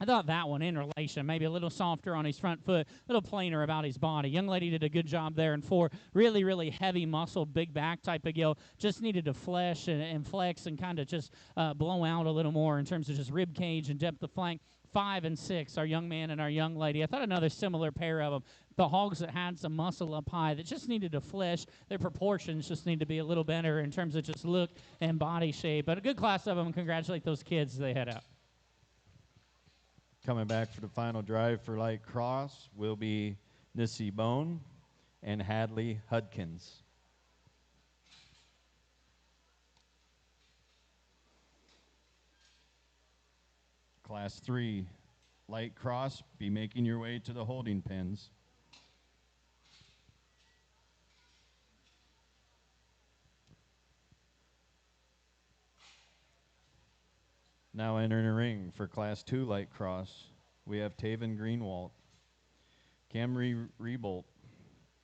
I thought that one in relation, maybe a little softer on his front foot, a little plainer about his body. Young lady did a good job there in four. Really, really heavy muscled, big back type of gill. Just needed to flesh and flex and kind of just blow out a little more in terms of just rib cage and depth of flank. 5 and 6, our young man and our young lady. I thought another similar pair of them. The hogs that had some muscle up high that just needed to flesh. Their proportions just need to be a little better in terms of just look and body shape. But a good class of them. Congratulate those kids as they head out. Coming back for the final drive for light cross will be Nissy Bone and Hadley Hudkins. Class 3, light cross, be making your way to the holding pins. Now entering the ring for Class 2 light cross, we have Taven Greenwald, Camry Rebolt,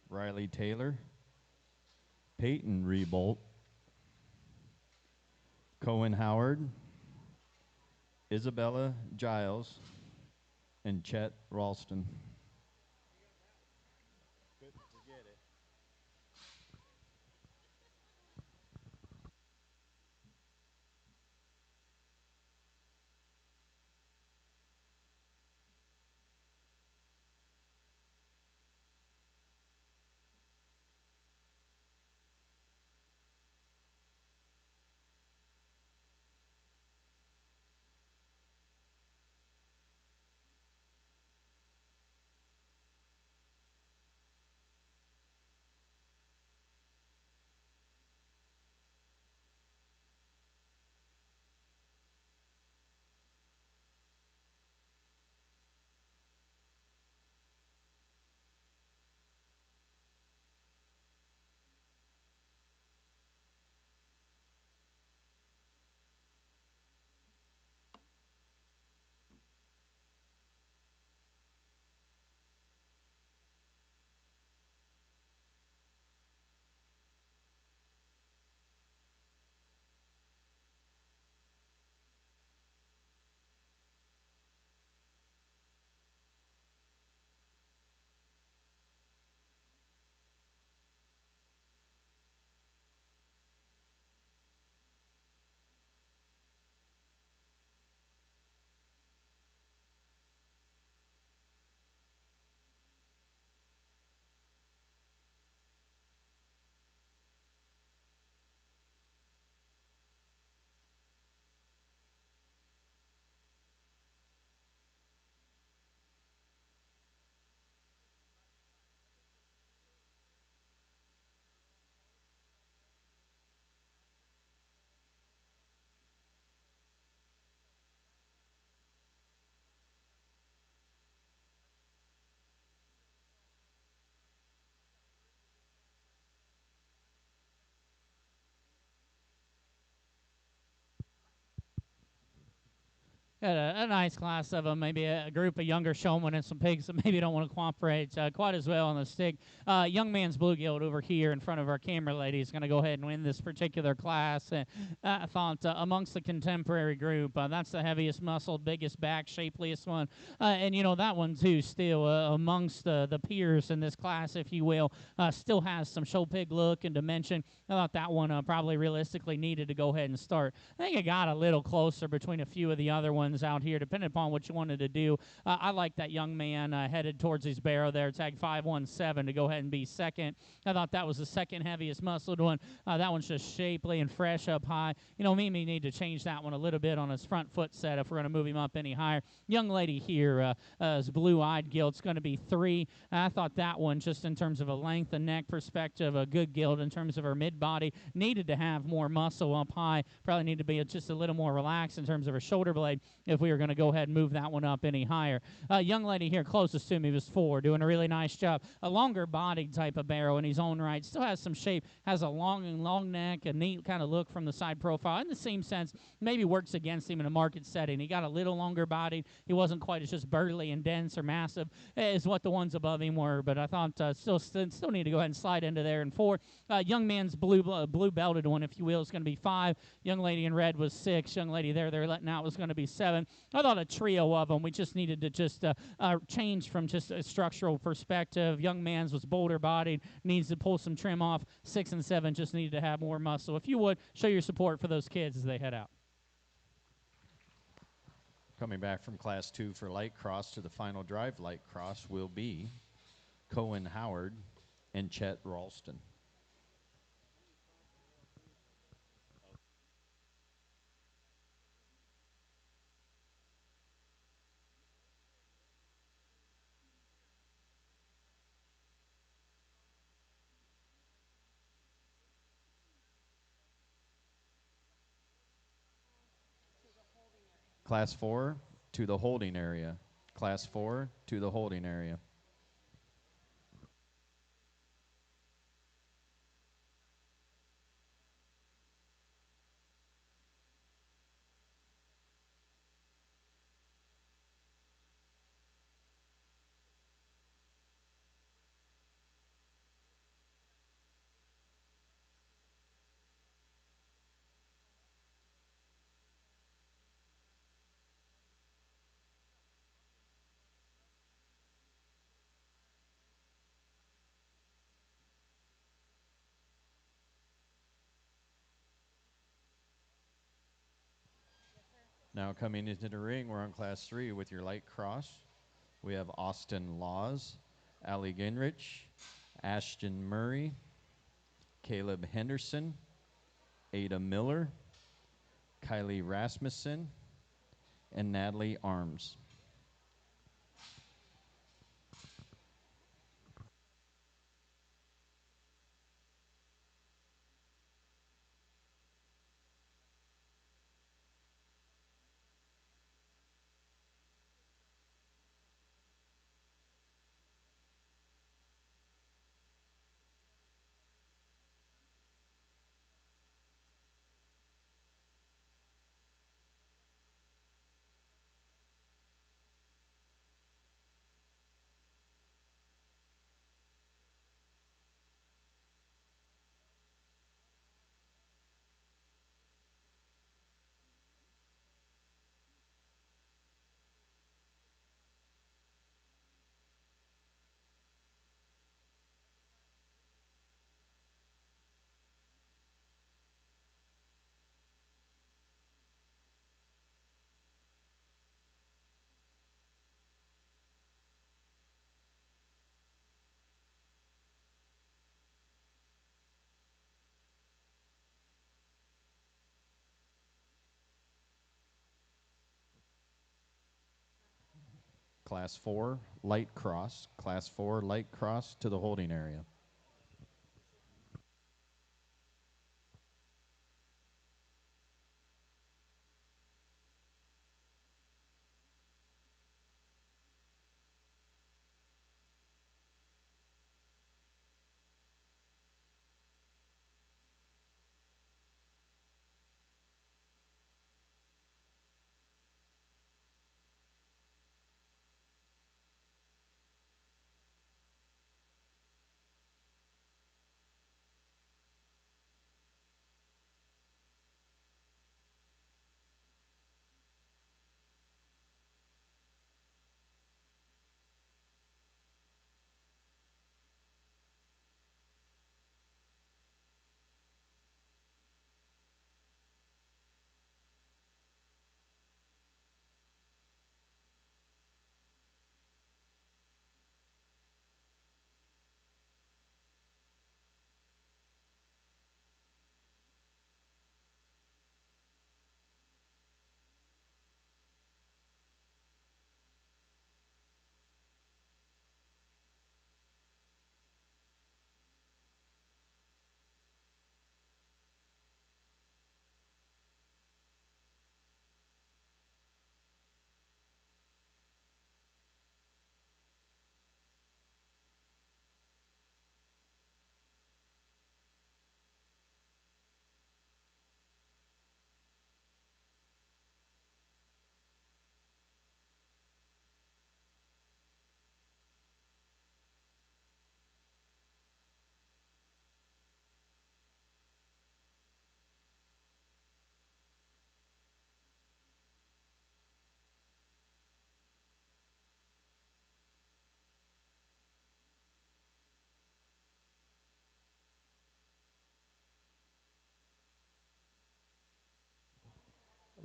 Riley Taylor, Peyton Rebolt, Cohen Howard, Isabella Giles, and Chet Ralston. Got a nice class of them, maybe a group of younger showmen and some pigs that maybe don't want to cooperate quite as well on the stick. Young man's bluegill over here in front of our camera lady is going to go ahead and win this particular class. I thought amongst the contemporary group, that's the heaviest muscled, biggest back, shapeliest one. And, you know, that one, too, still amongst the peers in this class, if you will, still has some show pig look and dimension. I thought that one probably realistically needed to go ahead and start. I think it got a little closer between a few of the other ones. ones out here, depending upon what you wanted to do. I like that young man headed towards his barrow there, tag 517, to go ahead and be second. I thought that was the second heaviest muscled one. That one's just shapely and fresh up high. You know, Mimi need to change that one a little bit on his front foot set if we're going to move him up any higher. Young lady here is blue-eyed Gilt. It's going to be 3. I thought that one, just in terms of a length and neck perspective, a good Gilt in terms of her mid-body, needed to have more muscle up high. Probably need to be just a little more relaxed in terms of her shoulder blade if we were going to go ahead and move that one up any higher. Young lady here closest to me was 4, doing a really nice job. A longer-bodied type of barrow in his own right. Still has some shape, has a long neck, a neat kind of look from the side profile. In the same sense, maybe works against him in a market setting. He got a little longer-bodied. He wasn't quite as just burly and dense or massive as what the ones above him were, but I thought still need to go ahead and slide into there. And 4, young man's blue-belted one, if you will, is going to be 5. Young lady in red was 6. Young lady there they're letting out was going to be 7. I thought a trio of them. We just needed to just change from just a structural perspective. Young man's was boulder-bodied, needs to pull some trim off. 6 and 7 just needed to have more muscle. If you would, show your support for those kids as they head out. Coming back from Class 2 for light cross to the final drive light cross will be Cohen Howard and Chet Ralston. Class 4 to the holding area. Class 4 to the holding area. Now coming into the ring, we're on Class 3 with your light cross. We have Austin Laws, Allie Ginrich, Ashton Murray, Caleb Henderson, Ada Miller, Kylie Rasmussen, and Natalie Arms. Class 4 light cross. Class 4 light cross to the holding area.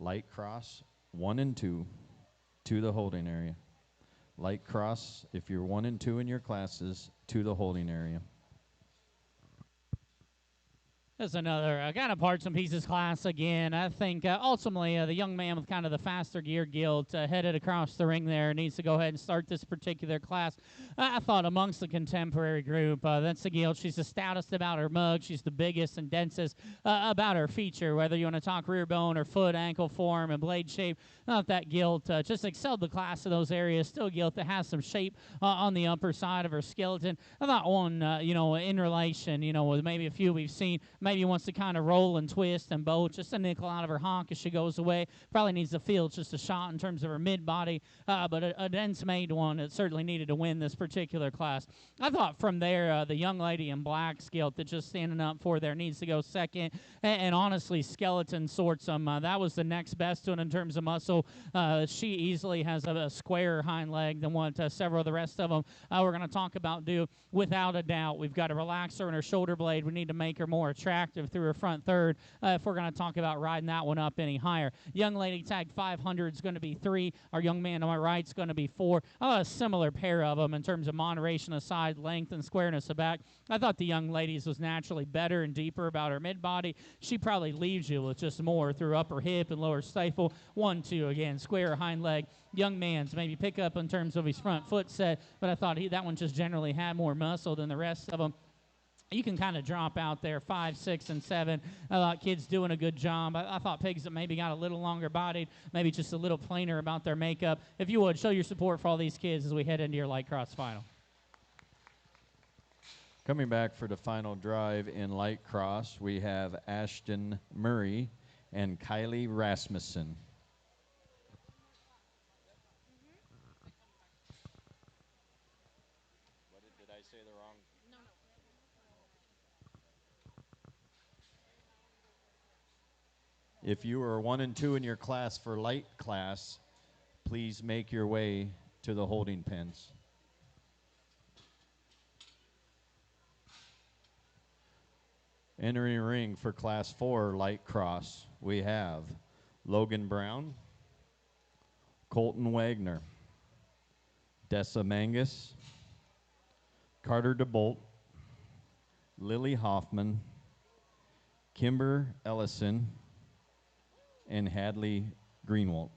Light cross, 1 and 2, to the holding area. Light cross, if you're 1 and 2 in your classes, to the holding area. There's another kind of parts and pieces class again. I think ultimately the young man with kind of the faster gear Gilt headed across the ring there needs to go ahead and start this particular class. I thought amongst the contemporary group, that's the Gilt. She's the stoutest about her mug. She's the biggest and densest about her feature, whether you want to talk rear bone or foot, ankle form, and blade shape. Not that Gilt just excelled the class in those areas. Still Gilt that has some shape on the upper side of her skeleton. I thought one, in relation, with maybe a few we've seen, maybe wants to kind of roll and twist and bolt just a nickel out of her honk as she goes away. Probably needs to feel just a shot in terms of her mid-body, but a dense-made one that certainly needed to win this particular class. I thought from there, the young lady in black Gilt that just standing up for there needs to go second, and honestly, skeleton sorts them. That was the next best one in terms of muscle. She easily has a squarer hind leg than what several of the rest of them we're going to talk about do. Without a doubt, we've got to relax her in her shoulder blade. We need to make her more attractive through her front third if we're going to talk about riding that one up any higher. Young lady tag 500 is going to be 3. Our young man on my right is going to be 4. A similar pair of them in terms of moderation of side, length, and squareness of back. I thought the young lady's was naturally better and deeper about her mid-body. She probably leaves you with just more through upper hip and lower stifle. 1, 2, again, square hind leg. Young man's maybe pick up in terms of his front foot set, but I thought that one just generally had more muscle than the rest of them. You can kind of drop out there 5, 6, and 7. I thought kids doing a good job. I thought pigs that maybe got a little longer bodied, maybe just a little plainer about their makeup. If you would, show your support for all these kids as we head into your light cross final. Coming back for the final drive in light cross, we have Ashton Murray and Kylie Rasmussen. Did I say the wrong? If you are 1 and 2 in your class for light class, please make your way to the holding pens. Entering ring for class 4 light cross, we have Logan Brown, Colton Wagner, Dessa Mangus, Carter DeBolt, Lily Hoffman, Kimber Ellison, and Hadley Greenwald.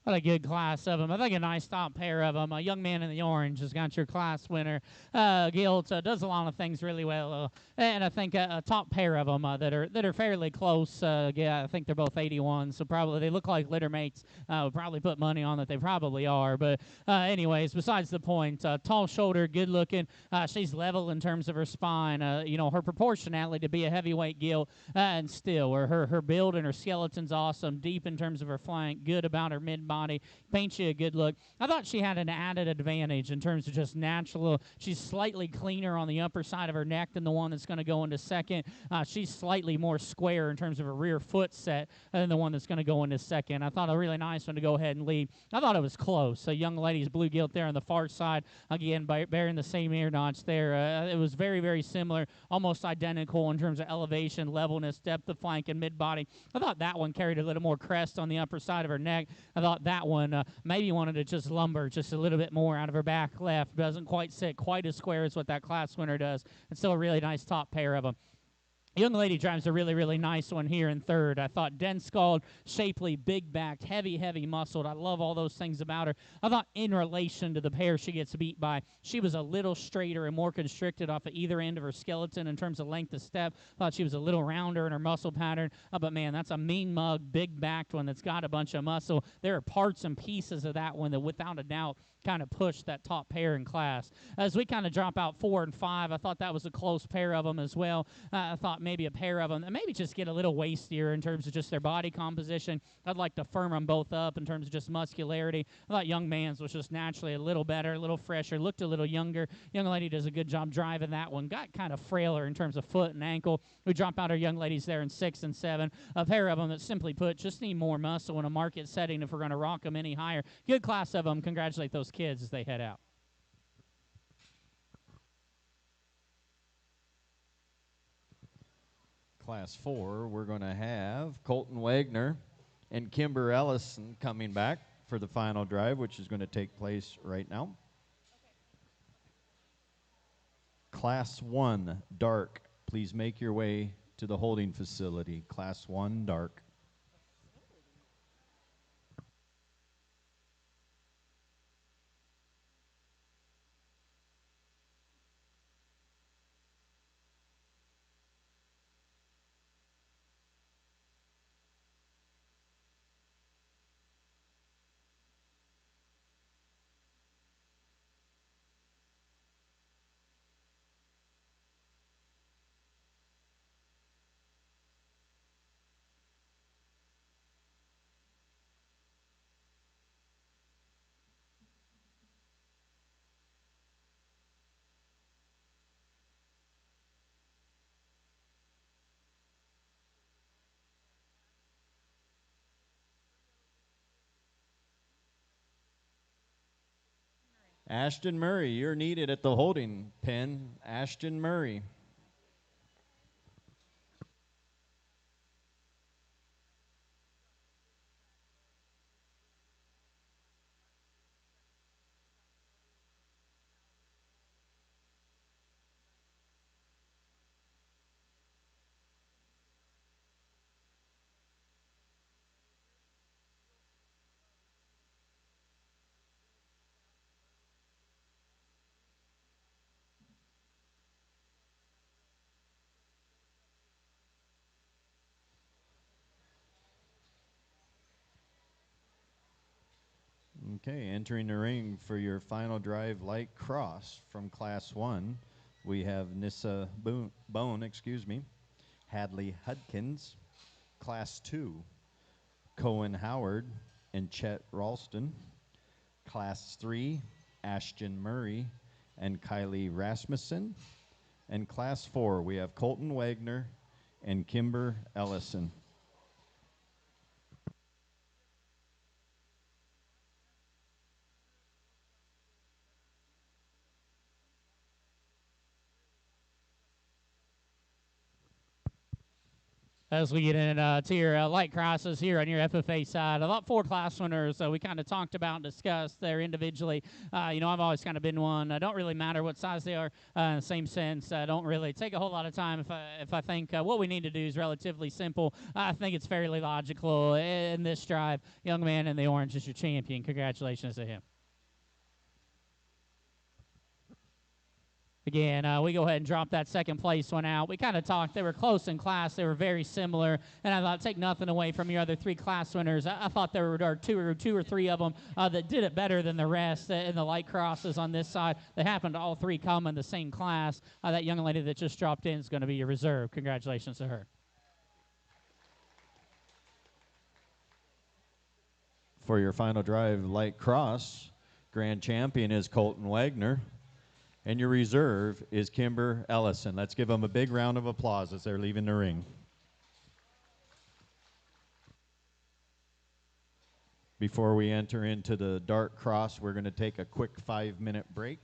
What a good class of them. I think a nice top pair of them. A young man in the orange has got your class winner. Gilt does a lot of things really well, and I think a top pair of them that are fairly close. Yeah, I think they're both 81, so probably they look like litter mates. Would probably put money on that they probably are. But anyways, besides the point, tall shoulder, good looking. She's level in terms of her spine. Her proportionality to be a heavyweight Gilt, and still her build and her skeleton's awesome. Deep in terms of her flank, good about her mid body, paints you a good look. I thought she had an added advantage in terms of just natural. She's slightly cleaner on the upper side of her neck than the one that's going to go into second. She's slightly more square in terms of her rear foot set than the one that's going to go into second. I thought a really nice one to go ahead and lead. I thought it was close. A young lady's blue Gilt there on the far side, again bearing the same ear notch there. It was very, very similar, almost identical in terms of elevation, levelness, depth of flank, and mid body. I thought that one carried a little more crest on the upper side of her neck. I thought that one maybe wanted to just lumber just a little bit more out of her back left. Doesn't quite sit quite as square as what that class winner does. It's still a really nice top pair of them. Young lady drives a really, really nice one here in third. I thought dense-skulled, shapely, big-backed, heavy muscled. I love all those things about her. I thought in relation to the pair she gets beat by, she was a little straighter and more constricted off of either end of her skeleton in terms of length of step. Thought she was a little rounder in her muscle pattern. But, man, that's a mean mug, big-backed one that's got a bunch of muscle. There are parts and pieces of that one that, without a doubt, kind of push that top pair in class. As we kind of drop out 4 and 5, I thought that was a close pair of them as well. I thought maybe a pair of them that maybe just get a little wastier in terms of just their body composition. I'd like to firm them both up in terms of just muscularity. I thought Young Man's was just naturally a little better, a little fresher, looked a little younger. Young lady does a good job driving that one. Got kind of frailer in terms of foot and ankle. We drop out our young ladies there in 6 and 7. A pair of them that, simply put, just need more muscle in a market setting if we're going to rock them any higher. Good class of them. Congratulate those kids as they head out. Class 4, we're going to have Colton Wagner and Kimber Ellison coming back for the final drive, which is going to take place right now. Class 1, dark, please make your way to the holding facility. Class 1, dark. Ashton Murray, you're needed at the holding pen. Ashton Murray. Okay, entering the ring for your final drive light cross from Class 1, we have Nissa Bone, Hadley Hudkins. Class 2, Cohen Howard and Chet Ralston. Class 3, Ashton Murray and Kylie Rasmussen. And Class 4, we have Colton Wagner and Kimber Ellison. as we get into your light crosses here on your FFA side. I thought 4 class winners we kind of talked about and discussed there individually. I've always kind of been one. Don't really matter what size they are. In the same sense, don't really take a whole lot of time if I think what we need to do is relatively simple. I think it's fairly logical in this drive. Young man in the orange is your champion. Congratulations to him. Again, we go ahead and drop that second place one out. We kind of talked. They were close in class. They were very similar. And I thought, take nothing away from your other 3 class winners. I thought there were two or three of them that did it better than the rest in the light crosses on this side. They happened to all 3 come in the same class. That young lady that just dropped in is going to be your reserve. Congratulations to her. For your final drive light cross, grand champion is Colton Wagner. And your reserve is Kimber Ellison. Let's give them a big round of applause as they're leaving the ring. Before we enter into the dark cross, we're going to take a quick 5-minute break.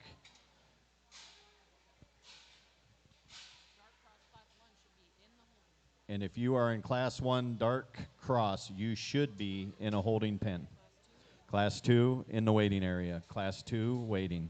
And if you are in Class 1 dark cross, you should be in a holding pen. Class 2 in the waiting area. Class 2 waiting.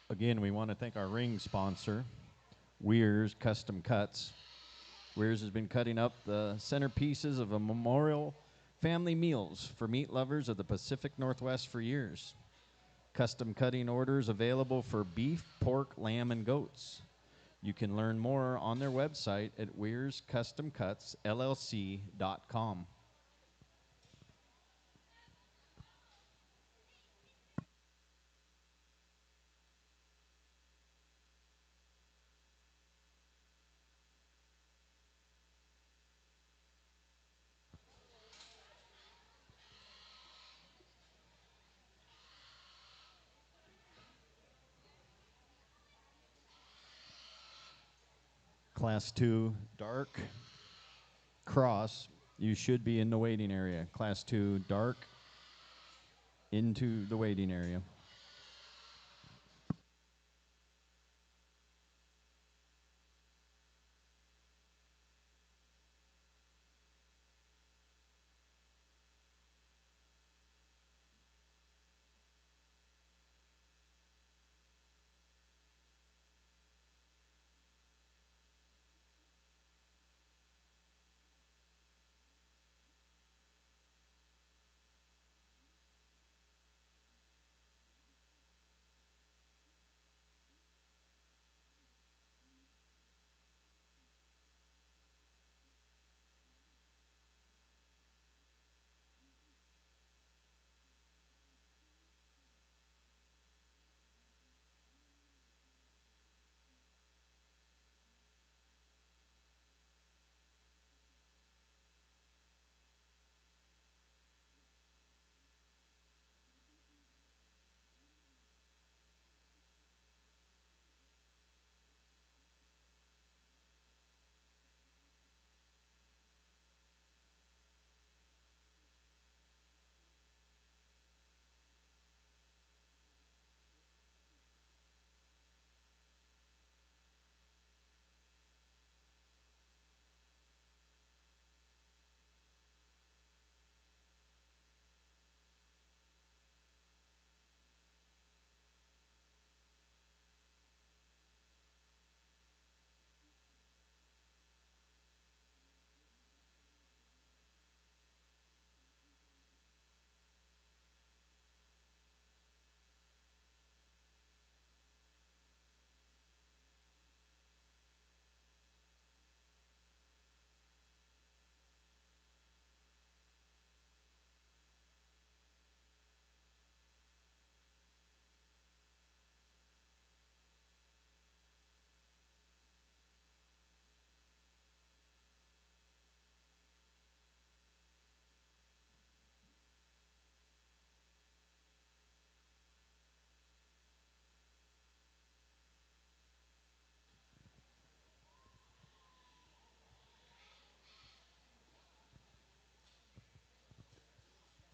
Again, we want to thank our ring sponsor, Weir's Custom Cuts. Weir's has been cutting up the centerpieces of a memorial family meals for meat lovers of the Pacific Northwest for years. Custom cutting orders available for beef, pork, lamb, and goats. You can learn more on their website at weirscustomcutsllc.com. Class 2 dark cross, you should be in the waiting area. Class 2 dark into the waiting area.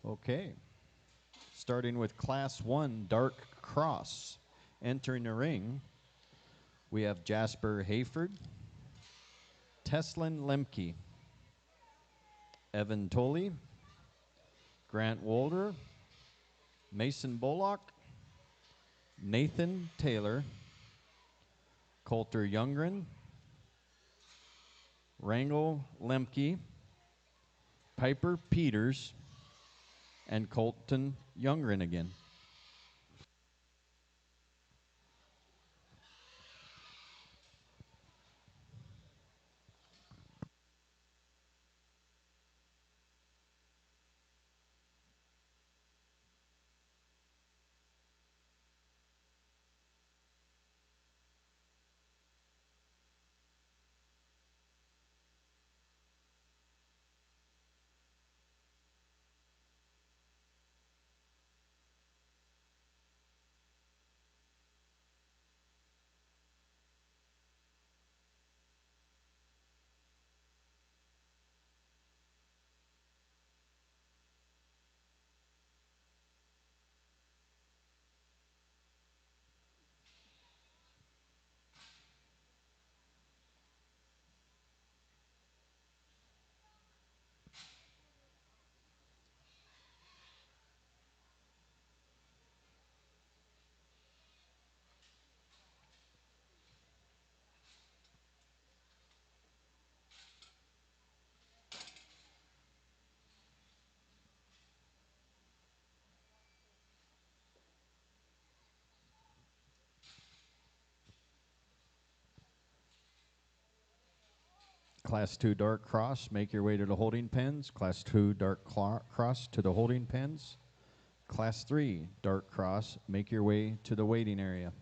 Okay. Starting with Class 1 dark cross. Entering the ring, we have Jasper Hayford, Teslin Lemke, Evan Tolley, Grant Wolder, Mason Bullock, Nathan Taylor, Coulter Youngren, Rangel Lemke, Piper Peters, and Colton Youngren again. Class 2 dark cross, make your way to the holding pens. Class 2 dark cross to the holding pens. Class 3 dark cross, make your way to the waiting area.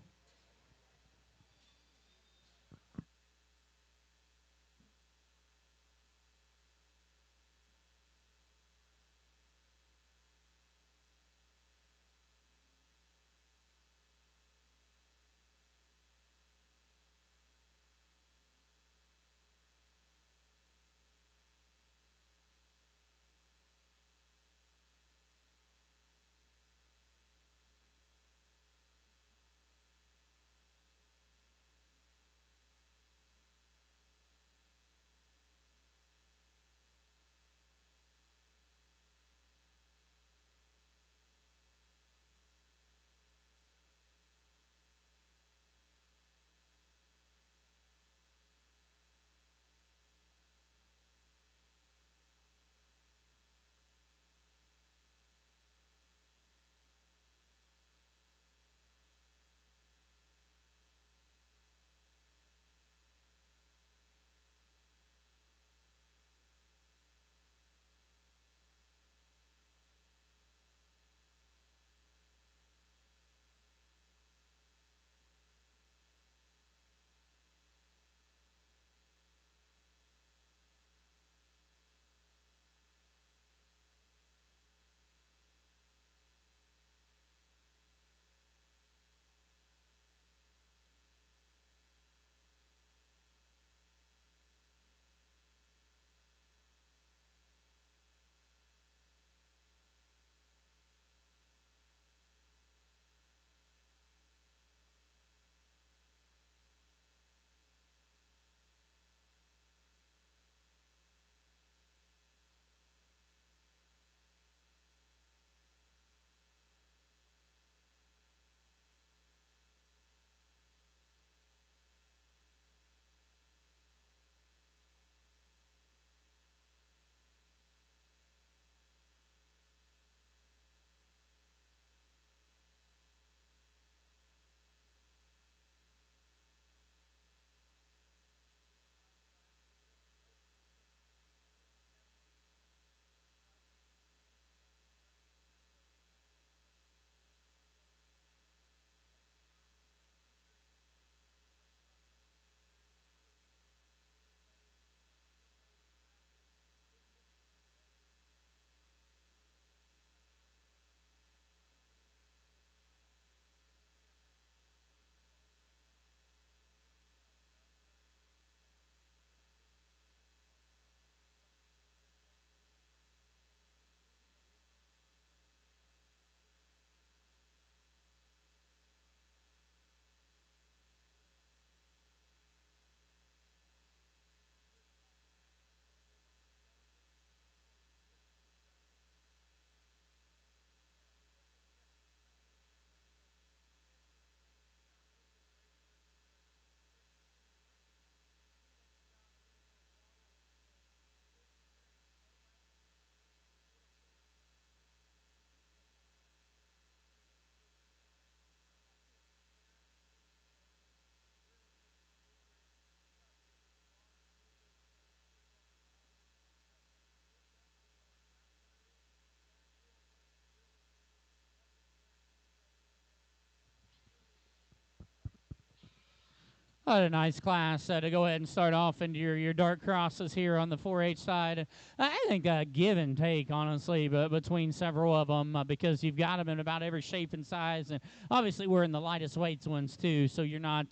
What a nice class to go ahead and start off into your dark crosses here on the 4-H side. I think give and take, honestly, but between several of them because you've got them in about every shape and size, and obviously we're in the lightest weights ones too, so you're not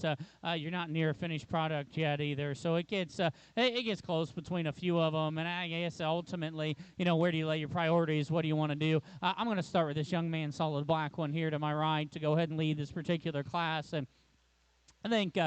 near a finished product yet either. So it gets close between a few of them, and I guess ultimately, where do you lay your priorities? What do you want to do? I'm going to start with this young man, solid black one here to my right, to go ahead and lead this particular class. And I think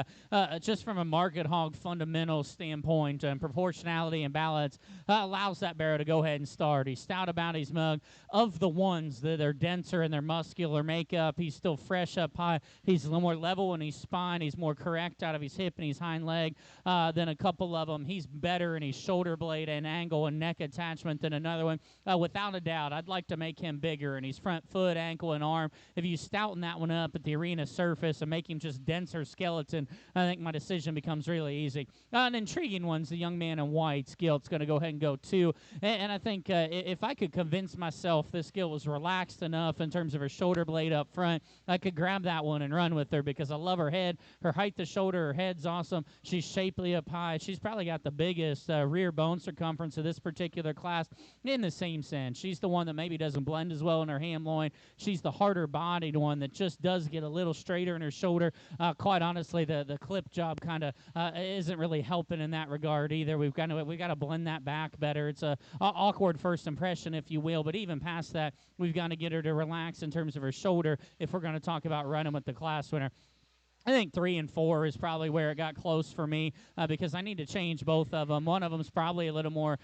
just from a market hog fundamental standpoint and proportionality and balance allows that barrow to go ahead and start. He's stout about his mug. Of the ones that are denser in their muscular makeup, he's still fresh up high. He's a little more level in his spine. He's more correct out of his hip and his hind leg than a couple of them. He's better in his shoulder blade and angle and neck attachment than another one. Without a doubt, I'd like to make him bigger in his front foot, ankle, and arm. If you stouten that one up at the arena surface and make him just denser skeleton, skeleton, I think my decision becomes really easy. An intriguing one's the young man in white. Gilt's going to go ahead and go 2. And I think if I could convince myself this Gilt was relaxed enough in terms of her shoulder blade up front, I could grab that one and run with her because I love her head. Her height to shoulder, her head's awesome. She's shapely up high. She's probably got the biggest rear bone circumference of this particular class in the same sense. She's the one that maybe doesn't blend as well in her ham loin. She's the harder bodied one that just does get a little straighter in her shoulder. Quite honestly, the clip job kind of isn't really helping in that regard either. We've got to blend that back better. It's a awkward first impression, if you will, but even past that, we've got to get her to relax in terms of her shoulder if we're going to talk about running with the class winner. I think 3 and 4 is probably where it got close for me because I need to change both of them. One of them's probably a little more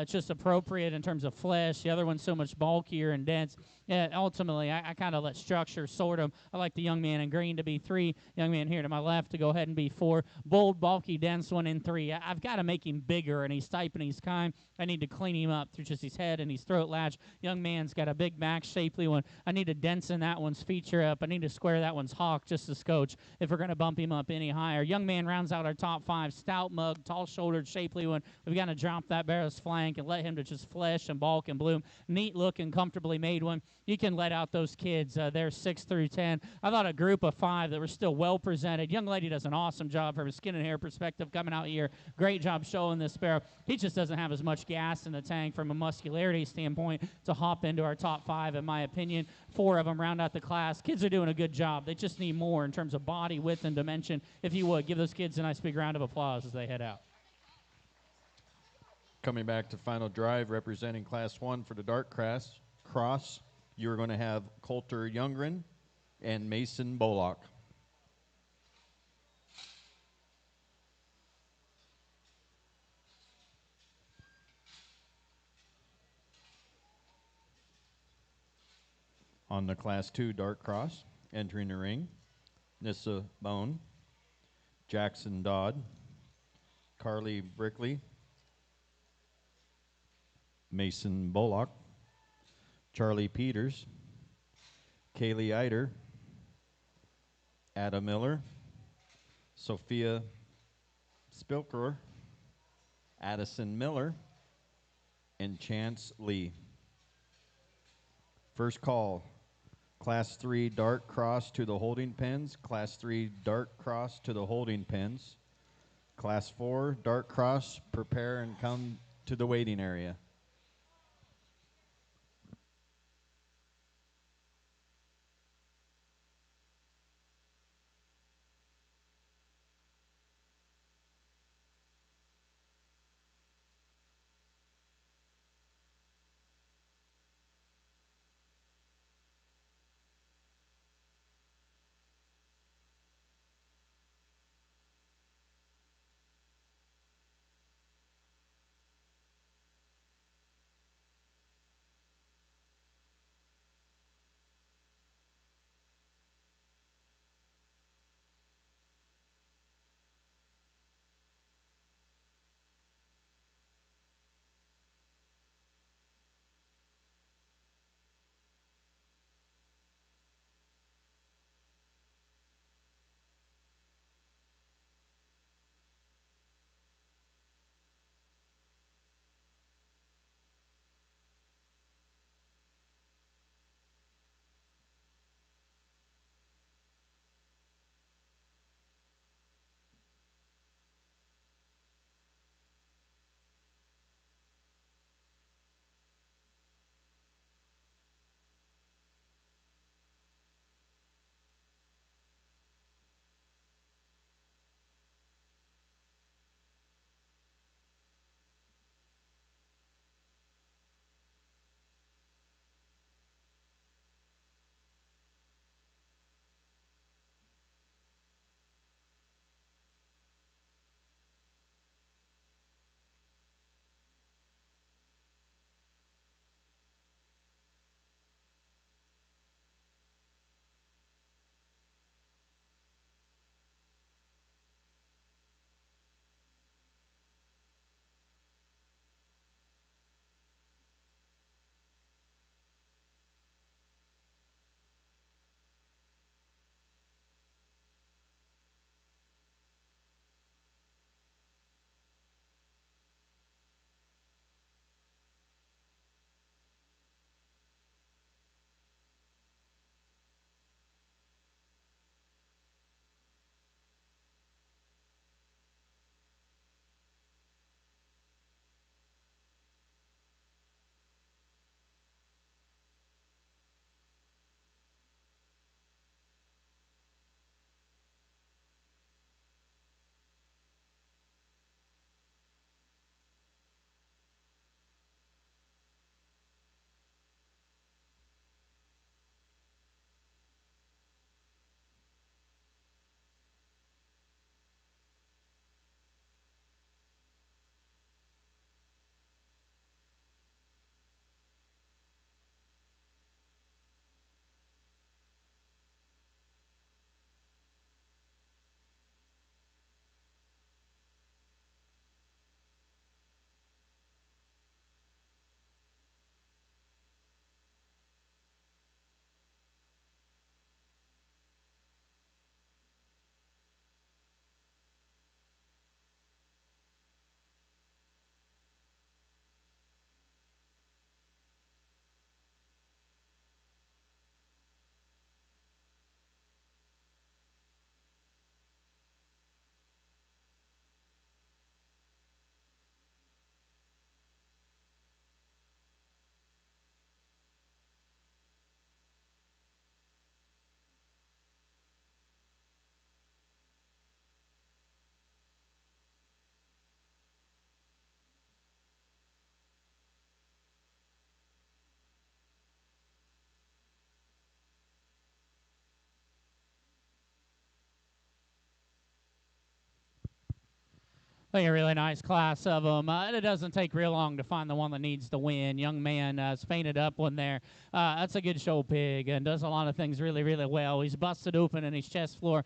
just appropriate in terms of flesh. The other one's so much bulkier and dense. Ultimately, I kind of let structure sort them. I like the young man in green to be 3, young man here to my left to go ahead and be 4. Bold, bulky, dense one in 3. I've got to make him bigger, and he's type and he's kind. I need to clean him up through just his head and his throat latch. Young man's got a big back, shapely one. I need to densen that one's feature up. I need to square that one's hock just a scotch if we're going to bump him up any higher. Young man rounds out our top 5. Stout mug, tall-shouldered, shapely one. We've got to drop that barrel's flank and let him to just flesh and bulk and bloom. Neat looking, comfortably made one. You can let out those kids. They're 6 through 10. I thought a group of 5 that were still well presented. Young lady does an awesome job from a skin and hair perspective coming out here. Great job showing this sparrow. He just doesn't have as much gas in the tank from a muscularity standpoint to hop into our top 5, in my opinion. 4 of them round out the class. Kids are doing a good job. They just need more in terms of body, width, and dimension. If you would, give those kids a nice big round of applause as they head out. Coming back to final drive, representing Class 1 for the Dark Cross, you're going to have Coulter Youngren and Mason Bullock. On the Class 2 Dark Cross, entering the ring, Nissa Bone, Jackson Dodd, Carly Brickley, Mason Bullock, Charlie Peters, Kaylee Eider, Ada Miller, Sophia Spilker, Addison Miller, and Chance Lee. First call, Class 3 Dark Cross to the holding pens, Class 3 Dark Cross to the holding pens. Class 4 Dark Cross, prepare and come to the waiting area. think a really nice class of them. And it doesn't take real long to find the one that needs to win. Young man has painted up one there. That's a good show pig and does a lot of things really, really well. He's busted open in his chest floor,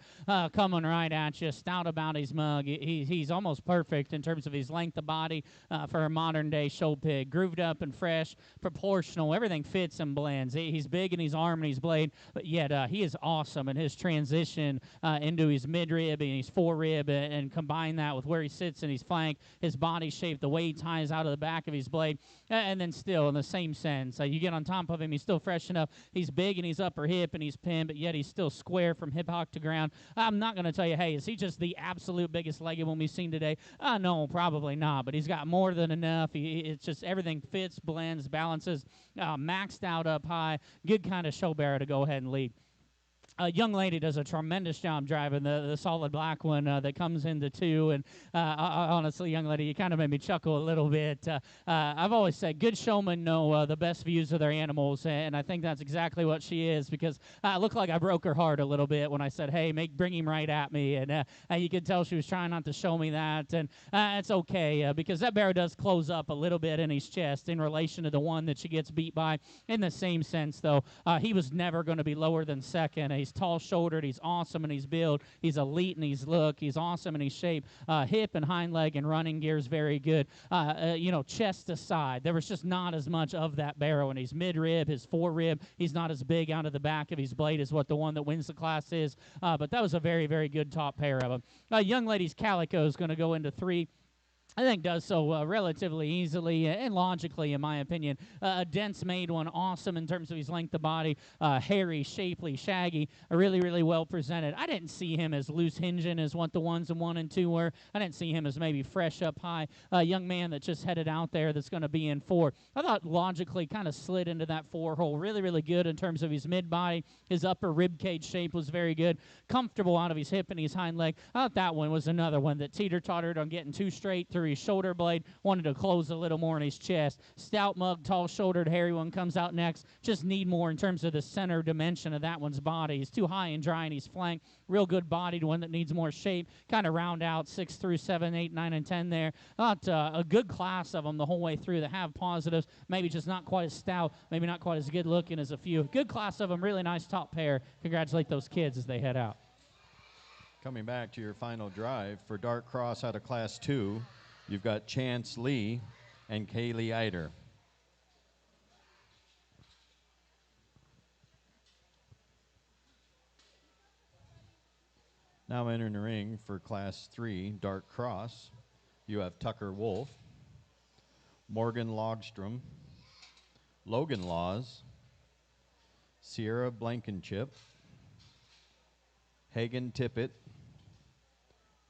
coming right at you, stout about his mug. He's almost perfect in terms of his length of body for a modern day show pig. Grooved up and fresh, proportional. Everything fits and blends. He's big in his arm and his blade, but yet he is awesome in his transition into his midrib and his forerib, and combine that with where he sits in his flank, his body shape, the way he ties out of the back of his blade, and then still in the same sense, you get on top of him, he's still fresh enough. He's big in his upper hip and he's pinned, but yet he's still square from hip hock to ground. I'm not going to tell you, hey, is he just the absolute biggest legged one we've seen today? No, probably not, but he's got more than enough. It's just everything fits, blends, balances, maxed out up high. Good kind of show bearer to go ahead and lead. A young lady does a tremendous job driving the solid black one that comes into two. And honestly, young lady, you kind of made me chuckle a little bit. I've always said good showmen know the best views of their animals, and I think that's exactly what she is, because it looked like I broke her heart a little bit when I said, hey, bring him right at me. And you could tell she was trying not to show me that. And it's okay, because that bear does close up a little bit in his chest in relation to the one that she gets beat by. In the same sense, though, he was never going to be lower than second. He's tall-shouldered. He's awesome in his build. He's elite in his look. He's awesome in his shape. Hip and hind leg and running gear is very good. Chest aside, there was just not as much of that barrow in his midrib, his forerib. He's not as big out of the back of his blade as what the one that wins the class is. But that was a very, very good top pair of them. Young lady's calico is going to go into 3. I think does so relatively easily and logically, in my opinion. A dense made one, awesome in terms of his length of body, hairy, shapely, shaggy, really, really well presented. I didn't see him as loose hinging as what the ones in 1 and 2 were. I didn't see him as maybe fresh up high. A young man that just headed out there that's going to be in 4. I thought logically kind of slid into that 4 hole. Really, really good in terms of his mid body. His upper rib cage shape was very good. Comfortable out of his hip and his hind leg. I thought that one was another one that teeter-tottered on getting too straight through his shoulder blade, wanted to close a little more in his chest. Stout mug, tall-shouldered, hairy one comes out next. Just need more in terms of the center dimension of that one's body. He's too high and dry in his flank. Real good bodied one that needs more shape. Kind of round out 6 through 7, 8, 9, and 10 there. Not a good class of them the whole way through that have positives. Maybe just not quite as stout. Maybe not quite as good looking as a few. Good class of them. Really nice top pair. Congratulate those kids as they head out. Coming back to your final drive for Dark Cross out of Class 2, you've got Chance Lee and Kaylee Eider. Now entering the ring for Class 3, Dark Cross, you have Tucker Wolf, Morgan Logstrom, Logan Laws, Sierra Blankenship, Hagen Tippett,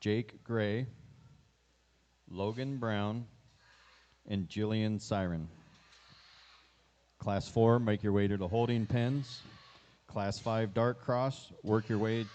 Jake Gray, Logan Brown, and Jillian Siren. Class 4, make your way to the holding pens. Class 5, Dark Cross, work your way.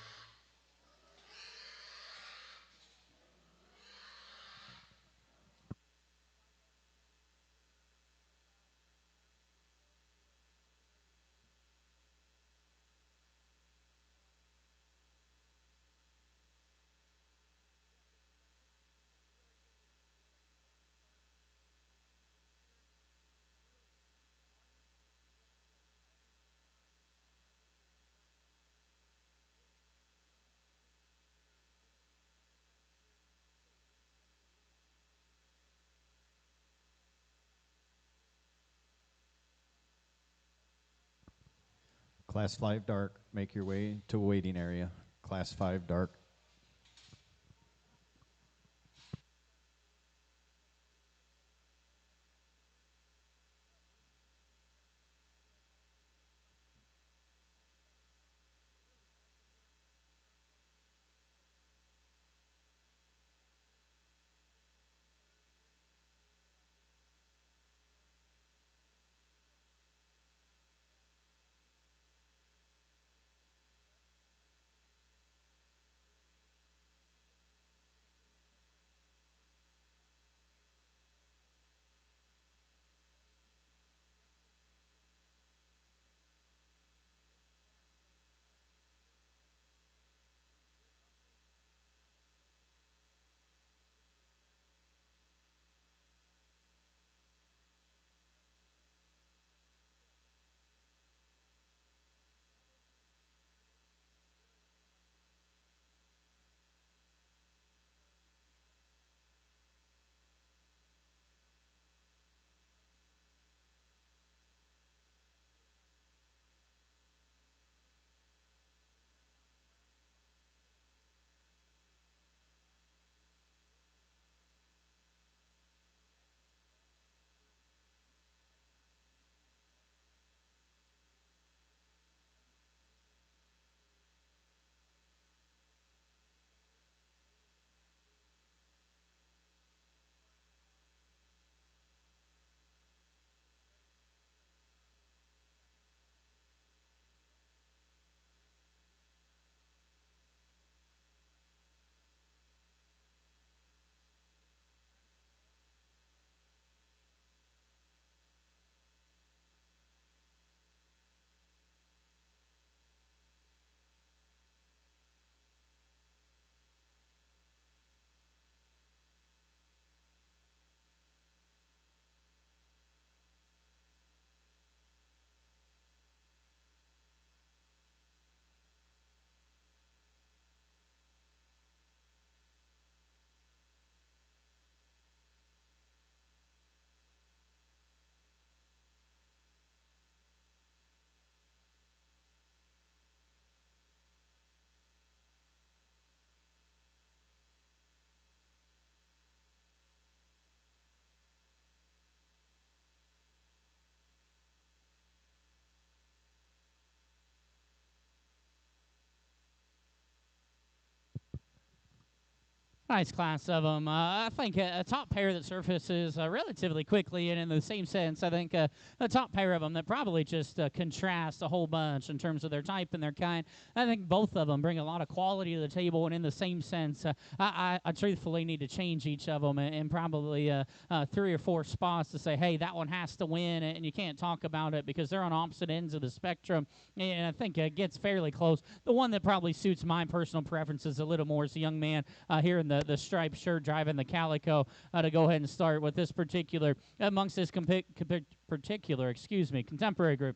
Class 5 Dark, make your way to waiting area. Class 5 Dark. nice class of them. I think a top pair that surfaces relatively quickly, and in the same sense, I think a top pair of them that probably just contrast a whole bunch in terms of their type and their kind. I think both of them bring a lot of quality to the table, and in the same sense, I truthfully need to change each of them and probably 3 or 4 spots to say, hey, that one has to win, and you can't talk about it because they're on opposite ends of the spectrum, and I think it gets fairly close. The one that probably suits my personal preferences a little more is the young man here in the striped shirt driving the Calico to go ahead and start with this particular, amongst this contemporary group.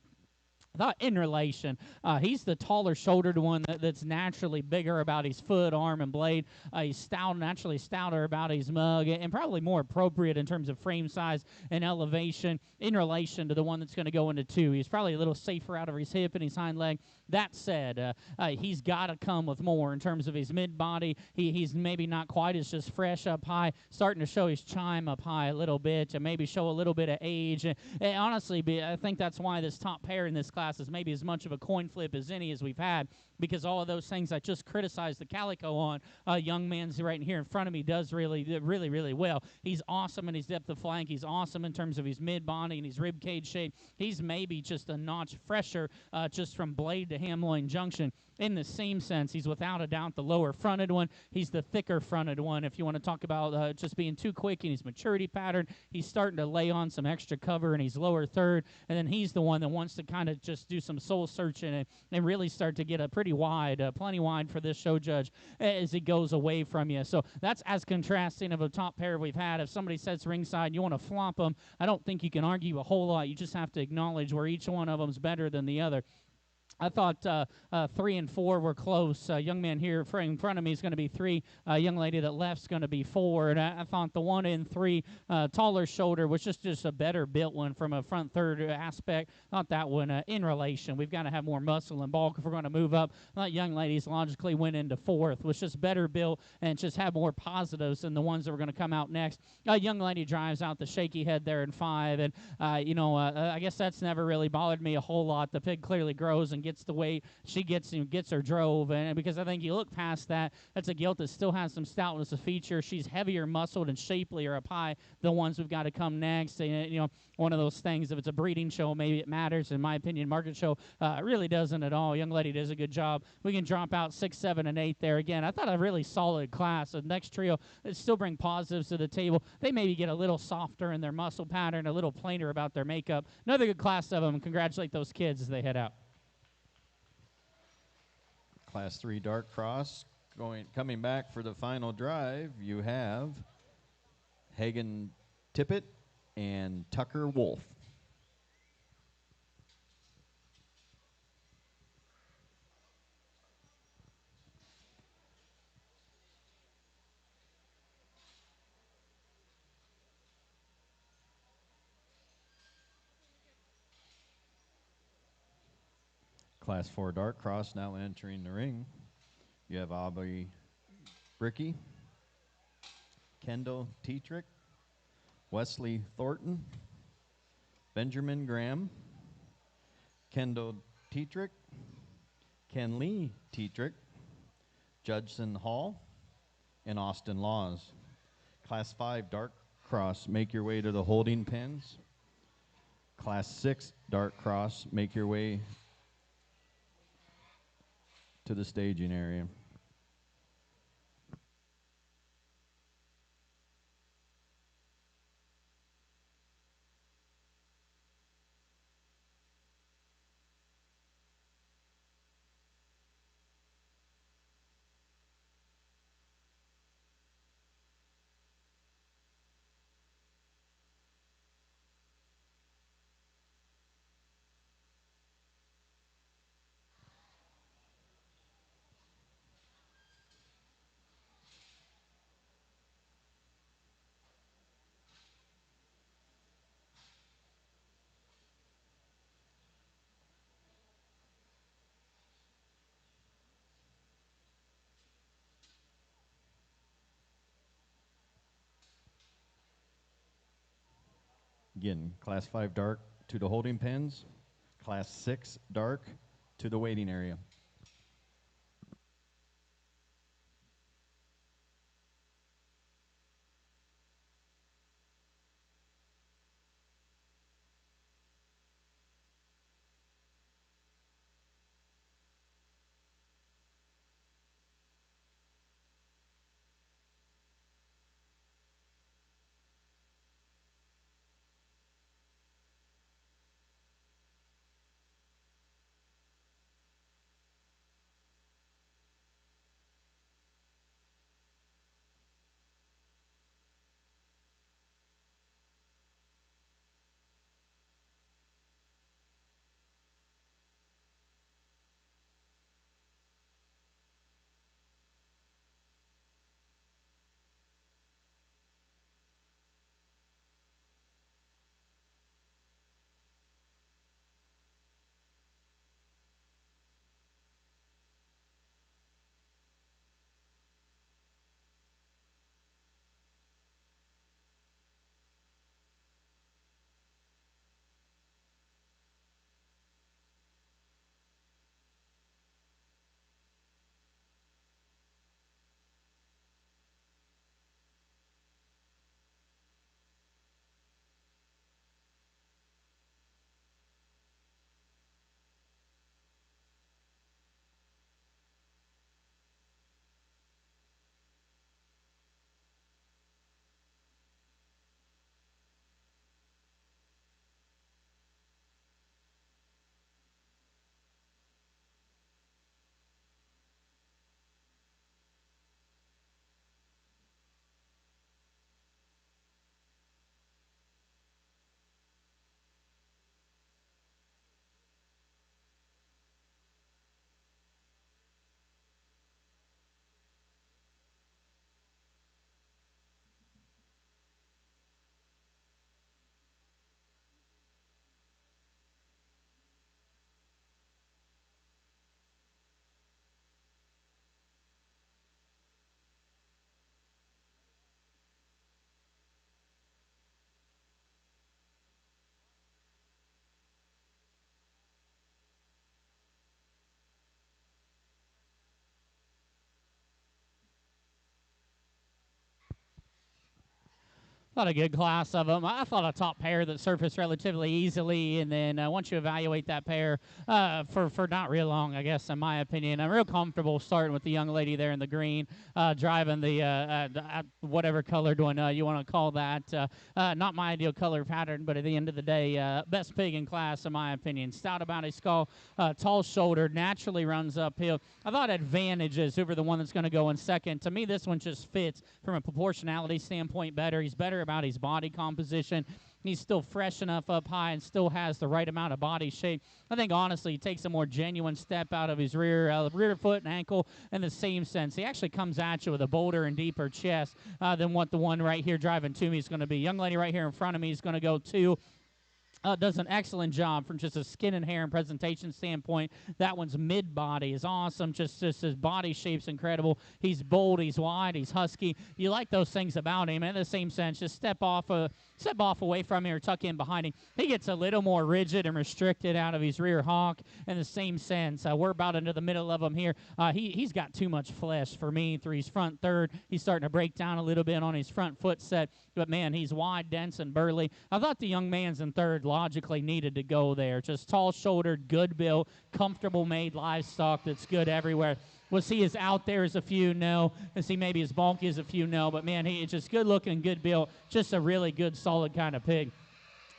I thought in relation, he's the taller shouldered one that's naturally bigger about his foot, arm, and blade. He's naturally stouter about his mug, and probably more appropriate in terms of frame size and elevation in relation to the one that's going to go into 2. He's probably a little safer out of his hip and his hind leg. That said, he's got to come with more in terms of his mid-body. He's maybe not quite as just fresh up high, starting to show his chime up high a little bit, and maybe show a little bit of age. And honestly, I think that's why this top pair in this class is maybe as much of a coin flip as any as we've had, because all of those things I just criticized the Calico on, young man's right here in front of me does really well. He's awesome in his depth of flank. He's awesome in terms of his mid-body and his rib cage shape. He's maybe just a notch fresher just from blade to ham-loin junction. In the same sense, he's without a doubt the lower fronted one. He's the thicker fronted one. If you want to talk about just being too quick in his maturity pattern, he's starting to lay on some extra cover in his lower third, and then he's the one that wants to kind of just do some soul searching and really start to get a pretty wide, plenty wide for this show judge as he goes away from you. So that's as contrasting of a top pair we've had. If somebody sets ringside and you want to flop them, I don't think you can argue a whole lot. You just have to acknowledge where each one of them's better than the other. I thought 3 and 4 were close. Young man here in front of me is going to be 3. Young lady that left's going to be 4. And I thought the 1 and 3 taller shoulder was just a better built one from a front third aspect. Thought that one in relation. We've got to have more muscle and bulk if we're going to move up. Thought young ladies logically went into 4th. Was just better built and just have more positives than the ones that were going to come out next. Young lady drives out the shaky head there in 5. And, I guess that's never really bothered me a whole lot. The pig clearly grows and gets the weight she gets her drove, and because I think you look past that, that's a gilt that still has some stoutness of feature. She's heavier muscled and shapelier up high, the ones we've got to come next. And, one of those things, if it's a breeding show, maybe it matters. In my opinion, market show really doesn't at all. Young lady does a good job. We can drop out 6, 7, and 8 there. Again, I thought a really solid class. The next trio still bring positives to the table. They maybe get a little softer in their muscle pattern, a little plainer about their makeup. Another good class of them. Congratulate those kids as they head out. Class 3 dark cross coming back for the final drive. You have Hagen Tippett and Tucker Wolf. Class 4 dark cross now entering the ring. You have Aubrey Bricky, Kendall Tetrick, Wesley Thornton, Benjamin Graham, Kendall Tetrick, Ken Lee Tetrick, Judson Hall, and Austin Laws. Class 5 dark cross, make your way to the holding pens. Class 6 dark cross, make your way to the staging area. Again, Class 5 dark to the holding pens. Class 6 dark to the waiting area. thought a good class of them. I thought a top pair that surfaced relatively easily, and then once you evaluate that pair for not real long, I guess, in my opinion, I'm real comfortable starting with the young lady there in the green, driving the whatever colored one you want to call that. Not my ideal color pattern, but at the end of the day, best pig in class, in my opinion. Stout about his skull, tall-shouldered, naturally runs uphill. I thought advantages over the one that's going to go in second. To me, this one just fits from a proportionality standpoint better. He's better about his body composition. He's still fresh enough up high and still has the right amount of body shape. I think, honestly, he takes a more genuine step out of his rear foot and ankle in the same sense. He actually comes at you with a bolder and deeper chest than what the one right here driving to me is going to be. Young lady right here in front of me is going to go two. Does an excellent job from just a skin and hair and presentation standpoint. That one's mid-body is awesome. Just his body shape's incredible. He's bold, he's wide, he's husky. You like those things about him. And in the same sense, just step off away from him or tuck in behind him. He gets a little more rigid and restricted out of his rear honk. In the same sense, we're about into the middle of him here. He's got too much flesh for me through his front third. He's starting to break down a little bit on his front foot set. But, man, he's wide, dense, and burly. I thought the young man's in third logically needed to go there. Just tall-shouldered, good built, comfortable made livestock that's good everywhere. Was he as out there as a few? No. Is he maybe as bulky as a few? No. But, man, he's just good-looking, good built, just a really good, solid kind of pig.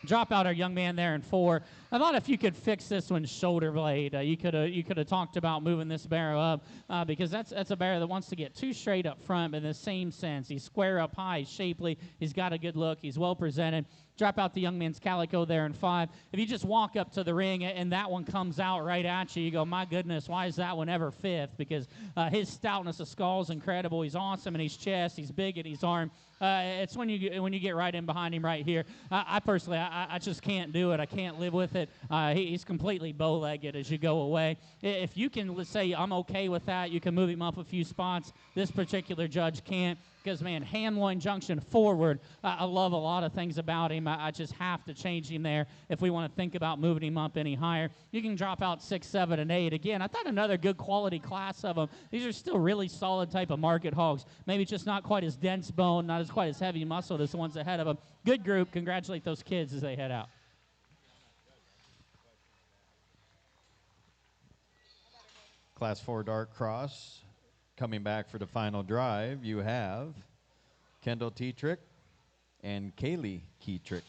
Drop out our young man there in 4. I thought if you could fix this one's shoulder blade, you could have talked about moving this barrow up because that's a barrow that wants to get too straight up front, but in the same sense. He's square up high, he's shapely, he's got a good look, he's well presented. Drop out the young man's calico there in 5. If you just walk up to the ring and that one comes out right at you, you go, my goodness, why is that one ever 5th? Because his stoutness of skull is incredible. He's awesome in his chest. He's big at his arm. It's when you get right in behind him right here. I personally, I just can't do it. I can't live with it. He's completely bow-legged as you go away. If you can, let's say, I'm okay with that, you can move him up a few spots. This particular judge can't. Because, man, ham-loin junction forward, I love a lot of things about him. I just have to change him there if we want to think about moving him up any higher. You can drop out 6, 7, and 8. Again, I thought another good quality class of them. These are still really solid type of market hogs. Maybe just not quite as dense bone, not as quite as heavy muscled as the ones ahead of them. Good group. Congratulate those kids as they head out. Class 4 Dark Cross. Coming back for the final drive, you have Kendall Tetrick and Kenley Keytrick.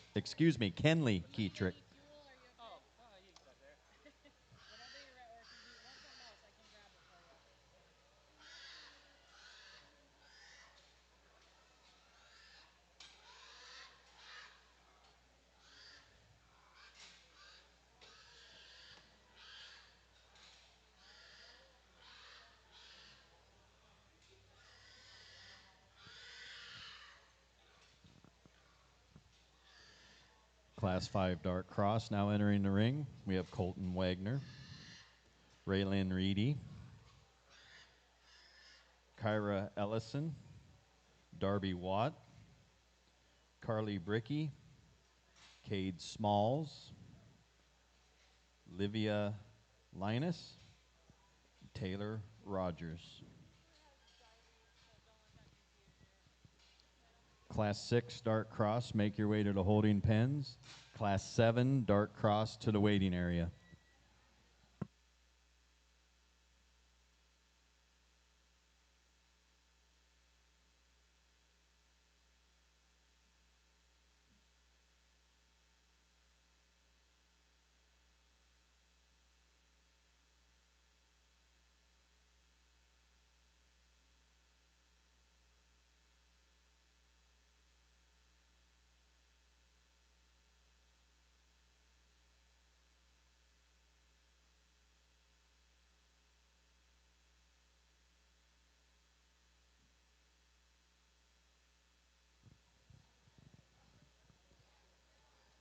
Class 5 Dark Cross now entering the ring. We have Colton Wagner, Raylan Reedy, Kyra Ellison, Darby Watt, Carly Bricky, Cade Smalls, Livia Linus, Taylor Rogers. Class 6 Dark Cross, make your way to the holding pens. Class 7 Dark Cross to the waiting area.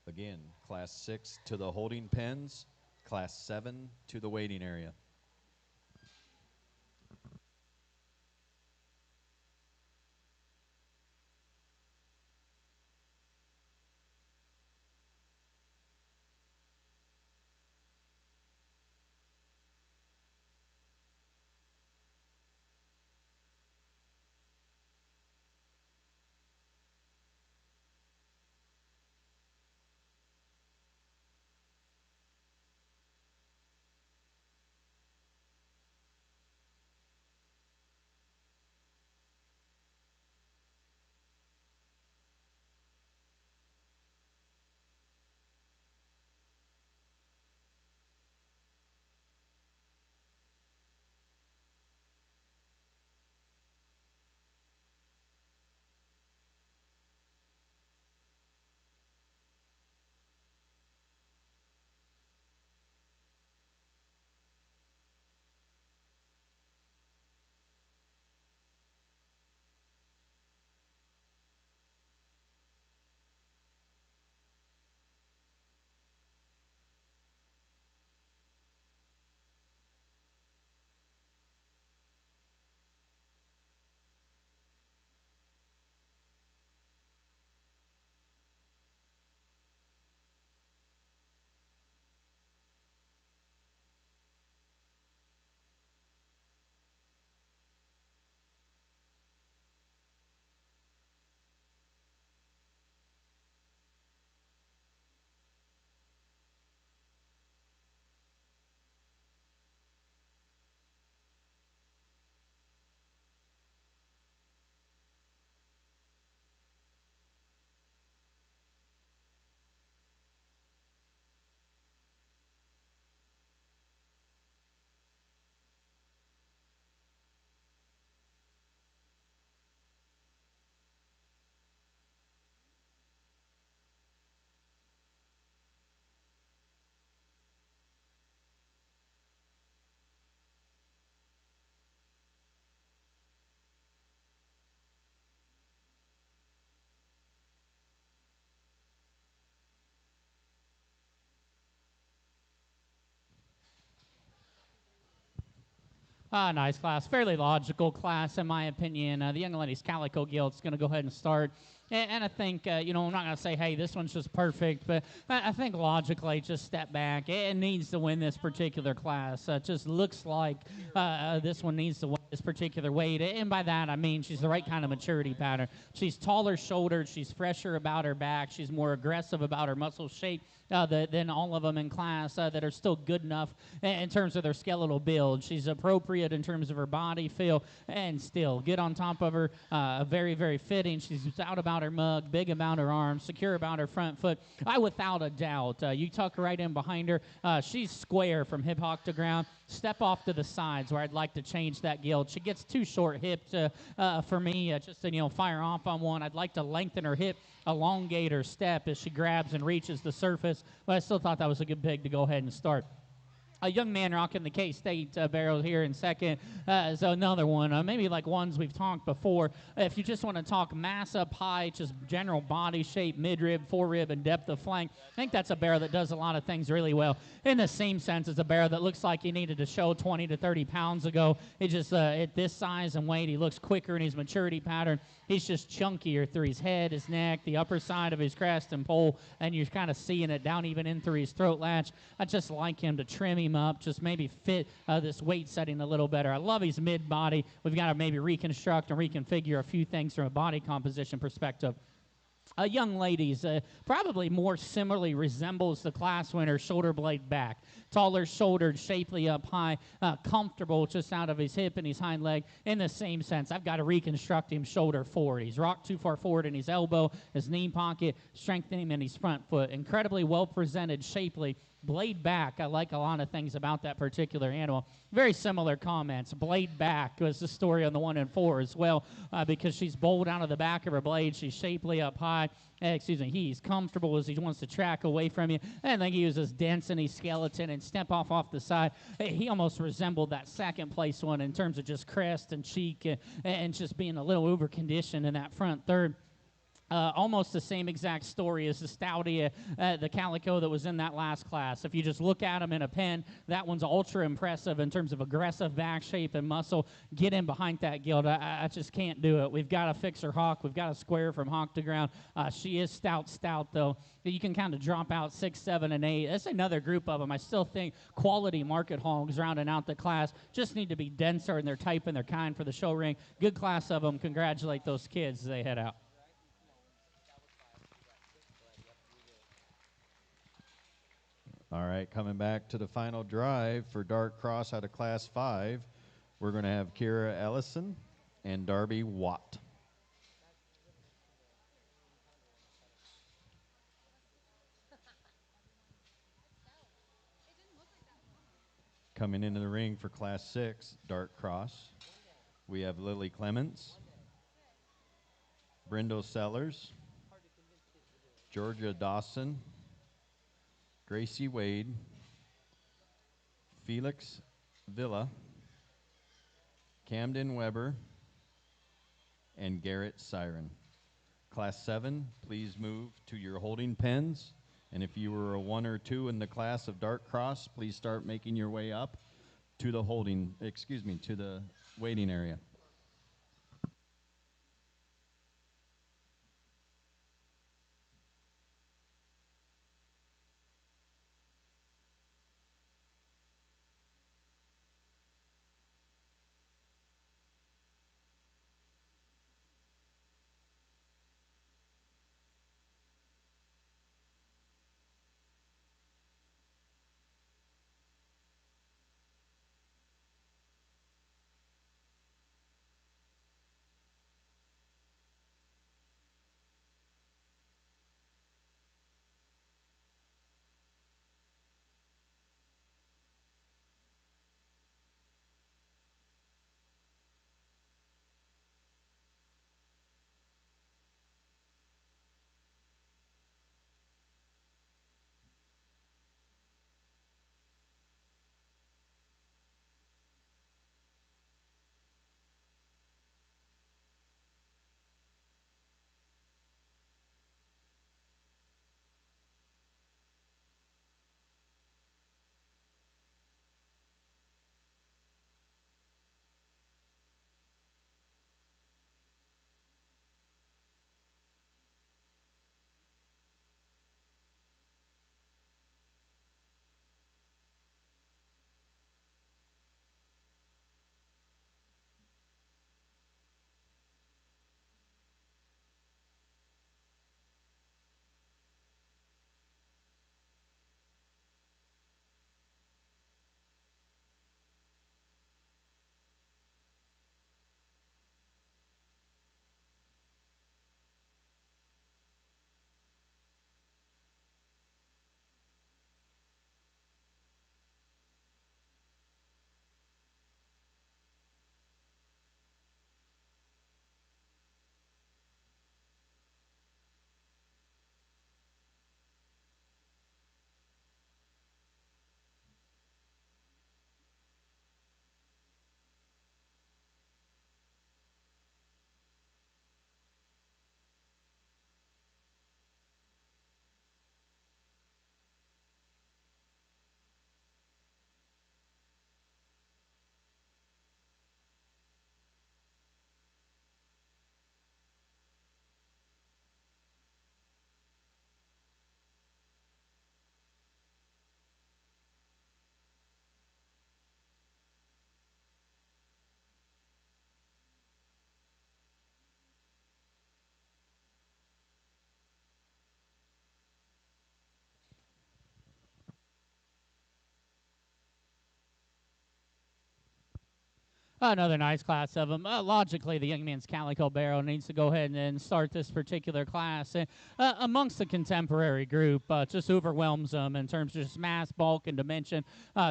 Again, Class 6 to the holding pens, Class 7 to the waiting area. Nice class. Fairly logical class, in my opinion. The young lady's Calico Gilt's going to go ahead and start. And I think, I'm not going to say, hey, this one's just perfect, but I think logically, just step back. It needs to win this particular class. It just looks like this one needs to win this particular weight. And by that, I mean she's the right kind of maturity pattern. She's taller shouldered. She's fresher about her back. She's more aggressive about her muscle shape. Than all of them in class that are still good enough in terms of their skeletal build. She's appropriate in terms of her body feel and still good on top of her. Very, very fitting. She's out about her mug, big about her arms, secure about her front foot. Without a doubt, you tuck right in behind her. She's square from hip hock to ground. Step off to the sides where I'd like to change that Gilt. She gets too short hipped for me just to fire off on one. I'd like to lengthen her hip, elongate her step as she grabs and reaches the surface. But I still thought that was a good pig to go ahead and start. A young man rocking the K-State barrel here in second is another one. Maybe like ones we've talked before. If you just want to talk mass up high, just general body shape, midrib, forerib, and depth of flank, I think that's a barrel that does a lot of things really well. In the same sense as a barrel that looks like he needed to show 20 to 30 pounds ago. It just, at this size and weight, he looks quicker in his maturity pattern. He's just chunkier through his head, his neck, the upper side of his crest and pole, and you're kind of seeing it down even in through his throat latch. I just like him to trim him up, just maybe fit this weight setting a little better. I love his mid-body. We've got to maybe reconstruct and reconfigure a few things from a body composition perspective. Young ladies, probably more similarly resembles the class winner, shoulder blade back. Taller shouldered, shapely up high, comfortable just out of his hip and his hind leg. In the same sense, I've got to reconstruct him shoulder forward. He's rocked too far forward in his elbow, his knee pocket, strengthen him in his front foot. Incredibly well presented, shapely. Blade back, I like a lot of things about that particular animal. Very similar comments. Blade back was the story on the 1 and 4 as well, because she's bowled out of the back of her blade. She's shapely up high. He's comfortable as he wants to track away from you. I think he uses dense in his skeleton and step off the side. He almost resembled that second place one in terms of just crest and cheek and just being a little over conditioned in that front third. Almost the same exact story as the Stouty, the Calico that was in that last class. If you just look at him in a pen, that one's ultra impressive in terms of aggressive back shape and muscle. Get in behind that Gilt. I just can't do it. We've got to fix her hock. We've got to square from hock to ground. She is stout, though. You can kind of drop out 6, 7, and 8. That's another group of them. I still think quality market hogs rounding out the class just need to be denser in their type and their kind for the show ring. Good class of them. Congratulate those kids as they head out. All right, coming back to the final drive for Dark Cross out of Class 5, we're going to have Kira Ellison and Darby Watt. Coming into the ring for Class 6, Dark Cross, we have Lily Clements, Brindle Sellers, Georgia Dawson, Gracie Wade, Felix Villa, Camden Weber, and Garrett Siren. Class 7, please move to your holding pens. And if you were a 1 or 2 in the class of Dark Cross, please start making your way up to the to the waiting area. Another nice class of them. Logically, the young man's calico barrel needs to go ahead and start this particular class. And amongst the contemporary group, just overwhelms them in terms of just mass, bulk, and dimension.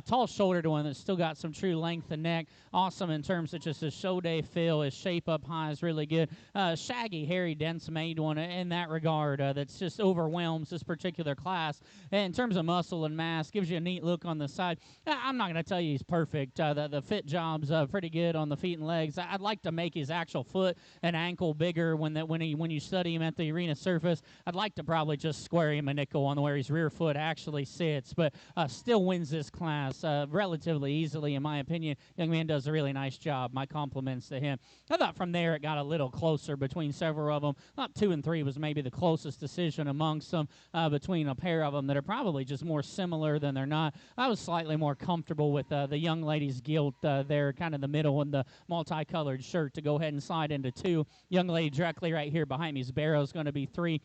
Tall-shouldered one that's still got some true length and neck. Awesome in terms of just his show day feel. His shape up high is really good. Shaggy, hairy, dense made one in that regard that's just overwhelms this particular class. And in terms of muscle and mass, gives you a neat look on the side. I'm not going to tell you he's perfect. The fit job's pretty good on the feet and legs. I'd like to make his actual foot and ankle bigger when you study him at the arena surface. I'd like to probably just square him a nickel on where his rear foot actually sits, but still wins this class relatively easily, in my opinion. Young man does a really nice job. My compliments to him. I thought from there it got a little closer between several of them. Thought 2 and 3 was maybe the closest decision amongst them between a pair of them that are probably just more similar than they're not. I was slightly more comfortable with the young lady's Gilt there, kind of the middle in the multicolored shirt to go ahead and slide into 2. Young lady directly right here behind me's Barrow is going to be 3.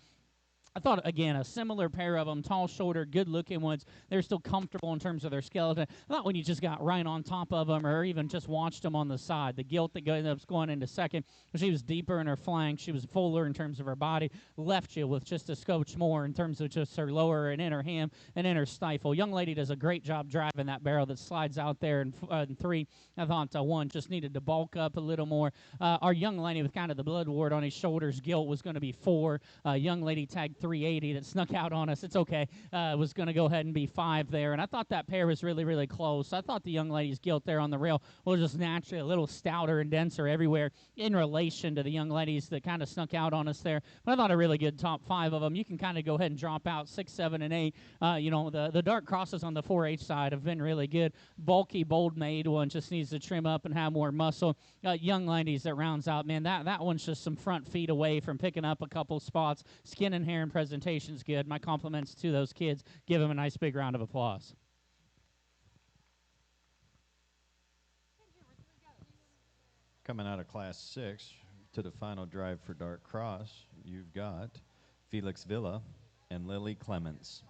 I thought, again, a similar pair of them, tall-shouldered, good-looking ones. They're still comfortable in terms of their skeleton. I thought when you just got right on top of them or even just watched them on the side, the Gilt that ended up going into second, she was deeper in her flank. She was fuller in terms of her body, left you with just a scotch more in terms of just her lower and inner ham and inner stifle. Young lady does a great job driving that barrel that slides out there in 3. I thought 1 just needed to bulk up a little more. Our young lady with kind of the blood wart on his shoulders, Gilt, was going to be 4. Young lady tagged 380 that snuck out on us. It's okay. Was going to go ahead and be 5 there. And I thought that pair was really, really close. I thought the young lady's Gilt there on the rail was just naturally a little stouter and denser everywhere in relation to the young ladies that kind of snuck out on us there. But I thought a really good top 5 of them. You can kind of go ahead and drop out 6, 7, and 8. The dark crosses on the 4H side have been really good. Bulky, bold made one just needs to trim up and have more muscle. Young ladies that rounds out, man, that one's just some front feet away from picking up a couple spots. Skin and hair and presentation's good. My compliments to those kids. Give them a nice big round of applause. Coming out of Class 6 to the final drive for Dark Cross, you've got Felix Villa and Lily Clements.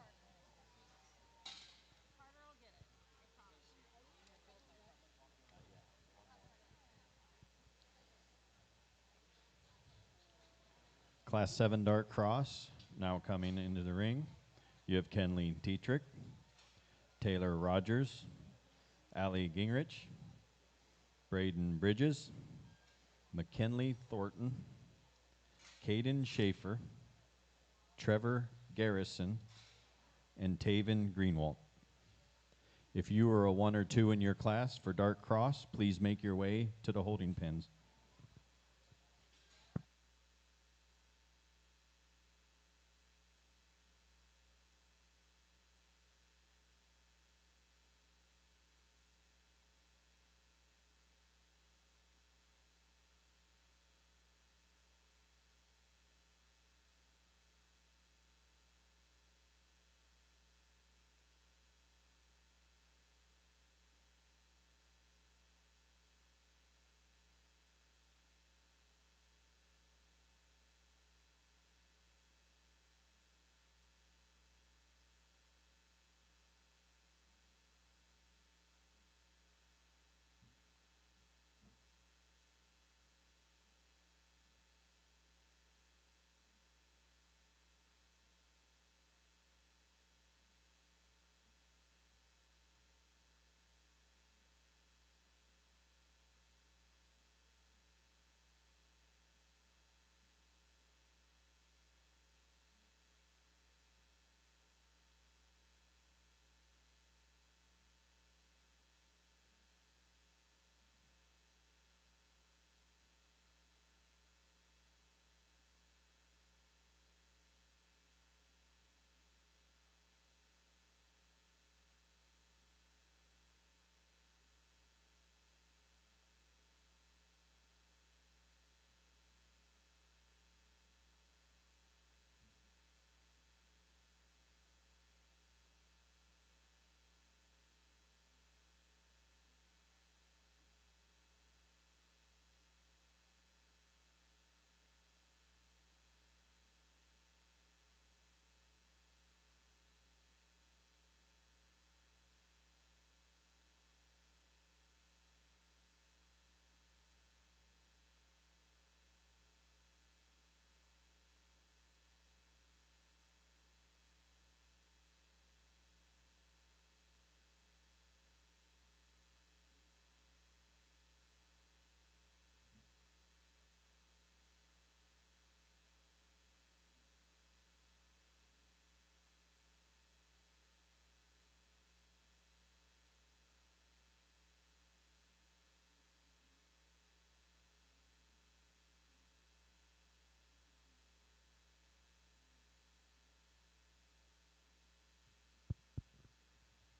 Class 7 Dark Cross, now coming into the ring. You have Kenley Dietrich, Taylor Rogers, Allie Gingrich, Braden Bridges, McKinley Thornton, Caden Schaefer, Trevor Garrison, and Taven Greenwald. If you are a 1 or 2 in your class for Dark Cross, please make your way to the holding pens.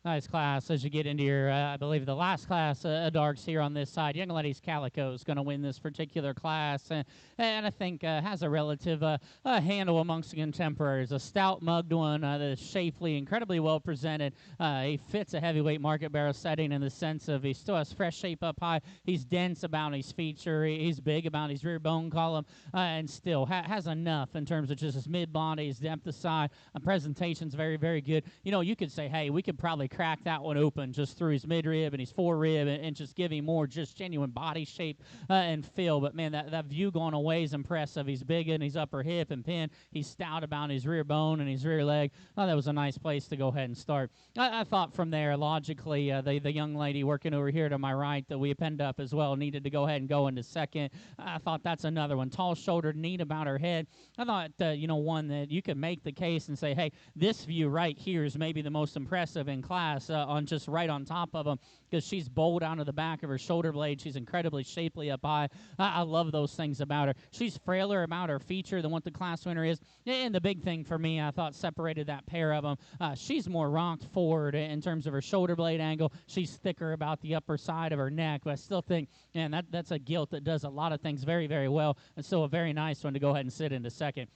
Nice class as you get into your, I believe, the last class darks here on this side. Young Ladies Calico is going to win this particular class, and I think has a relative handle amongst the contemporaries. A stout, mugged one that is shapely, incredibly well presented. He fits a heavyweight market barrel setting in the sense of he still has fresh shape up high. He's dense about his feature. He's big about his rear bone column, and still has enough in terms of just his mid body, his depth of side. Presentation's very, very good. You know, you could say, hey, we could probably crack that one open just through his midrib and his forerib and just give him more just genuine body shape and feel. But, man, that view going away is impressive. He's big in his upper hip and pin. He's stout about his rear bone and his rear leg. Oh, that was a nice place to go ahead and start. I thought from there, logically, the young lady working over here to my right that we pinned up as well needed to go ahead and go into second. I thought that's another one. Tall-shouldered, neat about her head. I thought, one that you could make the case and say, hey, this view right here is maybe the most impressive in class on just right on top of them because she's bold out of the back of her shoulder blade. She's incredibly shapely up high. I love those things about her. She's frailer about her feature than what the class winner is. And the big thing for me, I thought separated that pair of them. She's more rocked forward in terms of her shoulder blade angle. She's thicker about the upper side of her neck, but I still think, man, that's a Gilt that does a lot of things very, very well, and so a very nice one to go ahead and sit into second.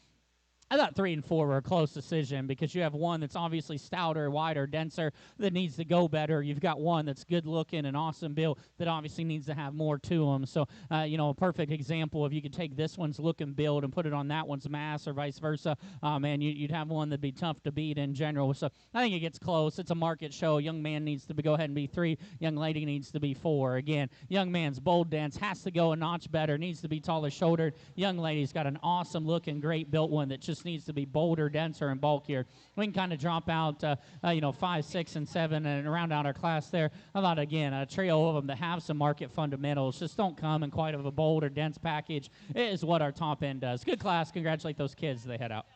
I thought 3 and 4 were a close decision because you have one that's obviously stouter, wider, denser, that needs to go better. You've got one that's good looking and awesome built that obviously needs to have more to them. So, a perfect example, if you could take this one's look and build and put it on that one's mass or vice versa, man, you'd have one that'd be tough to beat in general. So I think it gets close. It's a market show. Young man needs to go ahead and be 3. Young lady needs to be 4. Again, young man's bold dense has to go a notch better, needs to be taller shouldered. Young lady's got an awesome looking, great built one that just needs to be bolder, denser, and bulkier. We can kind of drop out, 5, 6, and 7 and round out our class there. I thought, again, a trio of them that have some market fundamentals just don't come in quite of a bold or dense package is what our top end does. Good class. Congratulate those kids as they head out.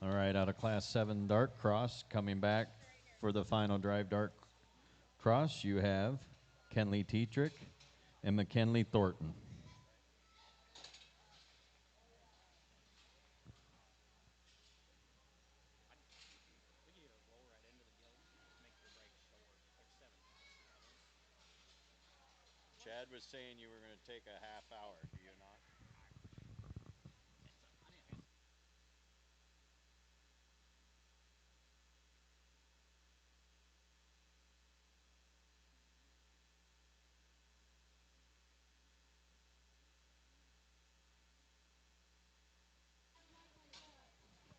All right, out of Class 7 Dart Cross, coming back for the final drive Dart Cross, you have Kenley Tetrick and McKinley Thornton. Chad was saying you were going to take a half hour, do you not?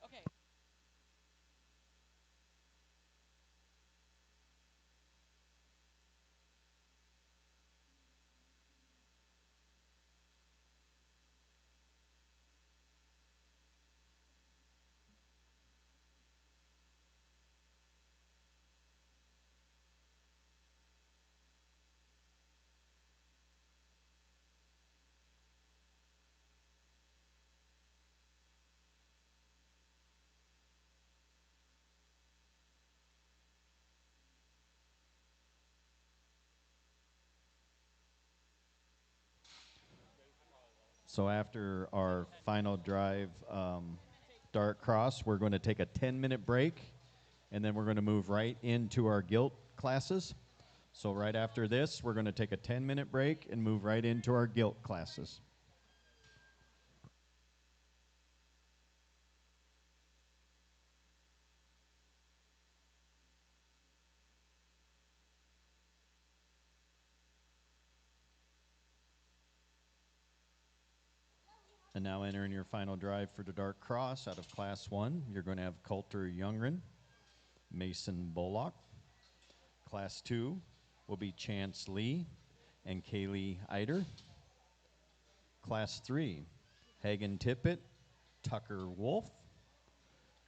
Okay. So after our final drive Dart Cross, we're going to take a 10-minute break, and then we're going to move right into our Gilt classes. So right after this, we're going to take a 10-minute break and move right into our Gilt classes. And now entering your final drive for the Dart Cross out of Class 1, you're going to have Coulter Youngren, Mason Bullock. Class 2 will be Chance Lee and Kaylee Eider. Class 3, Hagen Tippett, Tucker Wolf.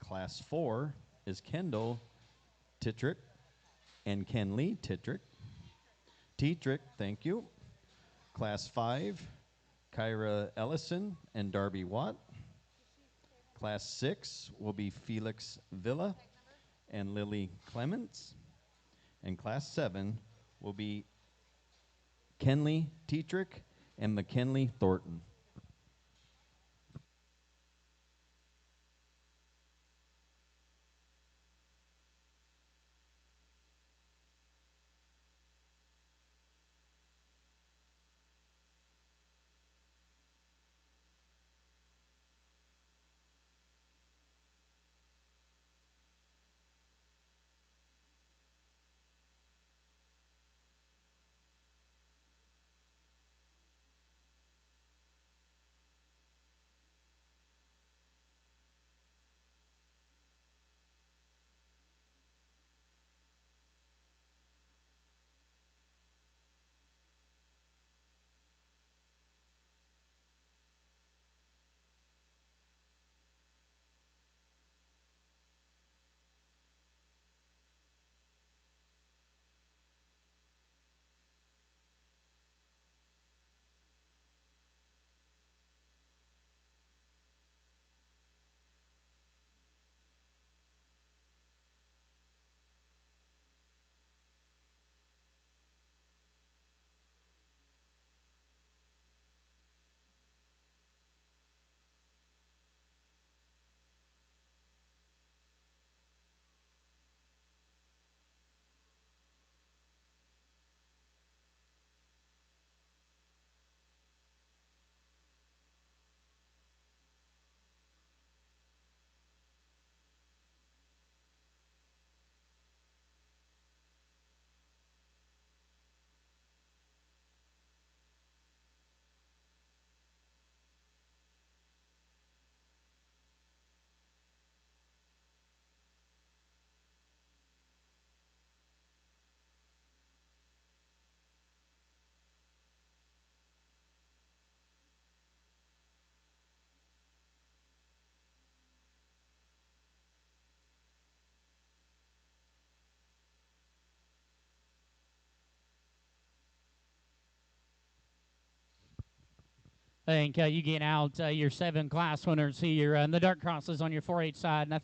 Class 4 is Kendall Tetrick and Kenley Tetrick, thank you. Class 5, Kyra Ellison and Darby Watt. Class 6 will be Felix Villa and Lily Clements. And Class 7 will be Kenley Tetrick and McKinley Thornton. I think you get out your 7 class winners here and the dark crosses on your 4-H side, and I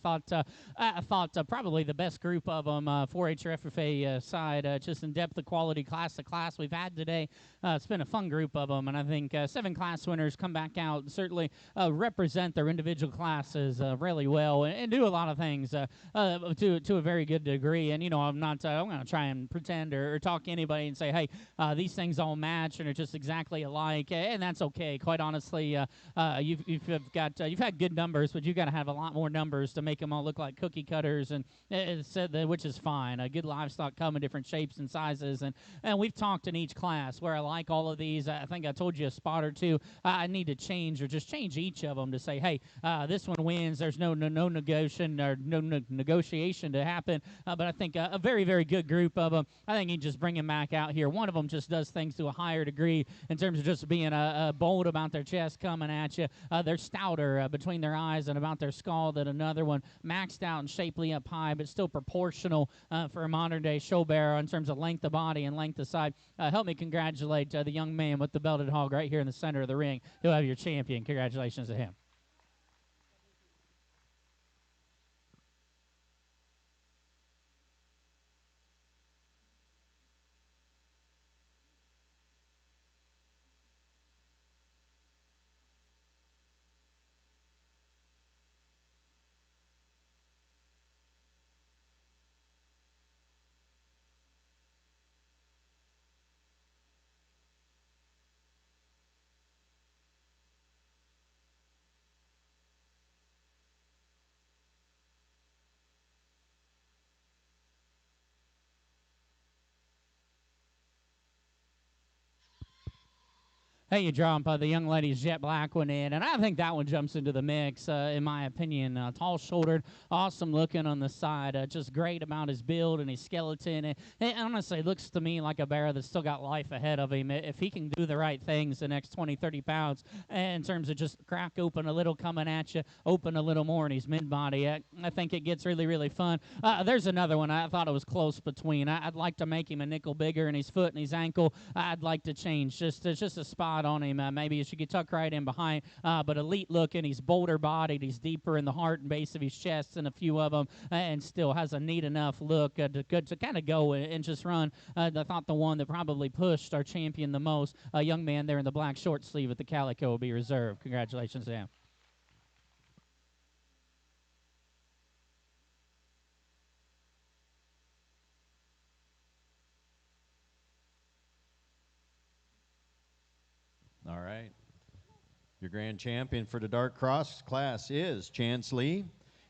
thought probably the best group of them 4-H or FFA side, just in depth of quality, class to class we've had today. It's been a fun group of them, and I think 7 class winners come back out and certainly represent their individual classes really well and do a lot of things to a very good degree. And I'm not I'm going to try and pretend or talk to anybody and say, hey, these things all match and are just exactly alike, and that's okay. Quite honestly, you've had good numbers, but you've got to have a lot more numbers to make them all look like cookie cutters, and which is fine. Good livestock come in different shapes and sizes, and we've talked in each class where I like all of these. I think I told you a spot or two I need to change, or just change each of them to say, hey, this one wins. There's no negotiation or no negotiation to happen. But I think a very, very good group of them. I think you just bring them back out here. One of them just does things to a higher degree in terms of just being bold about their chest coming at you. They're stouter between their eyes and about their skull than another one. Maxed out and shapely up high, but still proportional for a modern-day show bearer in terms of length of body and length of side. Help me congratulate the young man with the belted hog right here in the center of the ring. He'll have your champion. Congratulations to him. Hey, you jump the young lady's jet black one in, and I think that one jumps into the mix, in my opinion. Tall-shouldered, awesome looking on the side, just great about his build and his skeleton. And honestly, looks to me like a bear that's still got life ahead of him. If he can do the right things the next 20, 30 pounds, in terms of just crack open a little coming at you, open a little more in his mid-body, I think it gets really, really fun. There's another one. I thought it was close between. I'd like to make him a nickel bigger in his foot and his ankle. I'd like to change just a spot on him. Maybe you should tuck right in behind, but elite looking. He's bolder bodied. He's deeper in the heart and base of his chest than a few of them, and still has a neat enough look to kind of go and just run. I thought the one that probably pushed our champion the most, a young man there in the black short sleeve with the calico, will be reserved. Congratulations to him. All right. Your grand champion for the Dark Cross class is Chance Lee,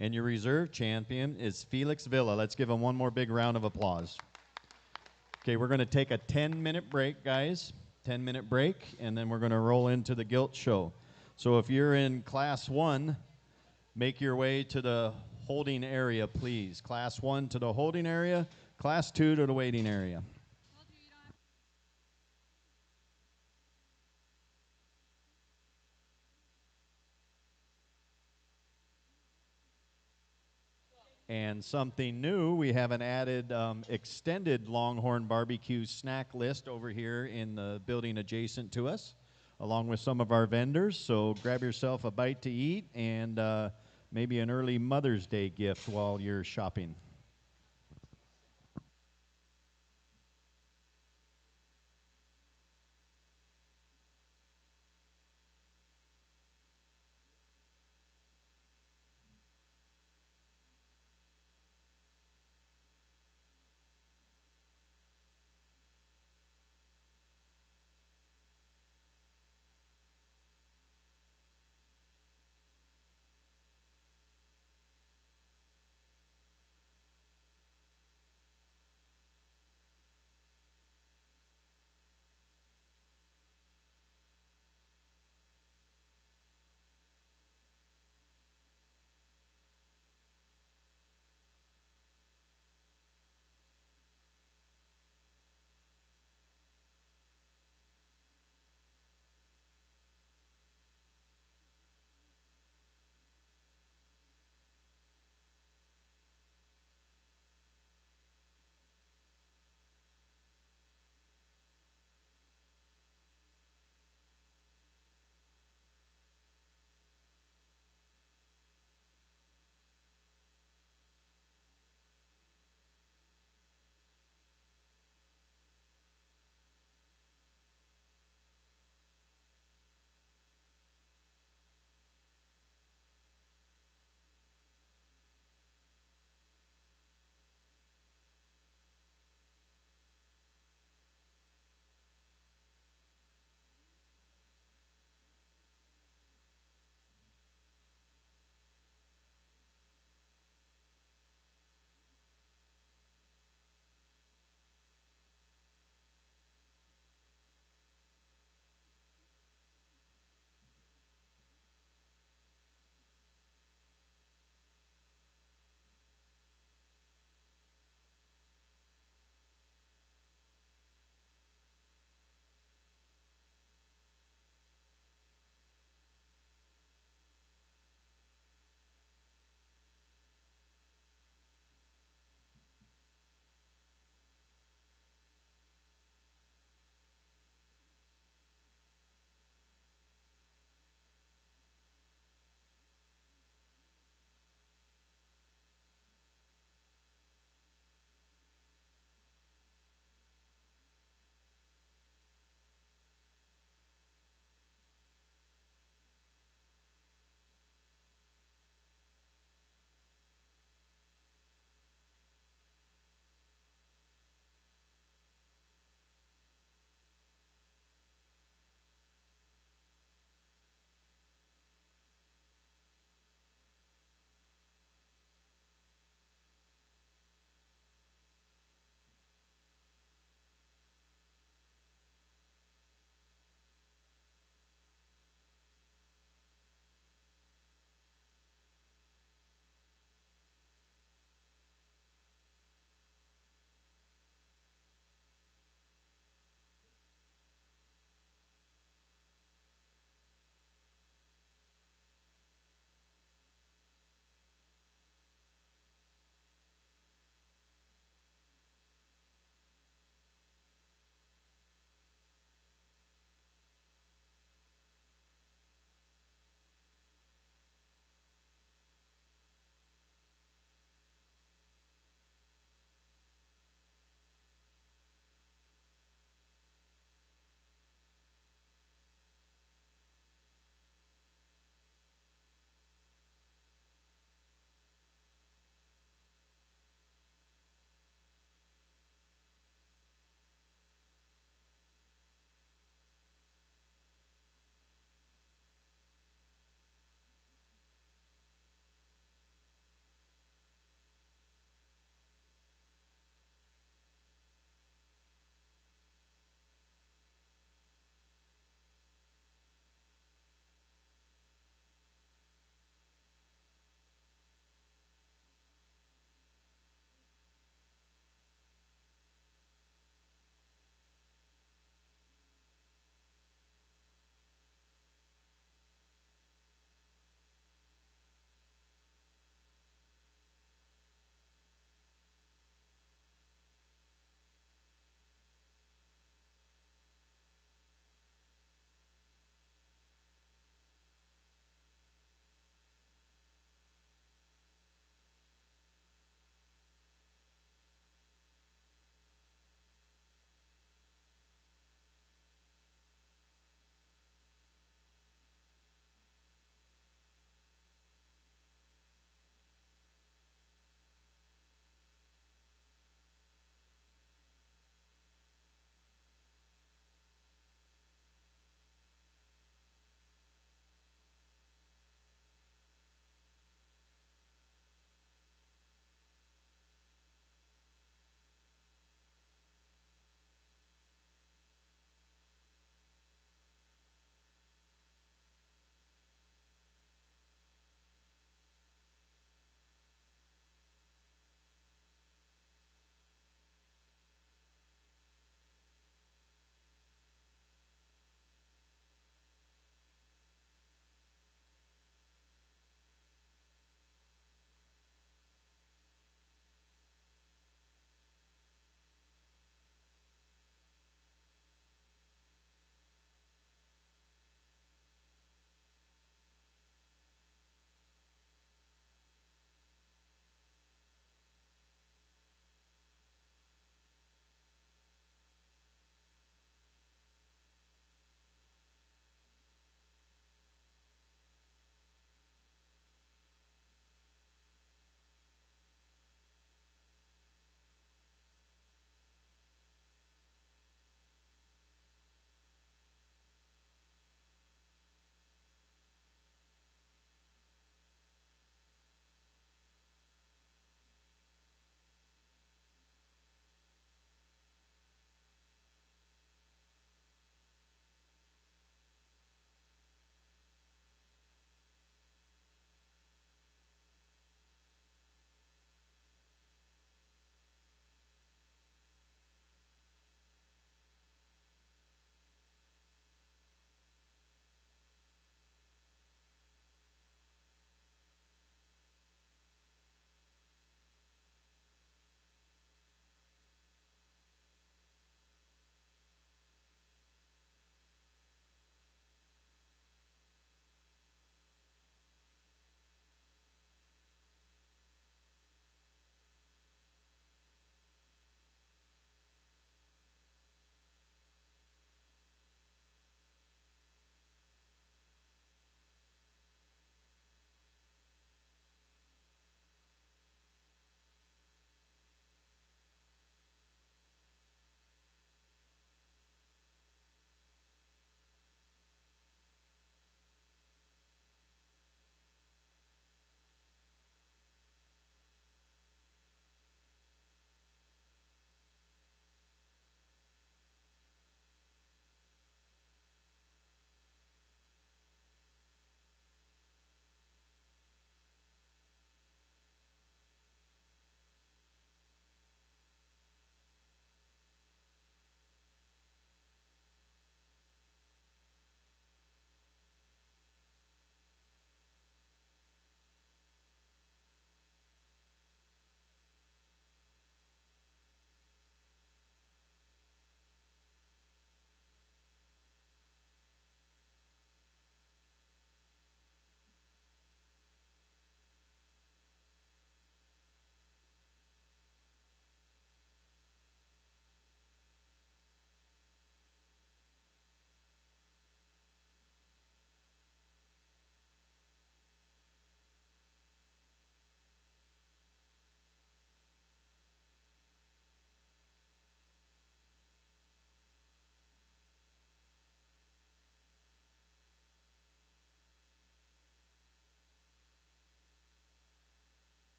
and your reserve champion is Felix Villa. Let's give him one more big round of applause. Okay, we're going to take a 10-minute break, guys. 10-minute break, and then we're going to roll into the Gilt show. So if you're in Class 1, make your way to the holding area, please. Class 1 to the holding area, Class 2 to the waiting area. And something new, we have an added extended Longhorn barbecue snack list over here in the building adjacent to us, along with some of our vendors. So grab yourself a bite to eat and maybe an early Mother's Day gift while you're shopping.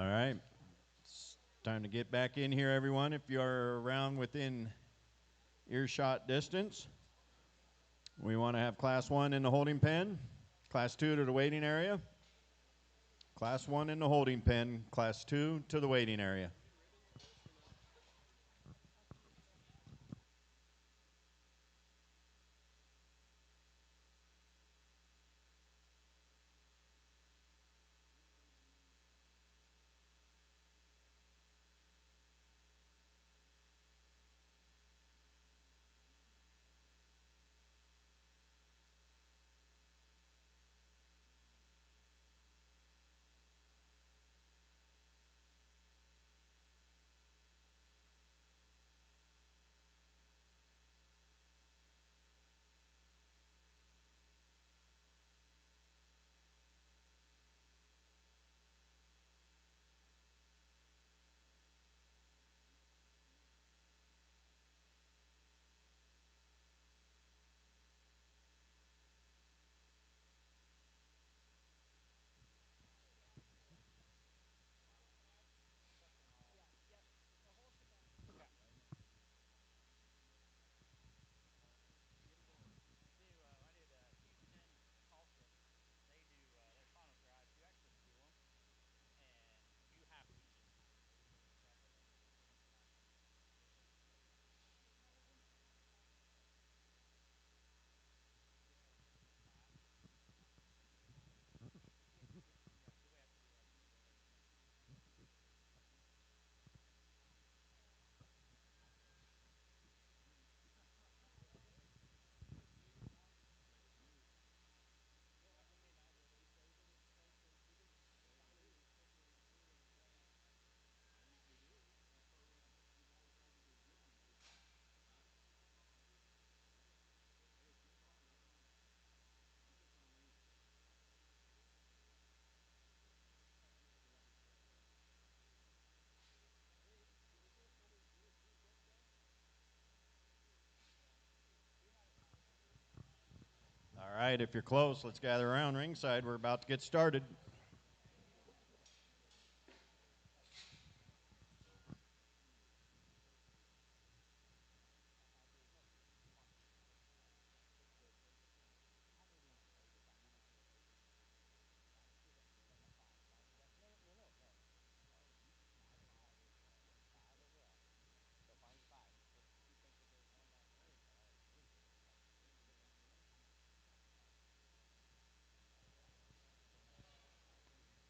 All right. It's time to get back in here, everyone. If you're around within earshot distance, we want to have Class 1 in the holding pen, Class 2 to the waiting area, Class 1 in the holding pen, Class 2 to the waiting area. All right, if you're close, let's gather around ringside. We're about to get started.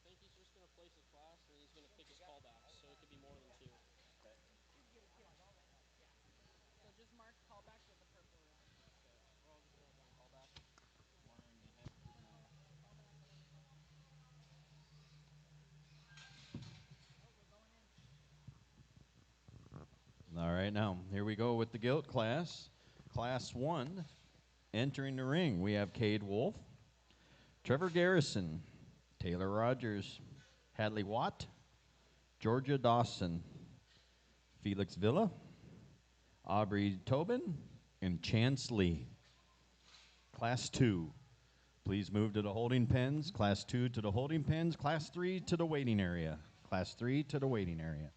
I think he's just going to place his class, and then he's going to pick his callbacks, so it could be more than two. So just mark callbacks with the purple ribbon. Okay, we're all just going to run callbacks. Oh, we're going in. All right, now, here we go with the Gilt class. Class 1, entering the ring, we have Cade Wolf, Trevor Garrison, Taylor Rogers, Hadley Watt, Georgia Dawson, Felix Villa, Aubrey Tobin, and Chance Lee. Class 2, please move to the holding pens. Class 2 to the holding pens. Class 3 to the waiting area. Class 3 to the waiting area.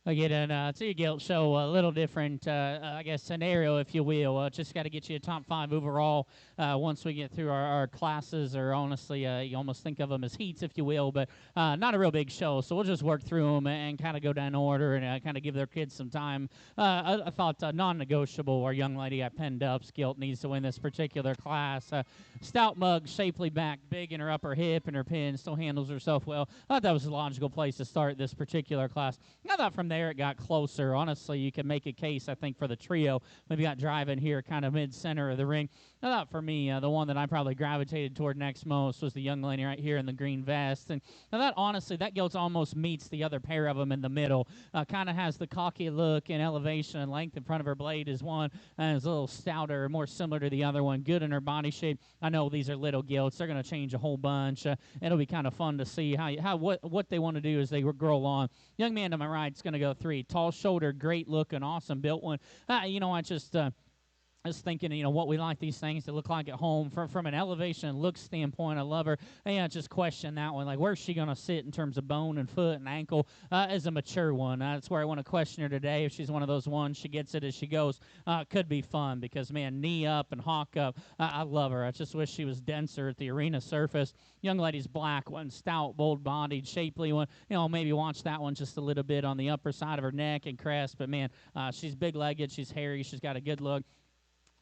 Again, to your Gilt show, a little different, I guess, scenario, if you will. Just got to get you a top 5 overall once we get through our classes, or honestly, you almost think of them as heats, if you will, but not a real big show. So we'll just work through them and kind of go down order and kind of give their kids some time. I thought non-negotiable, our young lady I penned up, Gilt needs to win this particular class. Stout mug, shapely back, big in her upper hip and her pin, still handles herself well. I thought that was a logical place to start this particular class. I thought from there it got closer. Honestly, you can make a case, I think, for the trio. Maybe got driving here kind of mid-center of the ring. I thought for me, the one that I probably gravitated toward next most was the young lady right here in the green vest. And I thought, honestly, that Gilt almost meets the other pair of them in the middle. Kind of has the cocky look and elevation and length in front of her blade is one, and is a little stouter, more similar to the other one. Good in her body shape. I know these are little Gilts. They're going to change a whole bunch. It'll be kind of fun to see what they want to do as they grow along. Young man to my right is going to go 3. Tall shoulder, great looking, awesome built one. I was thinking, what we like these things to look like at home from an elevation and look standpoint. I love her. And just question that one, like where's she going to sit in terms of bone and foot and ankle as a mature one. That's where I want to question her today. If she's one of those ones, she gets it as she goes. Could be fun because, man, knee up and hawk up. I love her. I just wish she was denser at the arena surface. Young lady's black one, stout, bold-bodied, shapely one. Maybe watch that one just a little bit on the upper side of her neck and crest. But, man, she's big-legged. She's hairy. She's got a good look.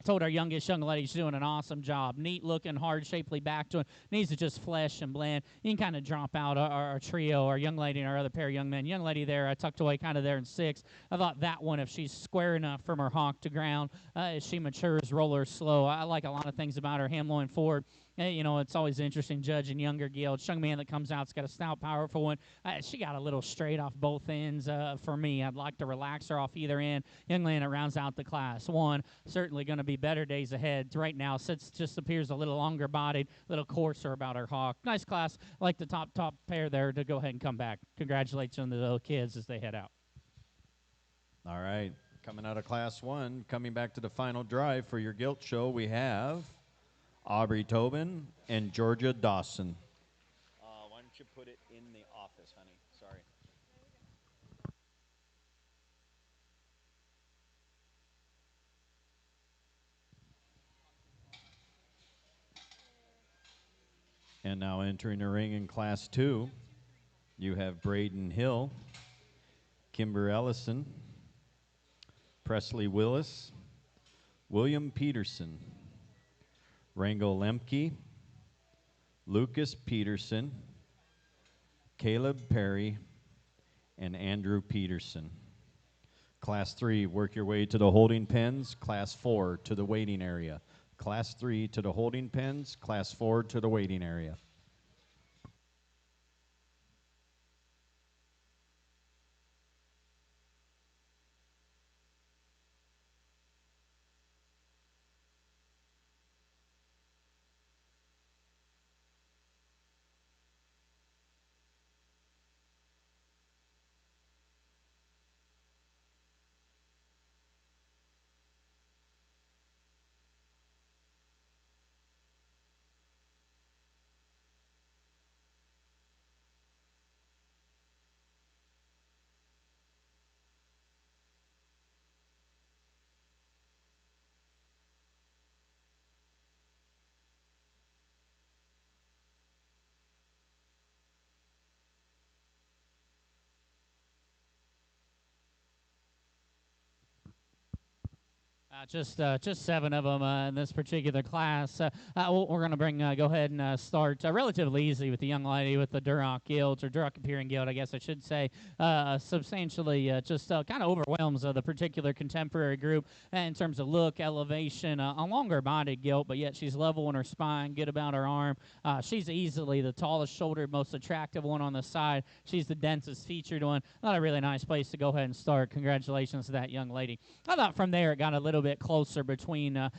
Told our youngest young lady she's doing an awesome job. Neat looking, hard, shapely back to it. Needs to just flesh and blend. You can kind of drop out our trio, our young lady and our other pair of young men. Young lady there, I tucked away kind of there in 6. I thought that one, if she's square enough from her hawk to ground, as she matures, roller slow. I like a lot of things about her. Ham loin forward. It's always interesting judging younger Gilts. Young man that comes out's got a stout, powerful one. She got a little straight off both ends for me. I'd like to relax her off either end. Young man that rounds out the class. 1, certainly going to be better days ahead. Right now, sits just appears a little longer bodied, a little coarser about her hawk. Nice class. I like the top pair there to go ahead and come back. Congratulations to the little kids as they head out. All right. Coming out of Class 1, coming back to the final drive for your Gilt show, we have Aubrey Tobin and Georgia Dawson. Why don't you put it in the office, honey? Sorry. And now entering the ring in Class 2, you have Braden Hill, Kimber Ellison, Presley Willis, William Peterson, Rango Lemke, Lucas Peterson, Caleb Perry, and Andrew Peterson. Class 3, work your way to the holding pens. Class 4 to the waiting area. Class 3 to the holding pens. Class 4 to the waiting area. Just 7 of them in this particular class. We're going to go ahead and start relatively easy with the young lady with the Duroc Gilt, or Duroc Appearing Gilt, I guess I should say. Substantially just kind of overwhelms the particular contemporary group in terms of look, elevation, a longer bodied Gilt, but yet she's level in her spine, good about her arm. She's easily the tallest shouldered, most attractive one on the side. She's the densest featured one. Not a really nice place to go ahead and start. Congratulations to that young lady. I thought from there it got a little bit bit closer between a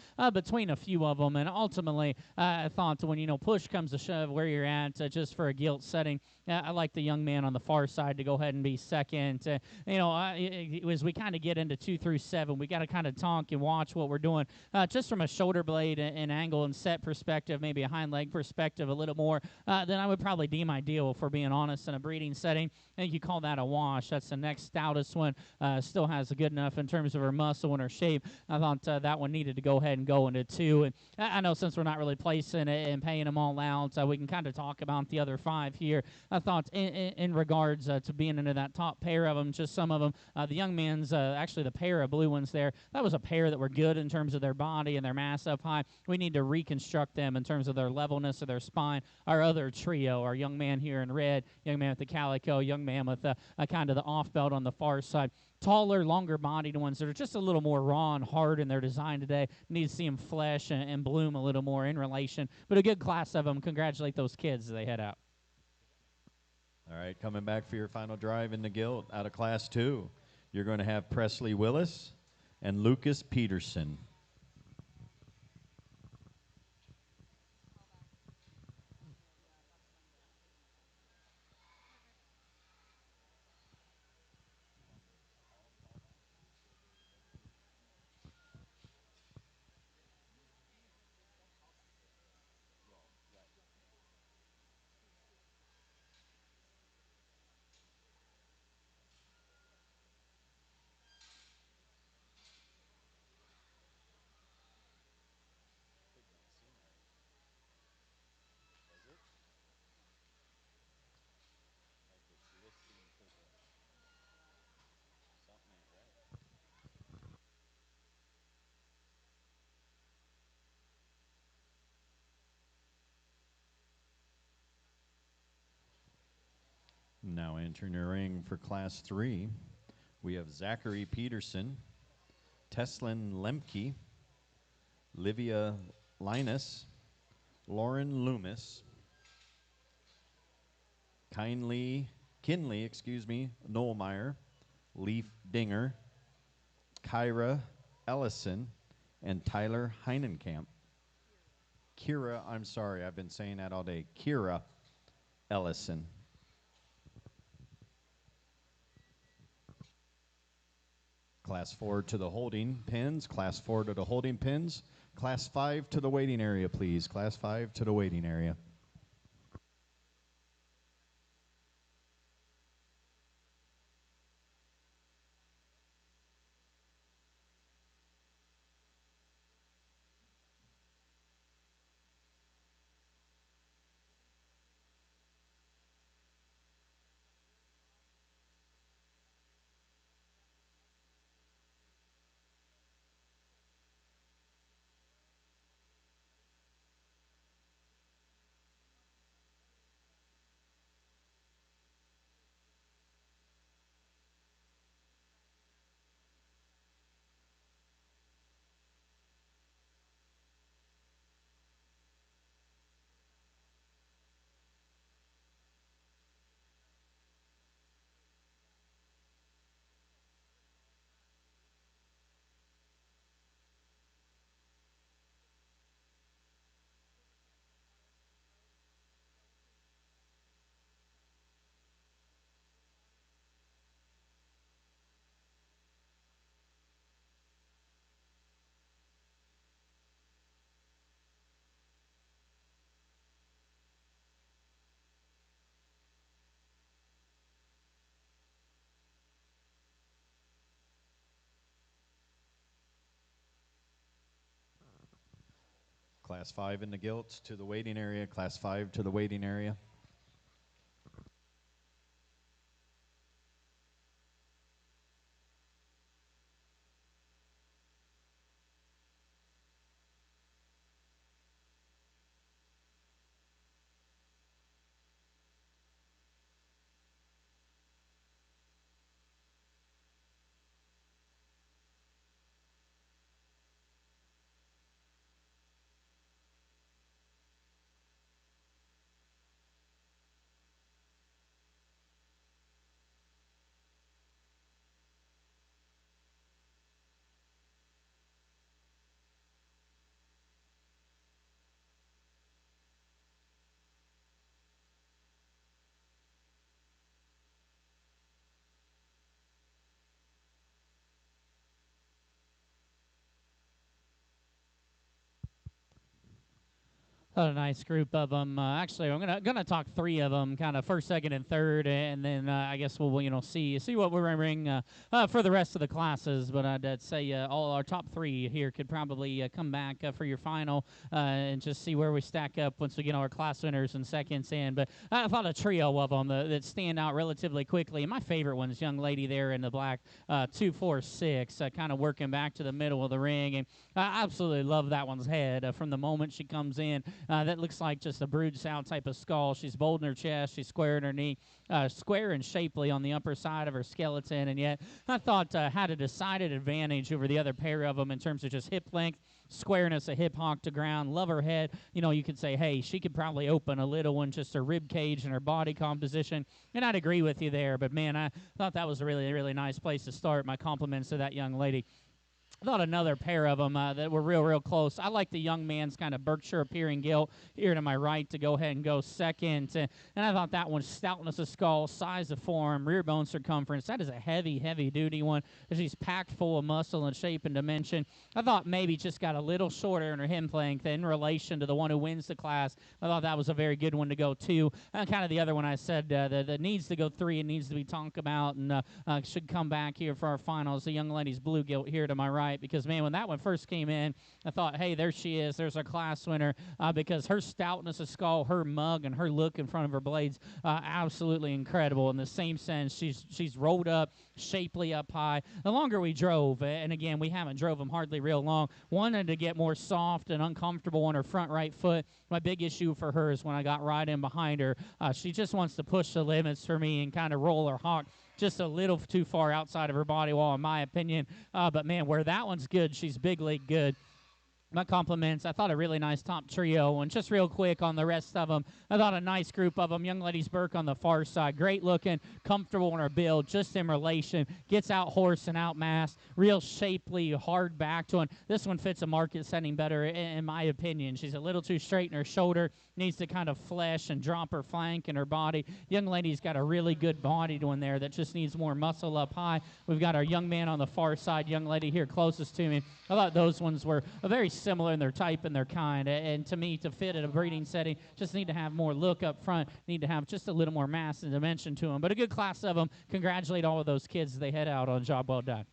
few of them. And ultimately, I thought when push comes to shove, where you're at, just for a Gilt setting, I like the young man on the far side to go ahead and be second. As we kind of get into 2 through 7, we got to kind of talk and watch what we're doing, just from a shoulder blade and angle and set perspective, maybe a hind leg perspective, a little more than I would probably deem ideal, if we're being honest, in a breeding setting. I think you call that a wash. That's the next stoutest one. Still has a good enough in terms of her muscle and her shape. I thought that one needed to go ahead and go into 2. And I know since we're not really placing it and paying them all out, we can kind of talk about the other 5 here. I thought in regards to being into that top pair of them, just some of them, the young man's, actually the pair of blue ones there, that was a pair that were good in terms of their body and their mass up high. We need to reconstruct them in terms of their levelness of their spine. Our other trio, our young man here in red, young man with the calico, young man with a kind of the off belt on the far side. Taller, longer-bodied ones that are just a little more raw and hard in their design today. Need to see them flesh and bloom a little more in relation. But a good class of them. Congratulate those kids as they head out. All right, coming back for your final drive in the Gilt out of Class 2, you're going to have Presley Willis and Lucas Peterson. Now entering the ring for Class 3, we have Zachary Peterson, Teslin Lemke, Livia Linus, Lauren Loomis, Kinley, Noelmeyer, Leaf Dinger, Kyra Ellison, and Tyler Heinenkamp. I'm sorry, I've been saying that all day. Kira Ellison. Class 4 to the holding pins. Class 4 to the holding pins. Class 5 to the waiting area, please. Class 5 to the waiting area. Class 5 in the Gilt to the waiting area. Class 5 to the waiting area. A nice group of them. Actually, I'm gonna talk three of them, kind of first, second, and third, and then I guess we'll see what we're bring for the rest of the classes. But I'd say all our top three here could probably come back for your final and just see where we stack up once we get our class winners and seconds in. But I thought a trio of them that stand out relatively quickly. And my favorite one is young lady there in the black 246, kind of working back to the middle of the ring, and I absolutely love that one's head from the moment she comes in. That looks like just a brood sow type of skull. She's bold in her chest. She's square in her knee, square and shapely on the upper side of her skeleton. And yet, I thought had a decided advantage over the other pair of them in terms of just hip length, squareness, a hip hock to ground, love her head. You know, you could say, hey, she could probably open a little one, just her rib cage and her body composition. And I'd agree with you there. But, man, I thought that was a really, really nice place to start. My compliments to that young lady. I thought another pair of them that were real close. I like the young man's kind of Berkshire appearing gilt here to my right to go ahead and go second. And I thought that one, stoutness of skull, size of form, rear bone circumference. That is a heavy duty one. She's packed full of muscle and shape and dimension. I thought maybe just got a little shorter in her hip length in relation to the one who wins the class. I thought that was a very good one to go two. And kind of the other one I said that needs to go three and needs to be talked about and should come back here for our finals. The young lady's blue gilt here to my right. Because, man, when that one first came in, I thought, hey, there she is. There's our class winner because her stoutness of skull, her mug, and her look in front of her blades, absolutely incredible. In the same sense, she's rolled up, shapely up high. The longer we drove, and again, we haven't drove them hardly real long, wanted to get more soft and uncomfortable on her front right foot. My big issue for her is when I got right in behind her, she just wants to push the limits for me and kind of roll her hawk just a little too far outside of her body wall, in my opinion. But, man, where that one's good, she's big league good. My compliments. I thought a really nice top trio. And just real quick on the rest of them, I thought a nice group of them. Young Ladies Burke on the far side. Great looking, comfortable in her build, just in relation. Gets out horse and out mass. Real shapely, hard backed one. This one fits a market setting better, in my opinion. She's a little too straight in her shoulder. Needs to kind of flesh and drop her flank and her body. Young lady's got a really good body to in there that just needs more muscle up high. We've got our young man on the far side. Young lady here closest to me. I thought those ones were a very similar in their type and their kind. And to me, to fit at a breeding setting, just need to have more look up front, need to have just a little more mass and dimension to them. But a good class of them. Congratulate all of those kids as they head out on a job well done.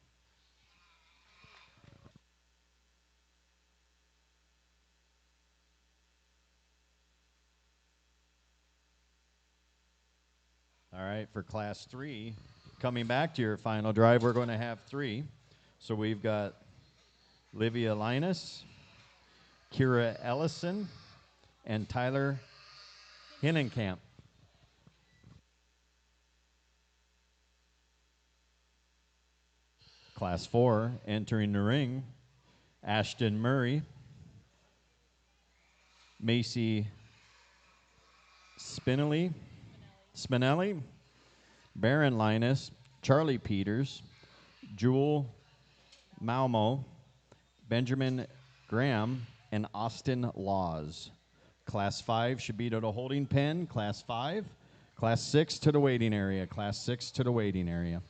All right, for class 3, coming back to your final drive, we're going to have 3. So we've got Livia Linus, Kira Ellison, and Tyler Hinnenkamp. Class 4, entering the ring, Ashton Murray, Macy Spinelli, Baron Linus, Charlie Peters, Jewel Malmo, Benjamin Graham, and Austin Laws. Class 5 should be to the holding pen. Class 5. Class 6 to the waiting area. Class 6 to the waiting area.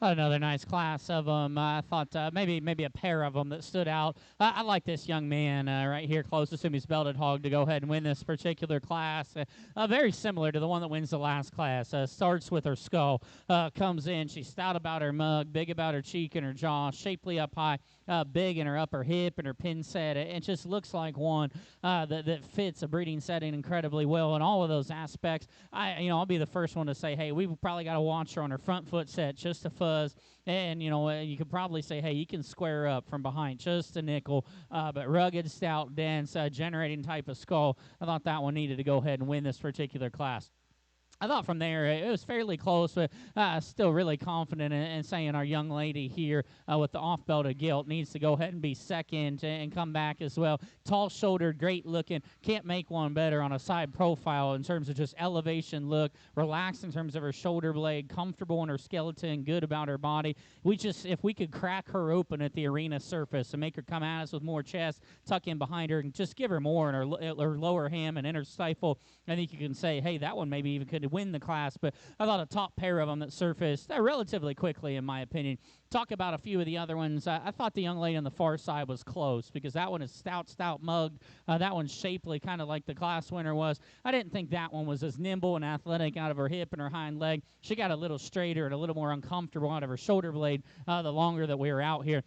Another nice class of them. I thought maybe a pair of them that stood out. I like this young man right here, closest to his belted hog, to go ahead and win this particular class. Very similar to the one that wins the last class. Starts with her skull, comes in. She's stout about her mug, big about her cheek and her jaw, shapely up high, big in her upper hip and her pin set. It just looks like one that fits a breeding setting incredibly well in all of those aspects. I'll be the first one to say, hey, we've probably got to watch her on her front foot set just a fuzz, and you could probably say, hey, you can square up from behind just a nickel, but rugged, stout, dense, generating type of skull. I thought that one needed to go ahead and win this particular class. I thought from there it was fairly close, but still really confident in saying our young lady here with the off-belt of Gilt needs to go ahead and be second and come back as well. Tall-shouldered, great looking. Can't make one better on a side profile in terms of just elevation look, relaxed in terms of her shoulder blade, comfortable in her skeleton, good about her body. If we could crack her open at the arena surface and make her come at us with more chest, tuck in behind her, and just give her more in her lower ham and inner stifle, I think you can say, hey, that one maybe even could win the class. But I thought a top pair of them that surfaced relatively quickly, in my opinion. Talk about a few of the other ones. I thought the young lady on the far side was close because that one is stout mugged. That one's shapely, kind of like the class winner was. I didn't think that one was as nimble and athletic out of her hip and her hind leg. She got a little straighter and a little more uncomfortable out of her shoulder blade the longer that we were out here.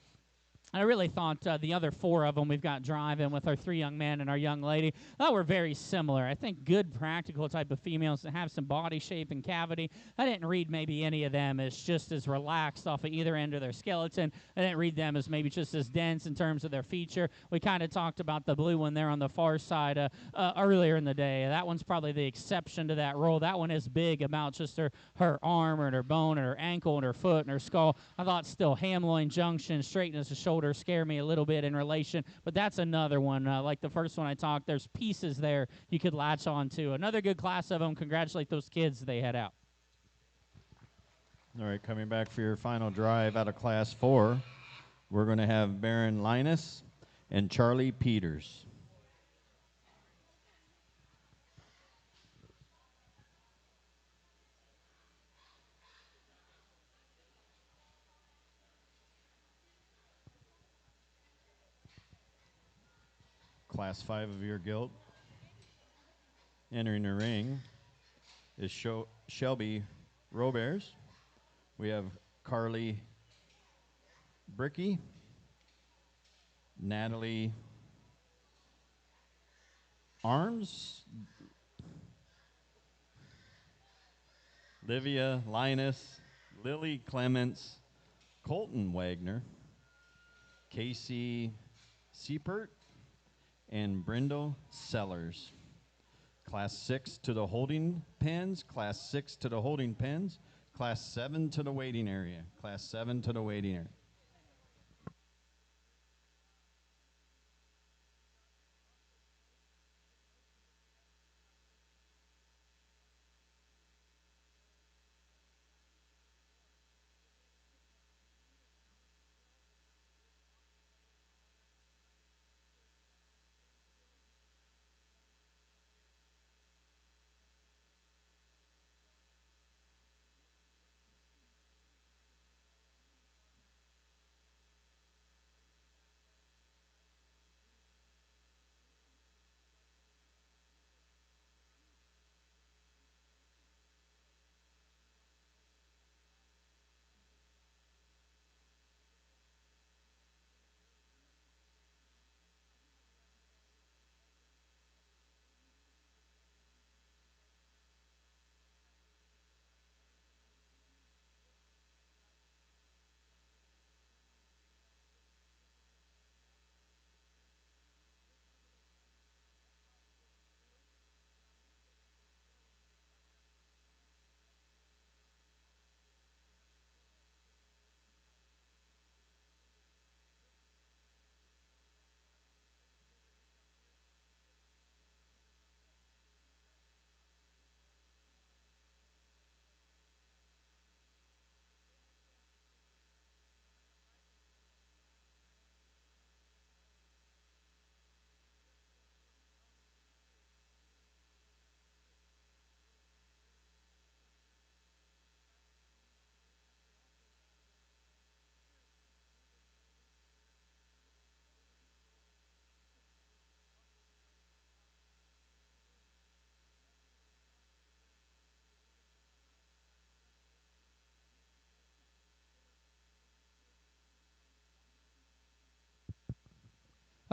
I really thought the other four of them we've got driving with our three young men and our young lady, were very similar. I think good, practical type of females that have some body shape and cavity. I didn't read maybe any of them as just as relaxed off of either end of their skeleton. I didn't read them as maybe just as dense in terms of their feature. We kind of talked about the blue one there on the far side earlier in the day. That one's probably the exception to that rule. That one is big about just her arm and her bone and her ankle and her foot and her skull. I thought still ham loin junction, straightness of shoulder scare me a little bit in relation, but that's another one. Like the first one I talked, there's pieces there you could latch on to. Another good class of them. Congratulate those kids they had out. All right, coming back for your final drive out of Class 4, we're going to have Baron Linus and Charlie Peters. Class 5 of your Gilt. Entering the ring is Shelby Roberts. We have Carly Bricky, Natalie Arms, Livia Linus, Lily Clements, Colton Wagner, Casey Seipert, and Brindle Sellers. Class 6 to the holding pens, Class 6 to the holding pens, Class 7 to the waiting area, Class 7 to the waiting area.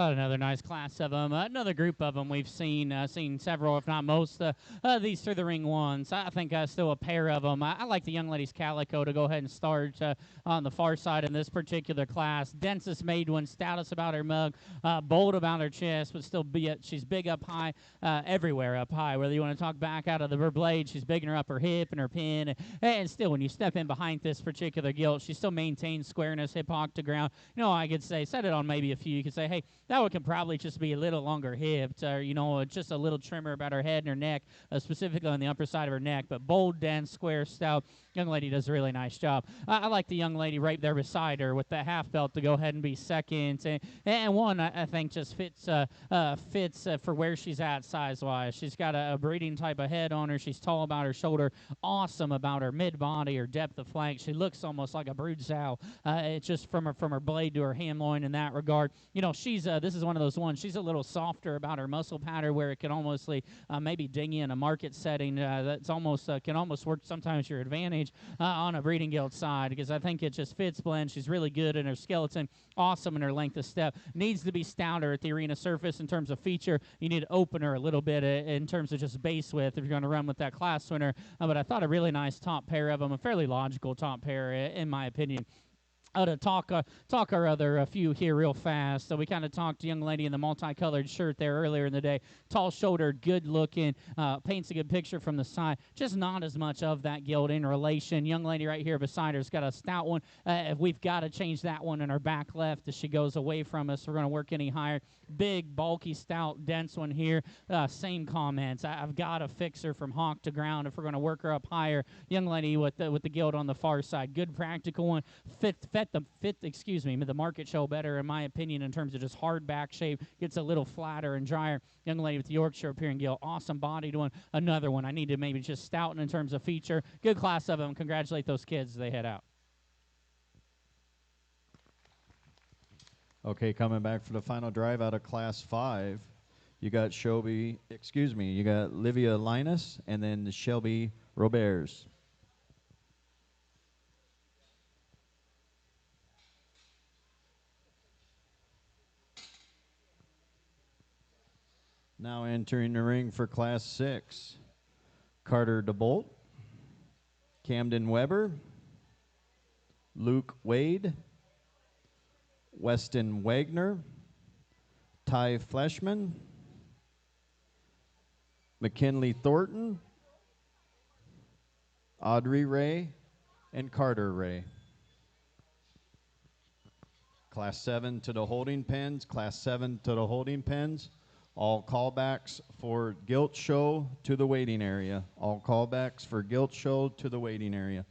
Another nice class of them. Another group of them we've seen several, if not most, these through the ring ones. I think still a pair of them. I like the young lady's calico to go ahead and start on the far side in this particular class. Densest made one, stoutest about her mug, bold about her chest, but still she's big up high, everywhere up high. Whether you want to talk back out of her blade, she's big in her upper hip and her pin. And still, when you step in behind this particular gilt, she still maintains squareness, hip hop to ground. You know, I could say, set it on maybe a few. You could say, hey, that one could probably just be a little longer hipped, or, you know, just a little trimmer about her head and her neck, specifically on the upper side of her neck. But bold, dense, square, stout. Young lady does a really nice job. I like the young lady right there beside her with the half belt to go ahead and be second. And one, I think, just fits for where she's at size-wise. She's got a breeding type of head on her. She's tall about her shoulder, awesome about her mid-body, her depth of flank. She looks almost like a brood sow. It's just from her blade to her ham loin in that regard. You know, she's this is one of those ones. She's a little softer about her muscle pattern, where it can almost maybe ding you in a market setting. That's almost can almost work sometimes to your advantage on a breeding gilt side, because I think it just fits blend. She's really good in her skeleton, awesome in her length of step. Needs to be stouter at the arena surface in terms of feature. You need to open her a little bit in terms of just base width if you're going to run with that class winner. But I thought a really nice top pair of them, a fairly logical top pair in my opinion. To talk our other a few here real fast. So we kind of talked to young lady in the multicolored shirt there earlier in the day. Tall shouldered, good looking, paints a good picture from the side. Just not as much of that gilt in relation. Young lady right here beside her's got a stout one. If we've got to change that one in her back left as she goes away from us, we're going to work any higher. Big, bulky, stout, dense one here. Same comments. I've got to fix her from hawk to ground if we're going to work her up higher. Young lady with the gilt on the far side. Good practical one. Fit the market show better in my opinion in terms of just hard back shape. Gets a little flatter and drier. Young lady with the Yorkshire appearing gilt. Awesome bodied one. Another one I need to maybe just stouten in terms of feature. Good class of them. Congratulate those kids as they head out. Okay, coming back for the final drive out of Class 5, you got you got Livia Linus and then Shelby Roberts. Now entering the ring for Class 6, Carter DeBolt, Camden Weber, Luke Wade, Weston Wagner, Ty Fleshman, McKinley Thornton, Audrey Ray, and Carter Ray. Class 7 to the holding pens, Class 7 to the holding pens. All callbacks for Gilt show to the waiting area. All callbacks for Gilt show to the waiting area.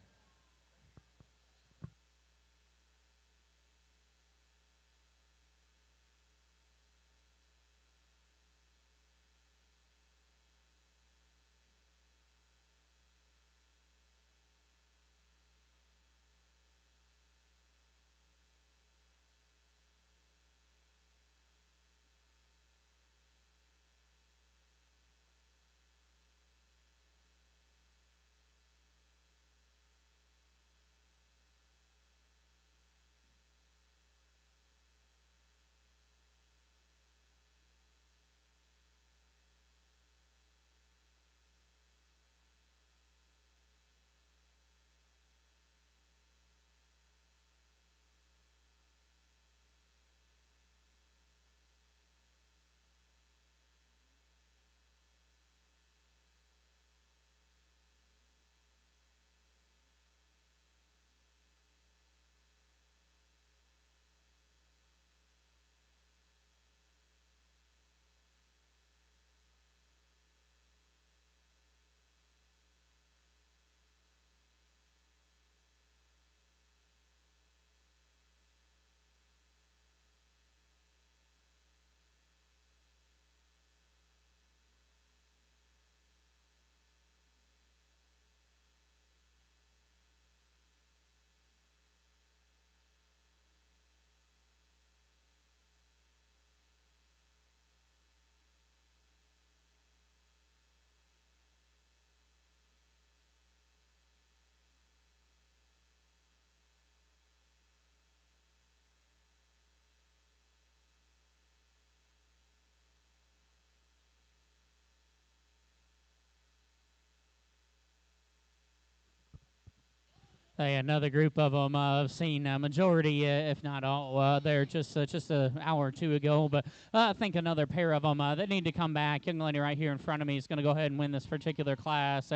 another group of them I've seen majority, if not all, there just an hour or two ago. But I think another pair of them that need to come back. Young lady right here in front of me is going to go ahead and win this particular class.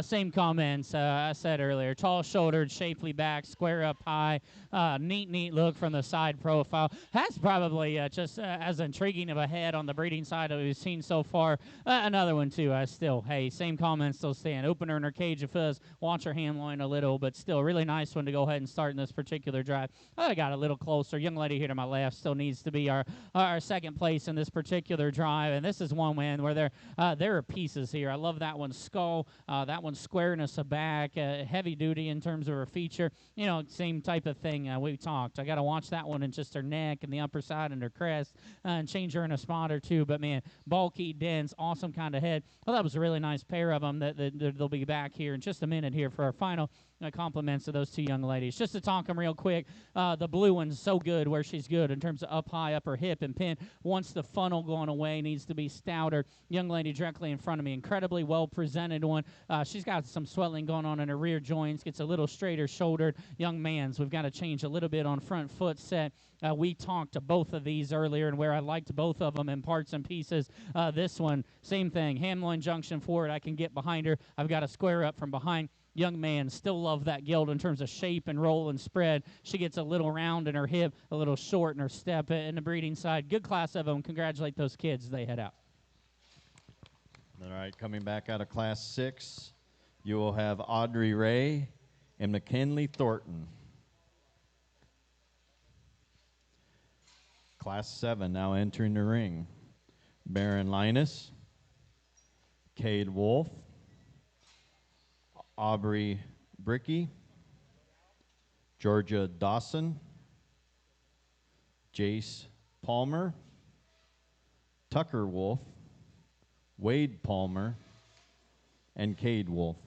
Same comments I said earlier. Tall-shouldered, shapely back, square up high, neat look from the side profile. That's probably just as intriguing of a head on the breeding side that we've seen so far. Another one too. Still, hey, same comments still stand. Open her in her cage of fuzz. Watch her hand line a little, but still a really nice one to go ahead and start in this particular drive. I got a little closer. Young lady here to my left still needs to be our second place in this particular drive, and this is one man where there are pieces here. I love that one's skull. That one's squareness of back, heavy duty in terms of her feature. Same type of thing we talked. I got to watch that one in just her neck and the upper side and her crest, and change her in a spot or two. But man, bulky, dense, awesome kind of head. Well, that was a really nice pair of them. That they'll be back here in just a minute here for our final compliments to those two young ladies. Just to talk them real quick, the blue one's so good where she's good in terms of up high, upper hip, and pin. Once the funnel going away, needs to be stouter. Young lady directly in front of me, incredibly well presented one. She's got some swelling going on in her rear joints, gets a little straighter shouldered. Young man's, we've got to change a little bit on front foot set. We talked to both of these earlier and where I liked both of them in parts and pieces. This one, same thing. Ham loin junction forward, I can get behind her. I've got to square up from behind. Young man, still love that Gilt in terms of shape and roll and spread. She gets a little round in her hip, a little short in her step in the breeding side. Good class of them. Congratulate those kids as they head out. All right, coming back out of Class 6, you will have Audrey Ray and McKinley Thornton. Class 7 now entering the ring. Baron Linus, Cade Wolf, Aubrey Bricky, Georgia Dawson, Jace Palmer, Tucker Wolf, Wade Palmer, and Cade Wolf.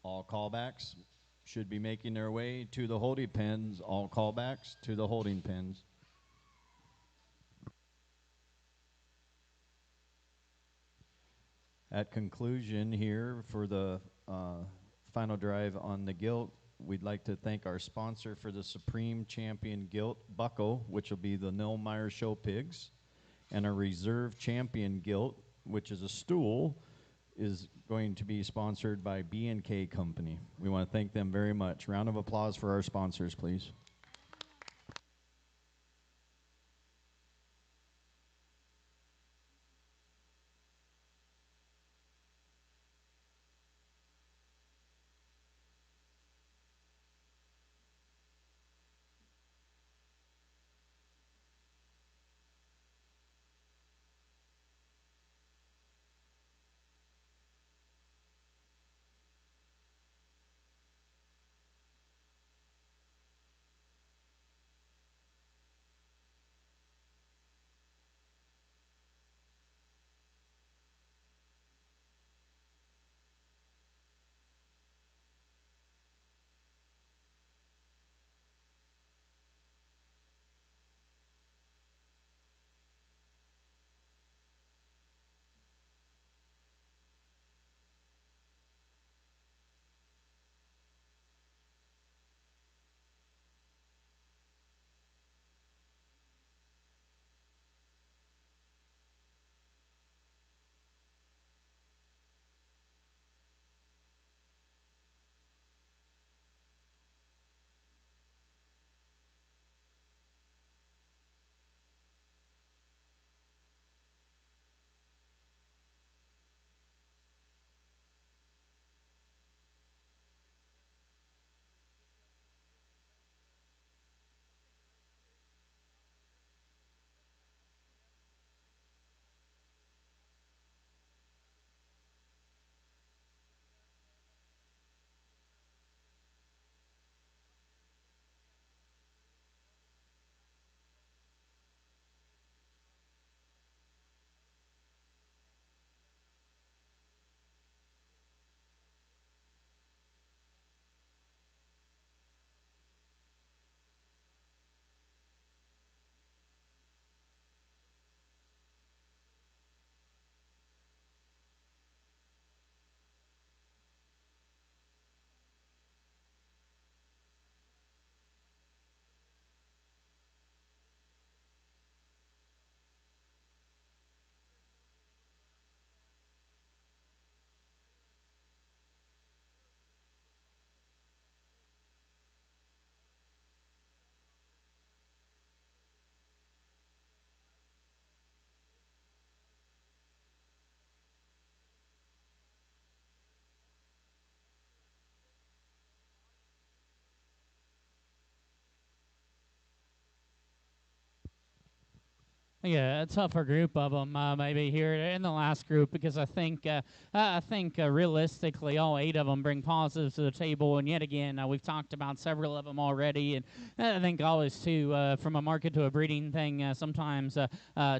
All callbacks should be making their way to the holding pens. All callbacks to the holding pens. At conclusion here for the final drive on the Gilt, we'd like to thank our sponsor for the Supreme Champion Gilt Bucko, which will be the Nillmeyer Show Pigs, and our Reserve Champion Gilt, which is a stool, is going to be sponsored by B&K Company. We want to thank them very much. Round of applause for our sponsors, please. Yeah, a tougher group of them maybe here in the last group because I think realistically all 8 of them bring positives to the table, and yet again we've talked about several of them already, and I think always too from a market to a breeding thing sometimes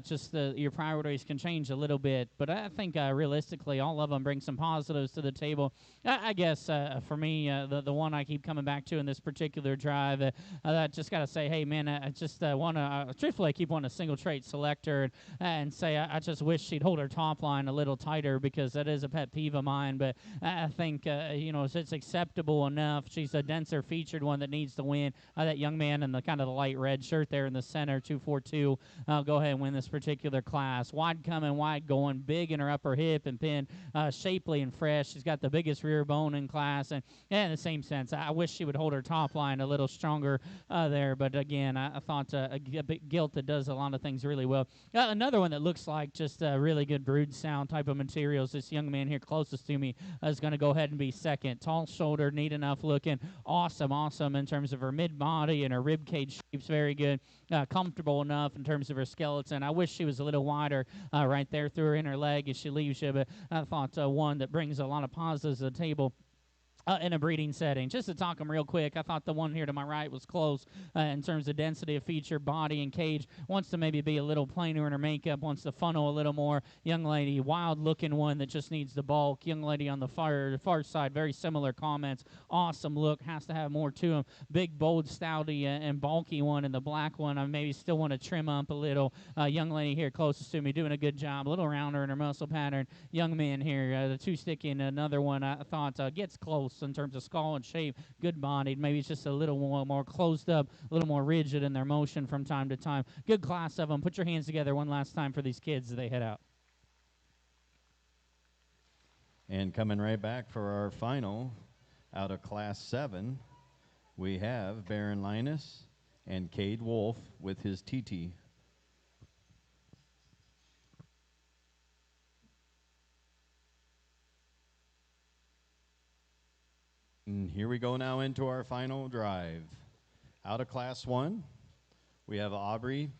just your priorities can change a little bit, but I think realistically all of them bring some positives to the table. I guess for me the one I keep coming back to in this particular drive, I just got to say, hey man, I just want to truthfully I keep wanting a single trait selector and say I just wish she'd hold her top line a little tighter because that is a pet peeve of mine. But I think it's acceptable enough. She's a denser featured one that needs to win. That young man in the kind of the light red shirt there in the center, 242. I'll go ahead and win this particular class. Wide coming, wide going, big in her upper hip and pin, shapely and fresh. She's got the biggest rear bone in class, and in the same sense, I wish she would hold her top line a little stronger there. But again, I thought Gilt that does a lot of things really well. Another one that looks like just a really good brood sound type of materials. This young man here closest to me is going to go ahead and be second. Tall shouldered, neat enough looking, awesome in terms of her mid body and her rib cage shape's very good. Comfortable enough in terms of her skeleton. I wish she was a little wider right there through her inner leg as she leaves you, but I thought one that brings a lot of positives to the table. In a breeding setting. Just to talk them real quick, I thought the one here to my right was close in terms of density of feature, body, and cage. Wants to maybe be a little plainer in her makeup, wants to funnel a little more. Young lady, wild-looking one that just needs the bulk. Young lady on the far side, very similar comments. Awesome look, has to have more to him. Big, bold, stouty, and bulky one, and the black one I maybe still want to trim up a little. Young lady here closest to me doing a good job, a little rounder in her muscle pattern. Young man here, the two-sticky, and another one I thought gets close in terms of skull and shape, good bodied. Maybe it's just a little more closed up, a little more rigid in their motion from time to time. Good class of them. Put your hands together one last time for these kids as they head out. And coming right back for our final, out of Class 7, we have Baron Linus and Cade Wolf with his TT. And here we go now into our final drive. Out of Class 1, we have Aubrey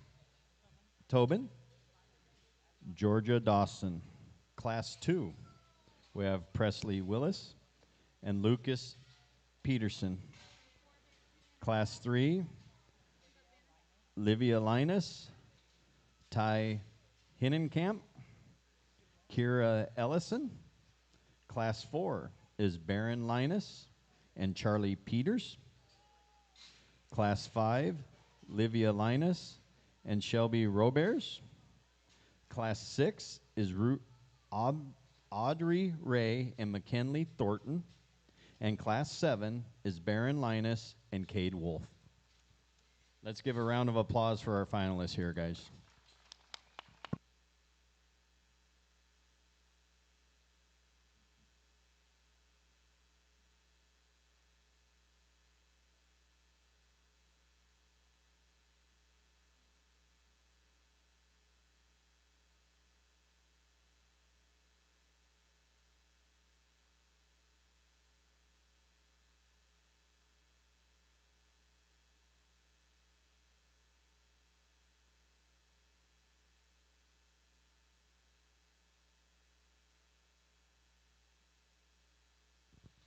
Tobin, Georgia Dawson. Class 2, we have Presley Willis and Lucas Peterson. Class 3, Livia Linus, Ty Hinnenkamp, Kira Ellison. Class 4 is Baron Linus and Charlie Peters. Class 5, Livia Linus and Shelby Roberts. Class 6 is Audrey Ray and McKinley Thornton. And Class 7 is Baron Linus and Cade Wolf. Let's give a round of applause for our finalists here, guys.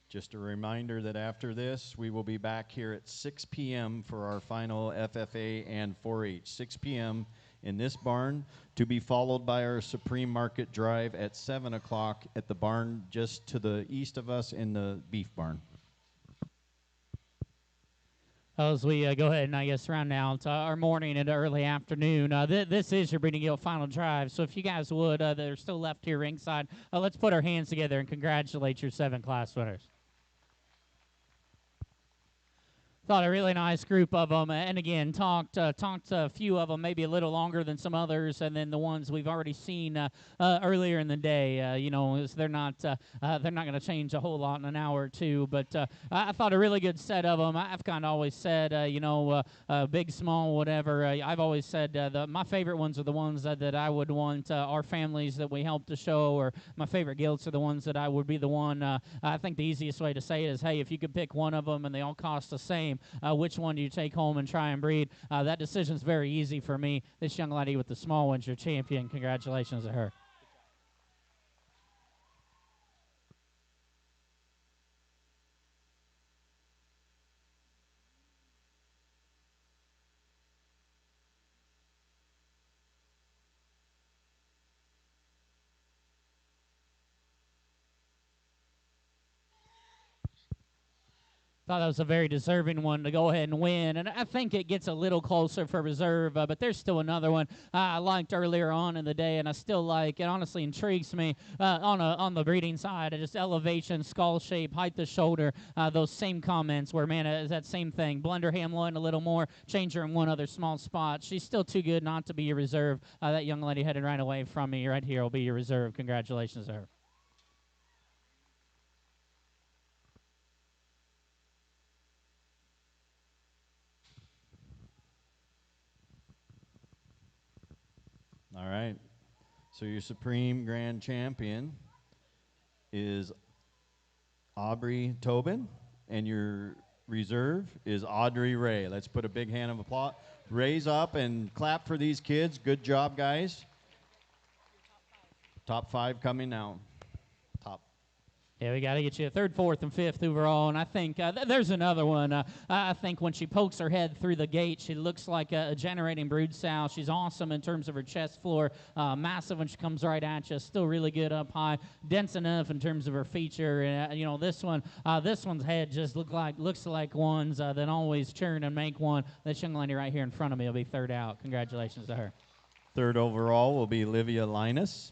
Just a reminder that after this, we will be back here at 6 p.m. for our final FFA and 4-H. 6 p.m. in this barn, to be followed by our Supreme Market Drive at 7 o'clock at the barn just to the east of us in the beef barn. As we go ahead and I guess round out our morning and early afternoon, this is your Breeding Gilt final drive. So if you guys would, that are still left here ringside, let's put our hands together and congratulate your 7 class winners. Thought a really nice group of them, and again, talked a few of them maybe a little longer than some others, and then the ones we've already seen earlier in the day. They're not going to change a whole lot in an hour or two, but I thought a really good set of them. I've kind of always said, big, small, whatever. I've always said my favorite ones are the ones that I would want our families that we help to show, or my favorite gilts are the ones that I would be the one. I think the easiest way to say it is, hey, if you could pick one of them and they all cost the same, name. Which one do you take home and try and breed? That decision's very easy for me. This young lady with the small one's your champion. Congratulations to her. Thought that was a very deserving one to go ahead and win, and I think it gets a little closer for reserve, but there's still another one I liked earlier on in the day, and I still like. It honestly intrigues me on the breeding side. Just elevation, skull shape, height of shoulder, those same comments where, man, is that same thing. Blend her ham loin a little more, change her in one other small spot. She's still too good not to be your reserve. That young lady headed right away from me right here will be your reserve. Congratulations to her. All right. So your Supreme Grand Champion is Aubrey Tobin, and your reserve is Audrey Ray. Let's put a big hand of applause. Raise up and clap for these kids. Good job, guys. Top five coming now. Top. Yeah, we got to get you a third, fourth, and fifth overall. And I think there's another one. I think when she pokes her head through the gate, she looks like a generating brood sow. She's awesome in terms of her chest floor. Massive when she comes right at you. Still really good up high. Dense enough in terms of her feature. And, this one's head just looks like ones that always churn and make one. This young lady right here in front of me will be third out. Congratulations to her. Third overall will be Livia Linus.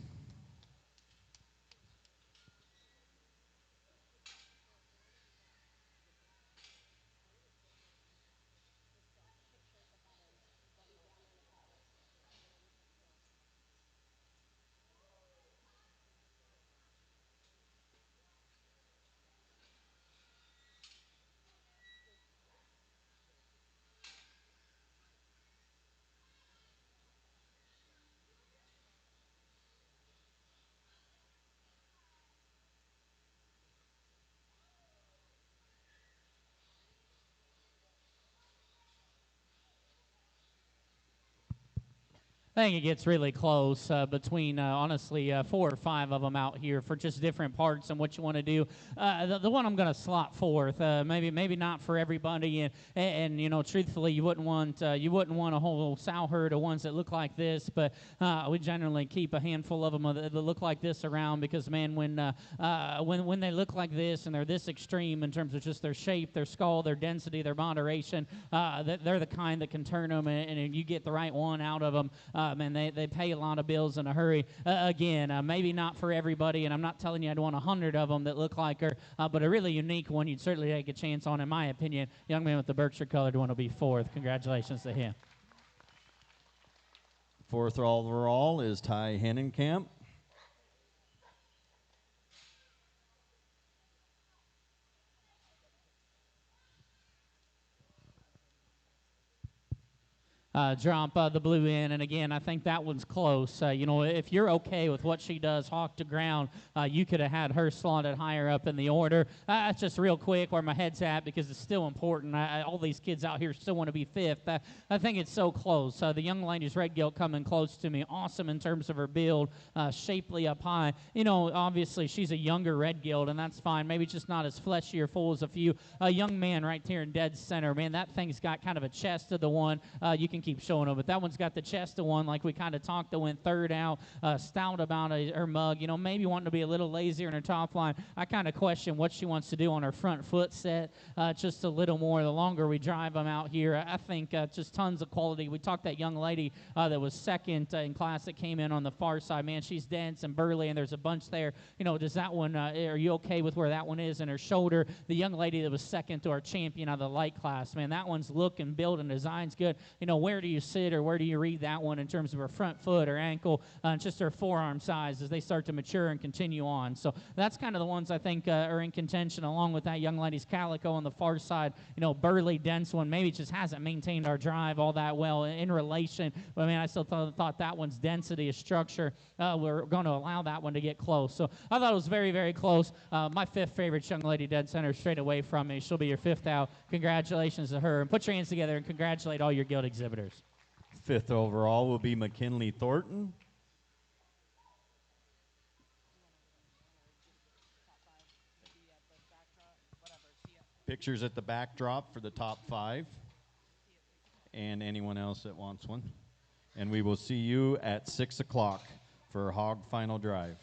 I think it gets really close between, honestly, 4 or 5 of them out here for just different parts and what you want to do. The one I'm going to slot fourth, maybe not for everybody, and truthfully, you wouldn't want a whole sow herd of ones that look like this, but we generally keep a handful of them that look like this around because, man, when they look like this and they're this extreme in terms of just their shape, their skull, their density, their moderation, they're the kind that can turn them, and if you get the right one out of them. Man, they pay a lot of bills in a hurry. Again, maybe not for everybody, and I'm not telling you I'd want 100 of them that look like her, but a really unique one you'd certainly take a chance on, in my opinion. Young man with the Berkshire-colored one will be fourth. Congratulations to him. Fourth overall is Ty Hennenkamp. Drop the blue in, and again, I think that one's close. If you're okay with what she does, hawk to ground, you could have had her slotted higher up in the order. That's just real quick where my head's at because it's still important. All these kids out here still want to be fifth. I think it's so close. The young lady's red gilt coming close to me. Awesome in terms of her build, shapely up high. Obviously she's a younger red gilt, and that's fine. Maybe just not as fleshy or full as a few. A young man right here in dead center. Man, that thing's got kind of a chest of the one. You can keep showing them, but that one's got the chest of one like we kind of talked that went third out, stout about her mug, maybe wanting to be a little lazier in her top line. I kind of question what she wants to do on her front foot set just a little more. The longer we drive them out here, I think just tons of quality. We talked that young lady that was second in class that came in on the far side. Man, she's dense and burly, and there's a bunch there. Does that one, are you okay with where that one is in her shoulder? The young lady that was second to our champion out of the light class, man, that one's look and build and design's good. Where where do you sit or where do you read that one in terms of her front foot or ankle, just her forearm size as they start to mature and continue on. So that's kind of the ones I think are in contention, along with that young lady's Calico on the far side. Burly, dense one. Maybe just hasn't maintained our drive all that well in relation. But, I mean, I still thought that one's density of structure, we're going to allow that one to get close. So I thought it was very, very close. My fifth favorite young lady dead center straight away from me. She'll be your fifth out. Congratulations to her. And put your hands together and congratulate all your Gilt exhibitors. Fifth overall will be McKinley Thornton. Pictures at the backdrop for the top 5 and anyone else that wants one. And we will see you at 6 o'clock for Hog Final Drive.